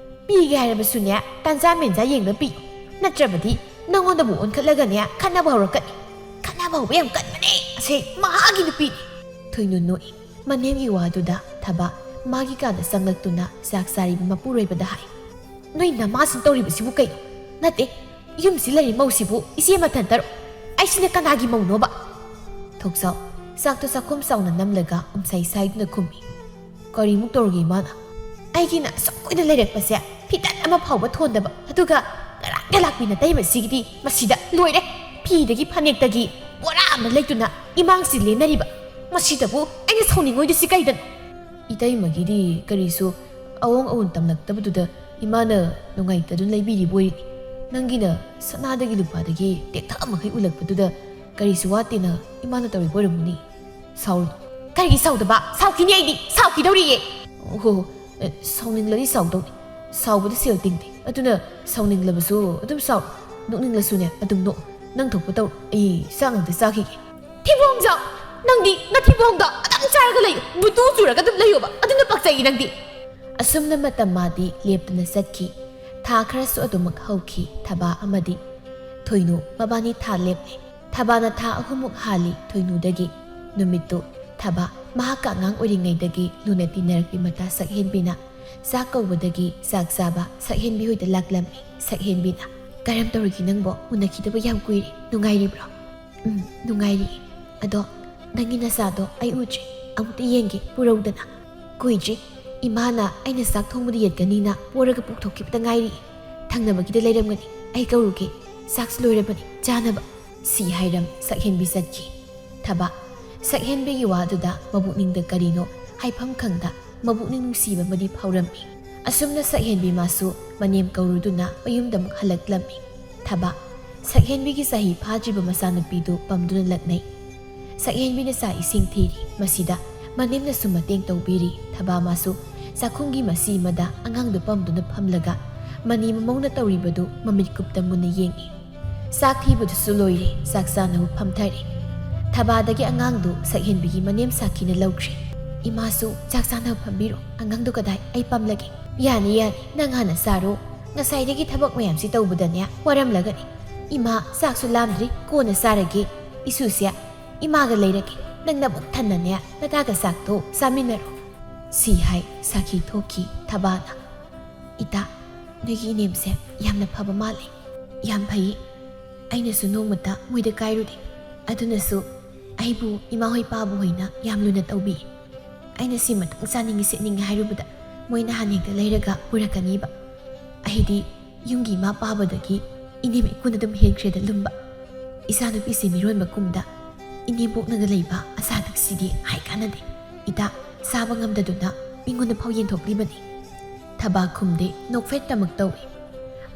ꯄꯤꯒꯦ ꯍꯥꯏꯔꯕꯁꯨꯅꯦ ꯇꯥꯟꯖꯥ ꯃꯦꯟꯖꯥ ꯌꯦꯡꯕ ꯄꯤꯌꯨ꯫ ꯅꯠꯇ꯭ꯔꯕꯗꯤ ꯅꯪꯉꯣꯟꯗꯕꯨ ꯑꯣꯟꯈꯠꯂꯒꯅꯦ ꯈꯠꯅꯕ ꯍꯧꯔꯛꯀꯅꯤ꯫ ꯈꯠꯅꯕ ꯍꯧꯕ ꯌꯥꯝ ꯀꯟꯕꯅꯦ ꯑꯁꯦ ꯃꯍꯥꯛꯀꯤ ꯅꯨꯄꯤꯅꯤ꯫ ꯊꯣꯏꯅꯨ ꯅꯣꯛꯏ꯫ ꯃꯅꯦꯝꯒꯤ ꯋꯥꯗꯨꯗ ꯊꯕꯥ ꯃꯥꯒꯤ ꯀꯥꯗ ꯆꯪꯂꯛꯇꯨꯅ ꯆꯥꯛ ꯆꯥꯔꯤꯕ ꯃꯄꯨꯔꯣꯏꯕꯗ ꯍꯥꯏ꯫ ꯅꯣꯏ ꯅꯃꯥꯁꯤꯡ ꯇꯧꯔꯤꯕꯁꯤꯕꯨ ꯀꯩꯅꯣ? ꯅꯠꯇꯦ ꯌꯨꯝꯁꯤ ꯂꯩꯔꯤ ꯃꯧꯁꯤꯕꯨ ꯏꯆꯦ ꯃꯊꯟꯇꯔꯣ? ꯑꯩꯁꯤꯅ ꯀꯅꯥꯒꯤ ꯃꯧꯅꯣꯕ? ꯊꯣꯛꯆꯥꯎ ꯆꯥꯛꯇꯨ ꯆꯥꯛꯈꯨꯝ ꯆꯥꯎꯅ ꯅꯝꯂꯒ ꯎꯝꯁꯥꯏ ꯁꯥꯏꯗꯨꯅ ꯈꯨꯝꯃꯤ꯫ ꯀꯔꯤꯃꯨꯛ ꯇꯧꯔꯒꯦ ꯏꯃꯥꯅ? ꯑꯩꯒꯤꯅ ꯁꯣꯏꯅ ꯂꯩꯔꯛꯄꯁꯦ ꯐꯤꯇꯟ ꯑꯃ ꯐꯥꯎꯕ ꯊꯣꯟꯗꯕ ꯑꯗꯨꯒ ꯉꯔꯥꯡꯗ ꯂꯥꯛꯄꯤ ꯅꯇꯩꯃꯁꯤꯒꯤꯗꯤ ꯃꯁꯤꯗ ꯂꯣꯏꯔꯦ꯫ ꯐꯤꯗꯒꯤ ꯐꯅꯦꯛꯇꯒꯤ ꯕꯣꯔꯥ ꯑꯃ ꯂꯩꯇꯨꯅ ꯏꯃꯥꯡꯁꯤ ꯂꯦꯟꯅꯔꯤꯕ꯫ ꯃꯁꯤꯗꯕꯨ ꯑꯩꯅ ꯁꯥꯎꯅꯤꯡꯉꯣꯏꯗꯨꯁꯤ ꯀꯩꯗꯅꯣ? ꯏꯇꯩꯃꯒꯤꯗꯤ ꯀꯔꯤꯁꯨ ꯑꯋꯣꯡ ꯑꯋꯣꯟ ꯇꯝꯂꯛꯇꯕꯗꯨꯗ ꯏꯃꯥꯅ ꯅꯨꯡꯉꯥꯏꯇꯗꯨꯅ ꯂꯩꯕꯤꯔꯤꯕ ꯑꯣꯏꯔꯤꯅꯤ꯫ ꯅꯪꯒꯤꯅ ꯁꯅꯥꯗꯒꯤ ꯂꯨꯄꯥꯗꯒꯤ ꯇꯦꯛꯊꯛ ꯃꯈꯩ ꯎꯠꯂꯛꯄꯗꯨꯗ ꯀꯔꯤꯁꯨ ꯋꯥꯠꯇꯦꯅ ꯏꯃꯥꯅ ꯇꯧꯔꯤꯕ ꯑꯣꯏꯔꯝꯃꯅꯤ꯫ ꯁꯥꯎꯔꯨꯅꯨ꯫ ꯀꯔꯤꯒꯤ ꯁꯥꯎꯗꯕ? ꯁꯥꯎꯈꯤꯅꯤ ꯑꯩꯗꯤ ꯁꯥꯎꯈꯤꯗꯧꯔꯤꯌꯦ꯫ ꯍꯣ ꯁꯥꯎꯅꯤꯡꯂꯗꯤ ꯁꯥꯎꯗꯧꯅꯤ꯫ ꯁꯥꯎꯕꯗ ꯁꯦꯜ ꯇꯤꯡꯗꯦ꯫ ꯑꯗꯨꯅ ꯁꯥꯎꯅꯤꯡꯂꯕꯁꯨ ꯑꯗꯨꯝ ꯁꯥꯎ꯫ ꯅꯣꯛꯅꯤꯡꯂꯁꯨꯅꯦ ꯑꯗꯨꯝ ꯅꯣꯛ꯫ ꯅꯪ ꯊꯣꯛꯄ ꯇꯧ꯫ ꯑꯩ ꯆꯥꯛ ꯉꯛꯇ ꯆꯥꯈꯤꯒꯦ꯫ ꯊꯤꯕꯣꯡꯖꯥꯎ ꯅꯪꯗꯤ ꯅꯊꯤꯕꯣꯡꯗꯣ ꯑꯗꯨꯝ ꯆꯥꯔꯒ ꯂꯩꯌꯨ꯫ ꯕꯨꯇꯨ ꯆꯨꯔꯒ ꯑꯗꯨꯝ ꯂꯩꯌꯣꯕ ꯑꯗꯨꯅ ꯄꯛꯆꯩ ꯅꯪꯗꯤ꯫ ꯑꯁꯨꯝꯅ ꯃꯇꯝ ꯃꯥꯗꯤ ꯂꯦꯞꯇꯨꯅ ꯆꯠꯈꯤ꯫ ꯊꯥ ꯈꯔꯁꯨ ꯑꯗꯨꯃꯛ ꯍꯧꯈꯤ꯫ ꯊꯕꯥ ꯑꯃꯗꯤ ꯊꯣꯏꯅꯨ ꯃꯕꯥꯅꯤ ꯊꯥ ꯂꯦꯞꯂꯦ꯫ ꯊꯕꯥꯅ ꯊꯥ ꯑꯍꯨꯝꯃꯨꯛ ꯍꯥꯜꯂꯤ ꯊꯣꯏꯅꯨꯗꯒꯤ꯫ ꯅꯨꯃꯤꯠꯇꯨ ꯊꯕꯥ ꯃꯍꯥꯛꯀ ꯑꯉꯥꯡ ꯑꯣꯏꯔꯤꯉꯩꯗꯒꯤ ꯂꯨꯅ ꯇꯤꯟꯅꯔꯛꯄꯤ ꯃꯇꯥ ꯁꯛꯍꯦꯟꯕꯤꯅ ꯆꯥꯛ ꯀꯧꯕꯗꯒꯤ ꯆꯥꯛ ꯆꯥꯕ ꯁꯛꯍꯦꯟꯕꯤ ꯍꯣꯏꯗ ꯂꯥꯛꯂꯝꯃꯤ꯫ ꯁꯛꯍꯦꯟꯕꯤꯅ ꯀꯔꯝ ꯇꯧꯔꯤꯒꯦ ꯅꯪꯕꯣ? ꯎꯅꯈꯤꯗꯕ ꯌꯥꯝ ꯀꯨꯏꯔꯦ꯫ ꯅꯨꯡꯉꯥꯏꯔꯤꯕ꯭ꯔꯣ? ꯅꯨꯡꯉꯥꯏꯔꯤ꯫ ꯑꯗꯣ ꯅꯪꯒꯤ ꯅꯆꯥꯗꯣ ꯑꯩ ꯎꯗ꯭ꯔꯤ꯫ ꯑꯃꯨꯛꯇ ꯌꯦꯡꯒꯦ ꯄꯨꯔꯧꯗꯅ꯫ ꯀꯨꯏꯗ꯭ꯔꯤ ꯏꯃꯥꯅ ꯑꯩꯅ ꯆꯥꯛ ꯊꯣꯡꯕꯗ ꯌꯦꯠꯀꯅꯤꯅ ꯄꯣꯔꯒ ꯄꯨꯊꯣꯛꯈꯤꯕꯇ ꯉꯥꯏꯔꯤ꯫ ꯊꯪꯅꯕꯒꯤꯗ ꯂꯩꯔꯝꯒꯅꯤ꯫ ꯑꯩ ꯀꯧꯔꯨꯒꯦ꯫ ꯆꯥꯛꯁꯨ ꯂꯣꯏꯔꯕꯅꯤ ꯆꯥꯅꯕ꯫ ꯁꯤ ꯍꯥꯏꯔꯝ ꯁꯛꯍꯦꯟꯕꯤ ꯆꯠꯈꯤ꯫ ꯊꯕꯥ ꯁꯛꯍꯦꯟꯕꯤꯒꯤ ꯋꯥꯗꯨꯗ ꯃꯕꯨꯛꯅꯤꯡꯗ ꯀꯔꯤꯅꯣ ꯍꯥꯏꯐꯝ ꯈꯪꯗ ꯃꯕꯨꯛꯅꯤꯡ ꯅꯨꯡꯁꯤꯕ ꯑꯃꯗꯤ ꯐꯥꯎꯔꯝꯃꯤ꯫ ꯑꯁꯨꯝꯅ ꯁꯛꯍꯦꯟꯕꯤ ꯃꯥꯁꯨ ꯃꯅꯦꯝ ꯀꯧꯔꯨꯗꯨꯅ ꯃꯌꯨꯝꯗ ꯑꯃꯨꯛ ꯍꯜꯂꯛꯂꯝꯃꯤ꯫ ꯊꯕꯥ ꯁꯛꯍꯦꯟꯕꯤꯒꯤ ꯆꯍꯤ ꯐꯥꯗ꯭ꯔꯤꯕ ꯃꯆꯥꯅꯨꯄꯤꯗꯨ ꯄꯝꯗꯨꯅ ꯂꯛꯅꯩ꯫ ꯁꯛꯍꯦꯟꯕꯤꯅ ꯆꯥꯛ ꯏꯁꯤꯡ ꯊꯤꯔꯤ꯫ ꯃꯁꯤꯗ ꯃꯅꯦꯝꯅꯁꯨ ꯃꯇꯦꯡ ꯇꯧꯕꯤꯔꯤ꯫ ꯊꯕꯥ ꯃꯥꯁꯨ ꯆꯥꯛꯈꯨꯝꯒꯤ ꯃꯁꯤ ꯑꯃꯗ ꯑꯉꯥꯡꯗꯨ ꯄꯝꯗꯨꯅ ꯐꯝꯂꯒ ꯃꯅꯤ ꯃꯃꯧꯅ ꯇꯧꯔꯤꯕꯗꯨ ꯃꯃꯤꯠ ꯀꯨꯞꯇ ꯃꯨꯟꯅ ꯌꯦꯡꯉꯤ꯫ ꯆꯥꯛ ꯊꯤꯕꯗꯨꯁꯨ ꯂꯣꯏꯔꯦ꯫ ꯆꯥꯛ ꯆꯥꯅꯕ ꯐꯝꯊꯔꯦ꯫ ꯊꯕꯥꯗꯒꯤ ꯑꯉꯥꯡꯗꯨ ꯁꯛꯍꯦꯟꯕꯤꯒꯤ ꯃꯅꯦꯝ ꯁꯥꯈꯤꯅ ꯂꯧꯈ꯭ꯔꯦ꯫ ꯏꯃꯥꯁꯨ ꯆꯥꯛ ꯆꯥꯅꯕ ꯐꯝꯕꯤꯔꯣ꯫ ꯑꯉꯥꯡꯗꯨ ꯀꯗꯥꯏ? ꯑꯩ ꯄꯝꯂꯒꯦ꯫ ꯌꯥꯅꯤ ꯅꯪ ꯍꯥꯟꯅ ꯆꯥꯔꯣ꯫ ꯉꯁꯥꯏꯗꯒꯤ ꯊꯕꯛ ꯃꯌꯥꯝꯁꯤ ꯇꯧꯕꯗꯅꯦ ꯋꯥꯔꯝꯂꯒꯅꯤ꯫ ꯏꯃꯥ ꯆꯥꯛꯁꯨ ꯂꯥꯝꯗ꯭ꯔꯤ ꯀꯣꯟꯅ ꯆꯥꯔꯒꯦ꯫ ꯏꯁꯨꯁꯦ ꯏꯃꯥꯒ ꯂꯩꯔꯒꯦ꯫ ꯅꯪ ꯅꯕꯨꯛ ꯊꯟꯅꯅꯦ ꯅꯇꯥꯒ ꯆꯥꯛꯇꯣ ꯆꯥꯃꯤꯟꯅꯔꯣ꯫ ꯁꯤ ꯍꯥꯏ ꯁꯥꯈꯤ ꯊꯣꯛꯈꯤ꯫ ꯊꯕꯥꯅ ꯏꯇꯥ ꯅꯣꯏꯒꯤ ꯏꯅꯦꯝꯁꯦ ꯌꯥꯝꯅ ꯐꯕ ꯃꯥꯜꯂꯤ꯫ ꯌꯥꯝ ꯐꯩ꯫ ꯑꯩꯅꯁꯨ ꯅꯣꯡꯃꯇ ꯃꯣꯏꯗ ꯀꯥꯏꯔꯨꯗꯦ꯫ ꯑꯗꯨꯅꯁꯨ ꯑꯩꯕꯨ ꯏꯃꯥꯍꯣꯏ ꯄꯥꯕꯨꯍꯣꯏꯅ ꯌꯥꯝ ꯂꯨꯅ ꯇꯧꯕꯤ꯫ ꯑꯩꯅ ꯁꯤꯃꯇꯪ ꯆꯥꯅꯤꯡꯉꯤ ꯁꯦꯠꯅꯤꯡꯉꯤ ꯍꯥꯏꯔꯨꯕꯗ ꯃꯣꯏ ꯅꯍꯥꯟ ꯍꯦꯛꯇ ꯂꯩꯔꯒ ꯄꯨꯔꯛꯀꯅꯤꯕ꯫ ꯑꯩꯗꯤ ꯌꯨꯝꯒꯤ ꯏꯃꯥ ꯄꯥꯕꯗꯒꯤ ꯏꯅꯦꯝ ꯏꯀꯨꯟ ꯑꯗꯨꯝ ꯍꯦꯟꯈ꯭ꯔꯦꯗ ꯂꯨꯝꯕ꯫ ꯏꯆꯥꯅꯨꯄꯤꯁꯤ ꯃꯤꯔꯣꯟꯕ ꯀꯨꯝꯗ ꯏꯅꯦꯝꯕꯣꯛꯅꯒ ꯂꯩꯕ ꯑꯆꯥꯊꯛꯁꯤꯗꯤ ꯍꯥꯏ ꯀꯥꯟꯅꯗꯦ꯫ ꯏꯇꯥ ꯆꯥꯕ ꯉꯝꯗꯗꯨꯅ ꯃꯤꯉꯣꯟꯗ ꯐꯥꯎ ꯌꯦꯟꯊꯣꯛꯂꯤꯕꯅꯤ꯫ ꯊꯕꯥ ꯈꯨꯝꯗꯦ ꯅꯣꯛꯐꯦꯠꯇꯃꯛ ꯇꯧꯏ꯫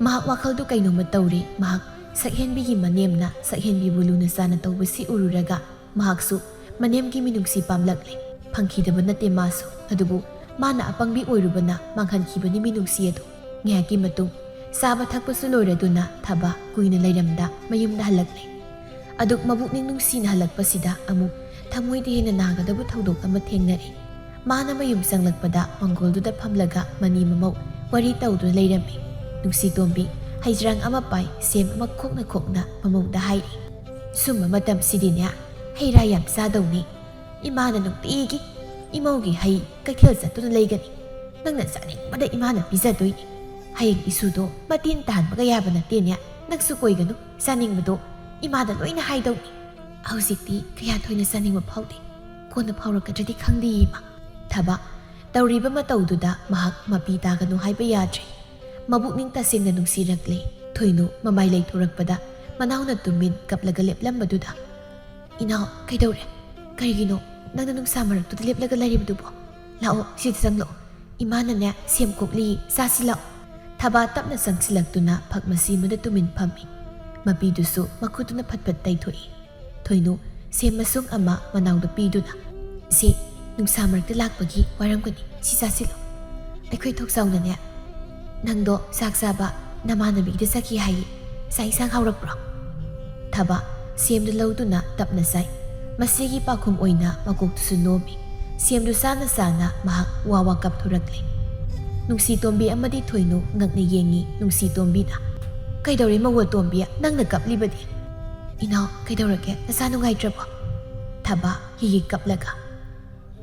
ꯃꯍꯥꯛ ꯋꯥꯈꯜꯗꯨ ꯀꯩꯅꯣꯝꯃ ꯇꯧꯔꯤ꯫ ꯃꯍꯥꯛ ꯁꯛꯍꯦꯟꯕꯤꯒꯤ ꯃꯅꯦꯝꯅ ꯁꯛꯍꯦꯟꯕꯤꯕꯨ ꯂꯨꯅ ꯆꯥꯅ ꯇꯧꯕꯁꯤ ꯎꯔꯨꯔꯒ ꯃꯍꯥꯛꯁꯨ ꯃꯅꯦꯝꯒꯤ ꯃꯤꯅꯨꯡꯁꯤ ꯄꯥꯝꯂꯛꯂꯦ꯫ ꯐꯪꯈꯤꯗꯕ ꯅꯠꯇꯦ ꯃꯥꯁꯨ, ꯑꯗꯨꯕꯨ ꯃꯥꯅ ꯑꯄꯪꯕꯤ ꯑꯣꯏꯔꯨꯕꯅ ꯃꯥꯡꯍꯟꯈꯤꯕꯅꯤ ꯃꯤꯅꯨꯡꯁꯤ ꯑꯗꯨ꯫ ꯉꯥꯏꯍꯥꯛꯀꯤ ꯃꯇꯨꯡ ꯆꯥꯕ ꯊꯛꯄꯁꯨ ꯂꯣꯏꯔꯗꯨꯅ ꯊꯕ ꯀꯨꯏꯅ ꯂꯩꯔꯝꯗ ꯃꯌꯨꯝꯗ ꯍꯜꯂꯛꯂꯦ꯫ ꯑꯗꯨꯛ ꯃꯕꯨꯛꯅꯤꯡ ꯅꯨꯡꯁꯤꯅ ꯍꯜꯂꯛꯄꯁꯤꯗ ꯑꯃꯨꯛ ꯊꯃꯣꯏꯗ ꯍꯦꯟꯅ ꯅꯥꯒꯗꯕ ꯊꯧꯗꯣꯛ ꯑꯃ ꯊꯦꯡꯅꯔꯦ꯫ ꯃꯥꯅ ꯃꯌꯨꯝ ꯆꯪꯂꯛꯄꯗ ꯃꯪꯒꯣꯜꯗꯨꯗ ꯐꯝꯂꯒ ꯃꯅꯤ ꯃꯃꯧ ꯋꯥꯔꯤ ꯇꯧꯗꯨꯅ ꯂꯩꯔꯝꯃꯤ꯫ ꯅꯨꯡꯁꯤꯇꯣꯝꯕꯤ ꯍꯩꯖ꯭ꯔꯥꯡ ꯑꯃ ꯄꯥꯏ ꯁꯦꯝ ꯑꯃ ꯈꯣꯛꯅ ꯈꯣꯛꯅ ꯃꯃꯧꯗ ꯍꯥꯏꯔꯤ꯫ ꯁꯨꯝꯕ ꯃꯇꯝꯁꯤꯗꯤꯅꯦ ꯍꯩ ꯔꯥ ꯌꯥꯝ ꯆꯥꯗꯧꯅꯤ꯫ ꯏꯃꯥꯅ ꯅꯨꯡꯇꯤꯒꯤ ꯏꯃꯧꯒꯤ ꯍꯩ ꯀꯩꯊꯦꯜ ꯆꯠꯇꯨꯅ ꯂꯩꯒꯅꯤ꯫ ꯅꯪꯅ ꯆꯥꯅꯤꯡꯕꯗ ꯏꯃꯥꯅ ꯄꯤꯖꯗꯣꯏꯅꯤ꯫ ꯍꯌꯦꯡ ꯏꯁꯨꯗꯣ ꯃꯇꯦꯟ ꯇꯥꯍꯟꯕꯒ ꯌꯥꯕ ꯅꯠꯇꯦꯅꯦ꯫ ꯅꯪꯁꯨ ꯀꯣꯏꯒꯅꯨ, ꯆꯥꯅꯤꯡꯕꯗꯣ ꯏꯃꯥꯗ ꯂꯣꯏꯅ ꯍꯥꯏꯗꯧꯅꯤ꯫ ꯍꯧꯖꯤꯛꯇꯤ ꯀꯌꯥ ꯊꯣꯏꯅ ꯆꯥꯅꯤꯡꯕ ꯐꯥꯎꯗꯦ, ꯀꯣꯟꯅ ꯐꯥꯎꯔꯛꯀꯗ꯭ꯔꯗꯤ ꯈꯪꯗꯦ ꯏꯃꯥ꯫ ꯊꯕ ꯇꯧꯔꯤꯕ ꯃꯇꯧꯗꯨꯗ ꯃꯍꯥꯛ ꯃꯄꯤ ꯇꯥꯒꯅꯨ ꯍꯥꯏꯕ ꯌꯥꯗ꯭ꯔꯦ꯫ ꯃꯕꯨꯛꯅꯤꯡ ꯇꯁꯦꯡꯅ ꯅꯨꯡꯁꯤꯔꯛꯂꯦ꯫ ꯊꯣꯏꯅꯨ ꯃꯃꯥꯏ ꯂꯩꯊꯣꯔꯛꯄꯗ ꯃꯅꯥꯎꯅ ꯇꯨꯃꯤꯟ ꯀꯞꯂꯒ ꯂꯦꯞꯂꯝꯕꯗꯨꯗ, ꯏꯅꯥꯎ ꯀꯩꯗꯧꯔꯦ? ꯀꯔꯤꯒꯤꯅꯣ ꯅꯪꯅ ꯅꯨꯡꯁꯥ ꯃꯔꯛꯇꯨꯗ ꯂꯦꯞꯂꯒ ꯂꯩꯔꯤꯕꯗꯨꯕꯣ? ꯂꯥꯛꯑꯣ ꯁꯤꯗ ꯆꯪꯂꯛꯑꯣ, ꯏꯃꯥꯅꯅꯦ ꯁꯦꯝ ꯀꯣꯛꯂꯤ ꯆꯥꯁꯤ ꯂꯥꯛꯑꯣ꯫ ꯊꯕ ꯇꯞꯅ ꯆꯪꯁꯤꯜꯂꯛꯇꯨꯅ ꯐꯛ ꯃꯁꯤꯃꯗ ꯇꯨꯃꯤꯟ ꯐꯝꯃꯤ꯫ ꯃꯄꯤꯗꯨꯁꯨ ꯃꯈꯨꯠꯇꯨꯅ ꯐꯠ ꯐꯠ ꯇꯩꯊꯣꯛꯏ꯫ ꯊꯣꯏꯅꯨ ꯁꯦꯝ ꯃꯁꯨꯡ ꯑꯃ ꯃꯅꯥꯎꯗ ꯄꯤꯗꯨꯅ, ꯁꯤ ꯅꯨꯡꯁꯥ ꯃꯔꯛꯇ ꯂꯥꯛꯄꯒꯤ ꯋꯥꯔꯝꯒꯅꯤ, ꯁꯤ ꯆꯥꯁꯤꯜꯂꯣ꯫ ꯑꯩꯈꯣꯏ ꯊꯣꯛꯆꯥꯎꯅꯅꯦ ꯅꯪꯗꯣ ꯆꯥꯛ ꯆꯥꯕ ꯅꯃꯥꯟꯅꯕꯤꯒꯤꯗ ꯆꯠꯈꯤ ꯍꯥꯏꯌꯦ, ꯆꯥꯛ ꯏꯟꯁꯥꯡ ꯍꯥꯎꯔꯛꯄ꯭ꯔꯣ? ꯊꯕ ꯁꯦꯝꯗꯨ ꯂꯧꯗꯨꯅ ꯇꯞꯅ ꯆꯥꯏ꯫ ꯃꯁꯤꯒꯤ ꯄꯥꯎꯈꯨꯝ ꯑꯣꯏꯅ ꯃꯀꯣꯛꯇꯨꯁꯨ ꯅꯣꯝꯃꯤ꯫ ꯁꯦꯝꯗꯨ ꯆꯥꯅ ꯆꯥꯅ ꯃꯍꯥꯛ ꯋꯥ ꯋꯥ ꯀꯞꯊꯣꯔꯛꯂꯦ꯫ ꯅꯨꯡꯁꯤꯇꯣꯝꯕꯤ ꯑꯃꯗꯤ ꯊꯣꯏꯅꯨ ꯉꯛꯅ ꯌꯦꯡꯉꯤ ꯅꯨꯡꯁꯤꯇꯣꯝꯕꯤꯗ꯫ ꯀꯩꯗꯧꯔꯦ ꯃꯧꯋꯇꯣꯝꯕꯤ, ꯅꯪꯅ ꯀꯞꯂꯤꯕꯗꯤ? ꯏꯅꯥꯎ ꯀꯩꯗꯧꯔꯒꯦ, ꯅꯆꯥ ꯅꯨꯡꯉꯥꯏꯇ꯭ꯔꯕꯣ? ꯊꯕ ꯍꯤꯍꯤ ꯀꯞꯂꯒ,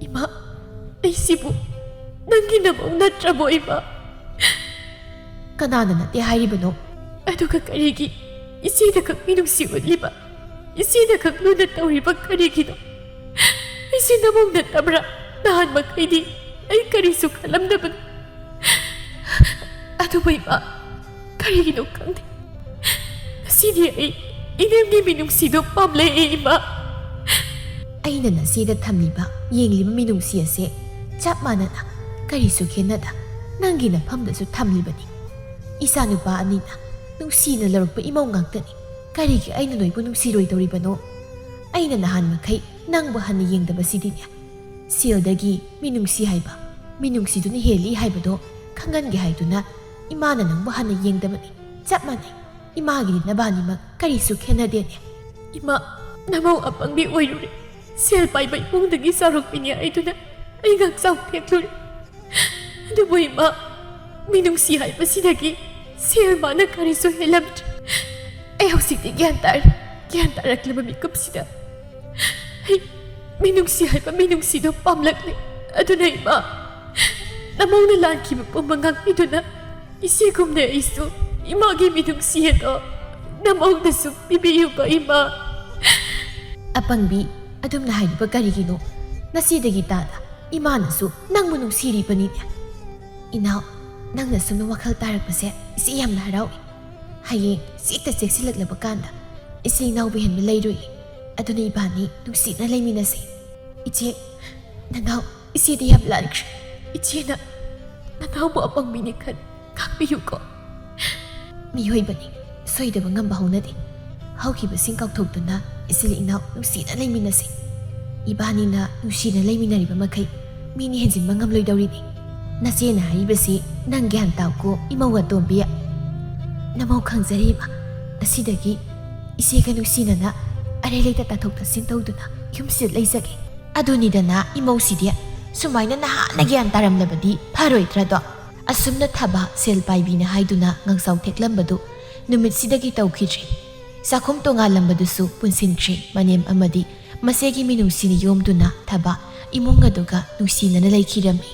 ꯏꯃꯥ ꯑꯩꯁꯤꯕꯨ ꯅꯪꯒꯤ ꯅꯃꯧ ꯅꯠꯇ꯭ꯔꯕꯣ ꯏꯃꯥ? ꯀꯅꯥꯅ ꯅꯠꯇꯦ ꯍꯥꯏꯔꯤꯕꯅꯣ? ꯑꯗꯨꯒ ꯀꯔꯤꯒꯤ ꯏꯆꯦꯗ ꯈꯛ ꯃꯤꯅꯨꯡꯁꯤ ꯎꯠꯂꯤꯕ? ꯏꯆꯦꯗ ꯈꯛ ꯂꯨꯅ ꯇꯧꯔꯤꯕ ꯀꯔꯤꯒꯤꯅꯣ? ꯑꯩꯁꯤ ꯅꯃꯧ ꯅꯠꯇꯕ꯭ꯔꯥ? ꯅꯍꯥꯟ ꯃꯈꯩꯗꯤ ꯑꯩ ꯀꯔꯤꯁꯨ ꯈꯜꯂꯝꯗꯕꯅꯤ, ꯑꯗꯨꯕꯨ ꯏꯃꯥ ꯀꯔꯤꯒꯤꯅꯣ ꯈꯪꯗꯦ, ꯉꯁꯤꯗꯤ ꯑꯩ ꯏꯅꯦꯝꯒꯤ ꯃꯤꯅꯨꯡꯁꯤꯗꯣ ꯄꯥꯝꯂꯛꯑꯦ ꯏꯃꯥ꯫ ꯑꯩꯅ ꯅꯆꯦꯗ ꯊꯝꯂꯤꯕ ꯌꯦꯡꯂꯤꯕ ꯃꯤꯅꯨꯡꯁꯤ ꯑꯁꯦ ꯆꯞ ꯃꯥꯟꯅꯅ ꯀꯔꯤꯁꯨ ꯈꯦꯟꯅꯗ ꯅꯪꯒꯤ ꯅꯐꯝꯗꯁꯨ ꯊꯝꯂꯤꯕꯅꯤ꯫ ꯏꯆꯥ ꯅꯨꯄꯥ ꯑꯅꯤꯅ ꯅꯨꯡꯁꯤꯅ ꯂꯧꯔꯛꯄ ꯏꯃꯧ ꯉꯥꯛꯇꯅꯤ, ꯀꯔꯤꯒꯤ ꯑꯩꯅ ꯅꯣꯏꯕꯨ ꯅꯨꯡꯁꯤꯔꯣꯏꯗꯧꯔꯤꯕꯅꯣ? ꯑꯩꯅ ꯅꯍꯥꯟ ꯃꯈꯩ ꯅꯪꯕꯨ ꯍꯟꯅ ꯌꯦꯡꯗꯕꯁꯤꯗꯤꯅꯦ, ꯁꯦꯜꯗꯒꯤ ꯃꯤꯅꯨꯡꯁꯤ ꯍꯥꯏꯕ ꯃꯤꯅꯨꯡꯁꯤꯗꯨꯅ ꯍꯦꯜꯂꯤ ꯍꯥꯏꯕꯗꯣ ꯈꯪꯍꯟꯒꯦ ꯍꯥꯏꯗꯨꯅ ꯏꯃꯥꯅ ꯅꯪꯕꯨ ꯍꯟꯅ ꯌꯦꯡꯗꯕꯅꯤ꯫ ꯆꯞ ꯃꯥꯟꯅꯩ, ꯏꯃꯥꯒꯤꯗꯤ ꯅꯕꯥꯅꯤꯃꯛ ꯀꯔꯤꯁꯨ ꯈꯦꯟꯅꯗꯦꯅꯦ꯫ ꯏꯃꯥ ꯅꯃꯧ ꯑꯄꯪꯕꯤ ꯑꯣꯏꯔꯨꯔꯦ, ꯁꯦꯜ ꯄꯥꯏꯕ ꯏꯃꯨꯡꯗꯒꯤ ꯆꯥꯎꯔꯛꯄꯤꯅꯦ ꯍꯥꯏꯗꯨꯅ ꯑꯩ ꯉꯛꯆꯥꯎ ꯊꯦꯛꯂꯨꯔꯦ꯫ ꯑꯗꯨꯕꯨ ꯏꯃꯥ ꯃꯤꯅꯨꯡꯁꯤ ꯍꯥꯏꯕꯁꯤꯗꯒꯤ ꯁꯦꯜ ꯃꯥꯅ ꯀꯔꯤꯁꯨ ꯍꯦꯜꯂꯝꯗ꯭ꯔꯦ꯫ ꯑꯩ ꯍꯧꯖꯤꯛꯇꯤ ꯒ꯭ꯌꯥꯟ ꯇꯥꯔꯦ꯫ ꯒ꯭ꯌꯥꯟ ꯇꯥꯔꯛꯂꯤꯕ ꯃꯤꯀꯨꯞꯁꯤꯗ ꯑꯩ ꯃꯤꯅꯨꯡꯁꯤ ꯍꯥꯏꯕ ꯃꯤꯅꯨꯡꯁꯤꯗꯣ ꯄꯥꯝꯂꯛꯂꯦ꯫ ꯑꯗꯨꯅ ꯏꯃꯥ ꯅꯃꯧꯅ ꯂꯥꯟꯈꯤꯕ ꯄꯨꯝꯕ ꯉꯥꯛꯄꯤꯗꯨꯅ ꯏꯆꯦꯒꯨꯝꯅ ꯑꯩꯁꯨ ꯏꯃꯥꯒꯤ ꯃꯤꯅꯨꯡꯁꯤ ꯑꯗꯣ ꯅꯃꯧꯗꯁꯨ ꯄꯤꯕꯤꯌꯨꯕ ꯏꯃꯥ꯫ ꯑꯄꯪꯕꯤ ꯑꯗꯨꯝꯅ ꯍꯥꯏꯔꯤꯕ ꯀꯔꯤꯒꯤꯅꯣ? ꯉꯁꯤꯗꯒꯤ ꯇꯥꯗ ꯏꯃꯥꯅꯁꯨ ꯅꯪꯕꯨ ꯅꯨꯡꯁꯤꯔꯤꯕꯅꯤꯅꯦ꯫ ꯏꯅꯥꯎ ꯅꯪꯅ ꯁꯨꯝꯅ ꯋꯥꯈꯜ ꯇꯥꯔꯛꯄꯁꯦ ꯏꯆꯦ ꯌꯥꯝꯅ ꯍꯔꯥꯎꯏ꯫ ꯍꯌꯦꯡ ꯆꯦꯛꯇ ꯆꯦꯛꯁꯤꯜꯂꯛꯂꯕ ꯀꯥꯟꯗ ꯏꯆꯦ ꯏꯅꯥꯎꯕ ꯍꯦꯟꯕ ꯂꯩꯔꯣꯏ꯫ ꯑꯗꯨꯅ ꯏꯕꯥꯅꯤ ꯅꯨꯡꯁꯤꯅ ꯂꯩꯃꯤꯟꯅꯁꯤ꯫ ꯏꯆꯦ ꯅꯅꯥꯎ ꯏꯆꯦꯗꯤ ꯌꯥꯝ ꯂꯥꯟꯈ꯭ꯔꯦ꯫ ꯏꯆꯦꯅ ꯅꯅꯥꯎꯕꯨ ꯑꯄꯪꯕꯤꯅꯤ ꯈꯟ ꯉꯥꯛꯄꯤꯌꯨꯀꯣ꯫ ꯃꯤꯑꯣꯏꯕꯅꯤ, ꯁꯣꯏꯗꯕ ꯉꯝꯕ ꯍꯧꯅꯗꯦ꯫ ꯍꯧꯈꯤꯕꯁꯤꯡ ꯀꯥꯎꯊꯣꯛꯇꯨꯅ ꯏꯆꯤꯜ ꯏꯅꯥꯎ ꯅꯨꯡꯁꯤꯅ ꯂꯩꯃꯤꯟꯅꯁꯤ꯫ ꯏꯕꯥꯅꯤꯅ ꯅꯨꯡꯁꯤꯅ ꯂꯩꯃꯤꯟꯅꯔꯤꯕ ꯃꯈꯩ ꯃꯤꯅ ꯍꯦꯟꯖꯤꯟꯕ ꯉꯝꯂꯣꯏꯗꯧꯔꯤꯅꯤ꯫ ꯅꯆꯦꯅ ꯍꯥꯏꯔꯤꯕꯁꯤ ꯅꯪ ꯒ꯭ꯌꯥꯟ ꯇꯥꯎꯀꯣ ꯏꯃꯧ ꯑꯇꯣꯝꯕꯤ꯫ ꯅꯃꯧ ꯈꯪꯖꯔꯤꯕ ꯑꯁꯤꯗꯒꯤ ꯏꯆꯦꯒ ꯅꯨꯡꯁꯤꯅꯅ ꯑꯔꯩ ꯂꯩꯇ ꯇꯥꯊꯣꯛ ꯇꯥꯁꯤꯟ ꯇꯧꯗꯨꯅ ꯌꯨꯝꯁꯤꯗ ꯂꯩꯖꯒꯦ꯫ ꯑꯗꯨꯅꯤꯗꯅ ꯏꯃꯧꯁꯤꯗꯤ ꯁꯨꯃꯥꯏꯅ ꯅꯍꯥꯟꯅ ꯒ꯭ꯌꯥꯟ ꯇꯥꯔꯝꯂꯕꯗꯤ ꯐꯔꯣꯏꯗ꯭ꯔꯗꯣ? ꯑꯁꯨꯝꯅ ꯊꯕ ꯁꯦꯜ ꯄꯥꯏꯕꯤꯅ ꯍꯥꯏꯗꯨꯅ ꯉꯪꯆꯥꯎ ꯊꯦꯛꯂꯝꯕꯗꯨ ꯅꯨꯃꯤꯠꯁꯤꯗꯒꯤ ꯇꯧꯈꯤꯗ꯭ꯔꯦ꯫ ꯆꯥꯛꯈꯨꯝ ꯇꯣꯉꯥꯜꯂꯝꯕꯗꯨꯁꯨ ꯄꯨꯟꯁꯤꯟꯈ꯭ꯔꯦ꯫ ꯃꯅꯦꯝ ꯑꯃꯗꯤ ꯃꯆꯦꯒꯤ ꯃꯤꯅꯨꯡꯁꯤꯅ ꯌꯣꯝꯗꯨꯅ ꯊꯕ ꯏꯃꯨꯡ ꯑꯗꯨꯒ ꯅꯨꯡꯁꯤꯅꯅ ꯂꯩꯈꯤꯔꯝꯃꯤ꯫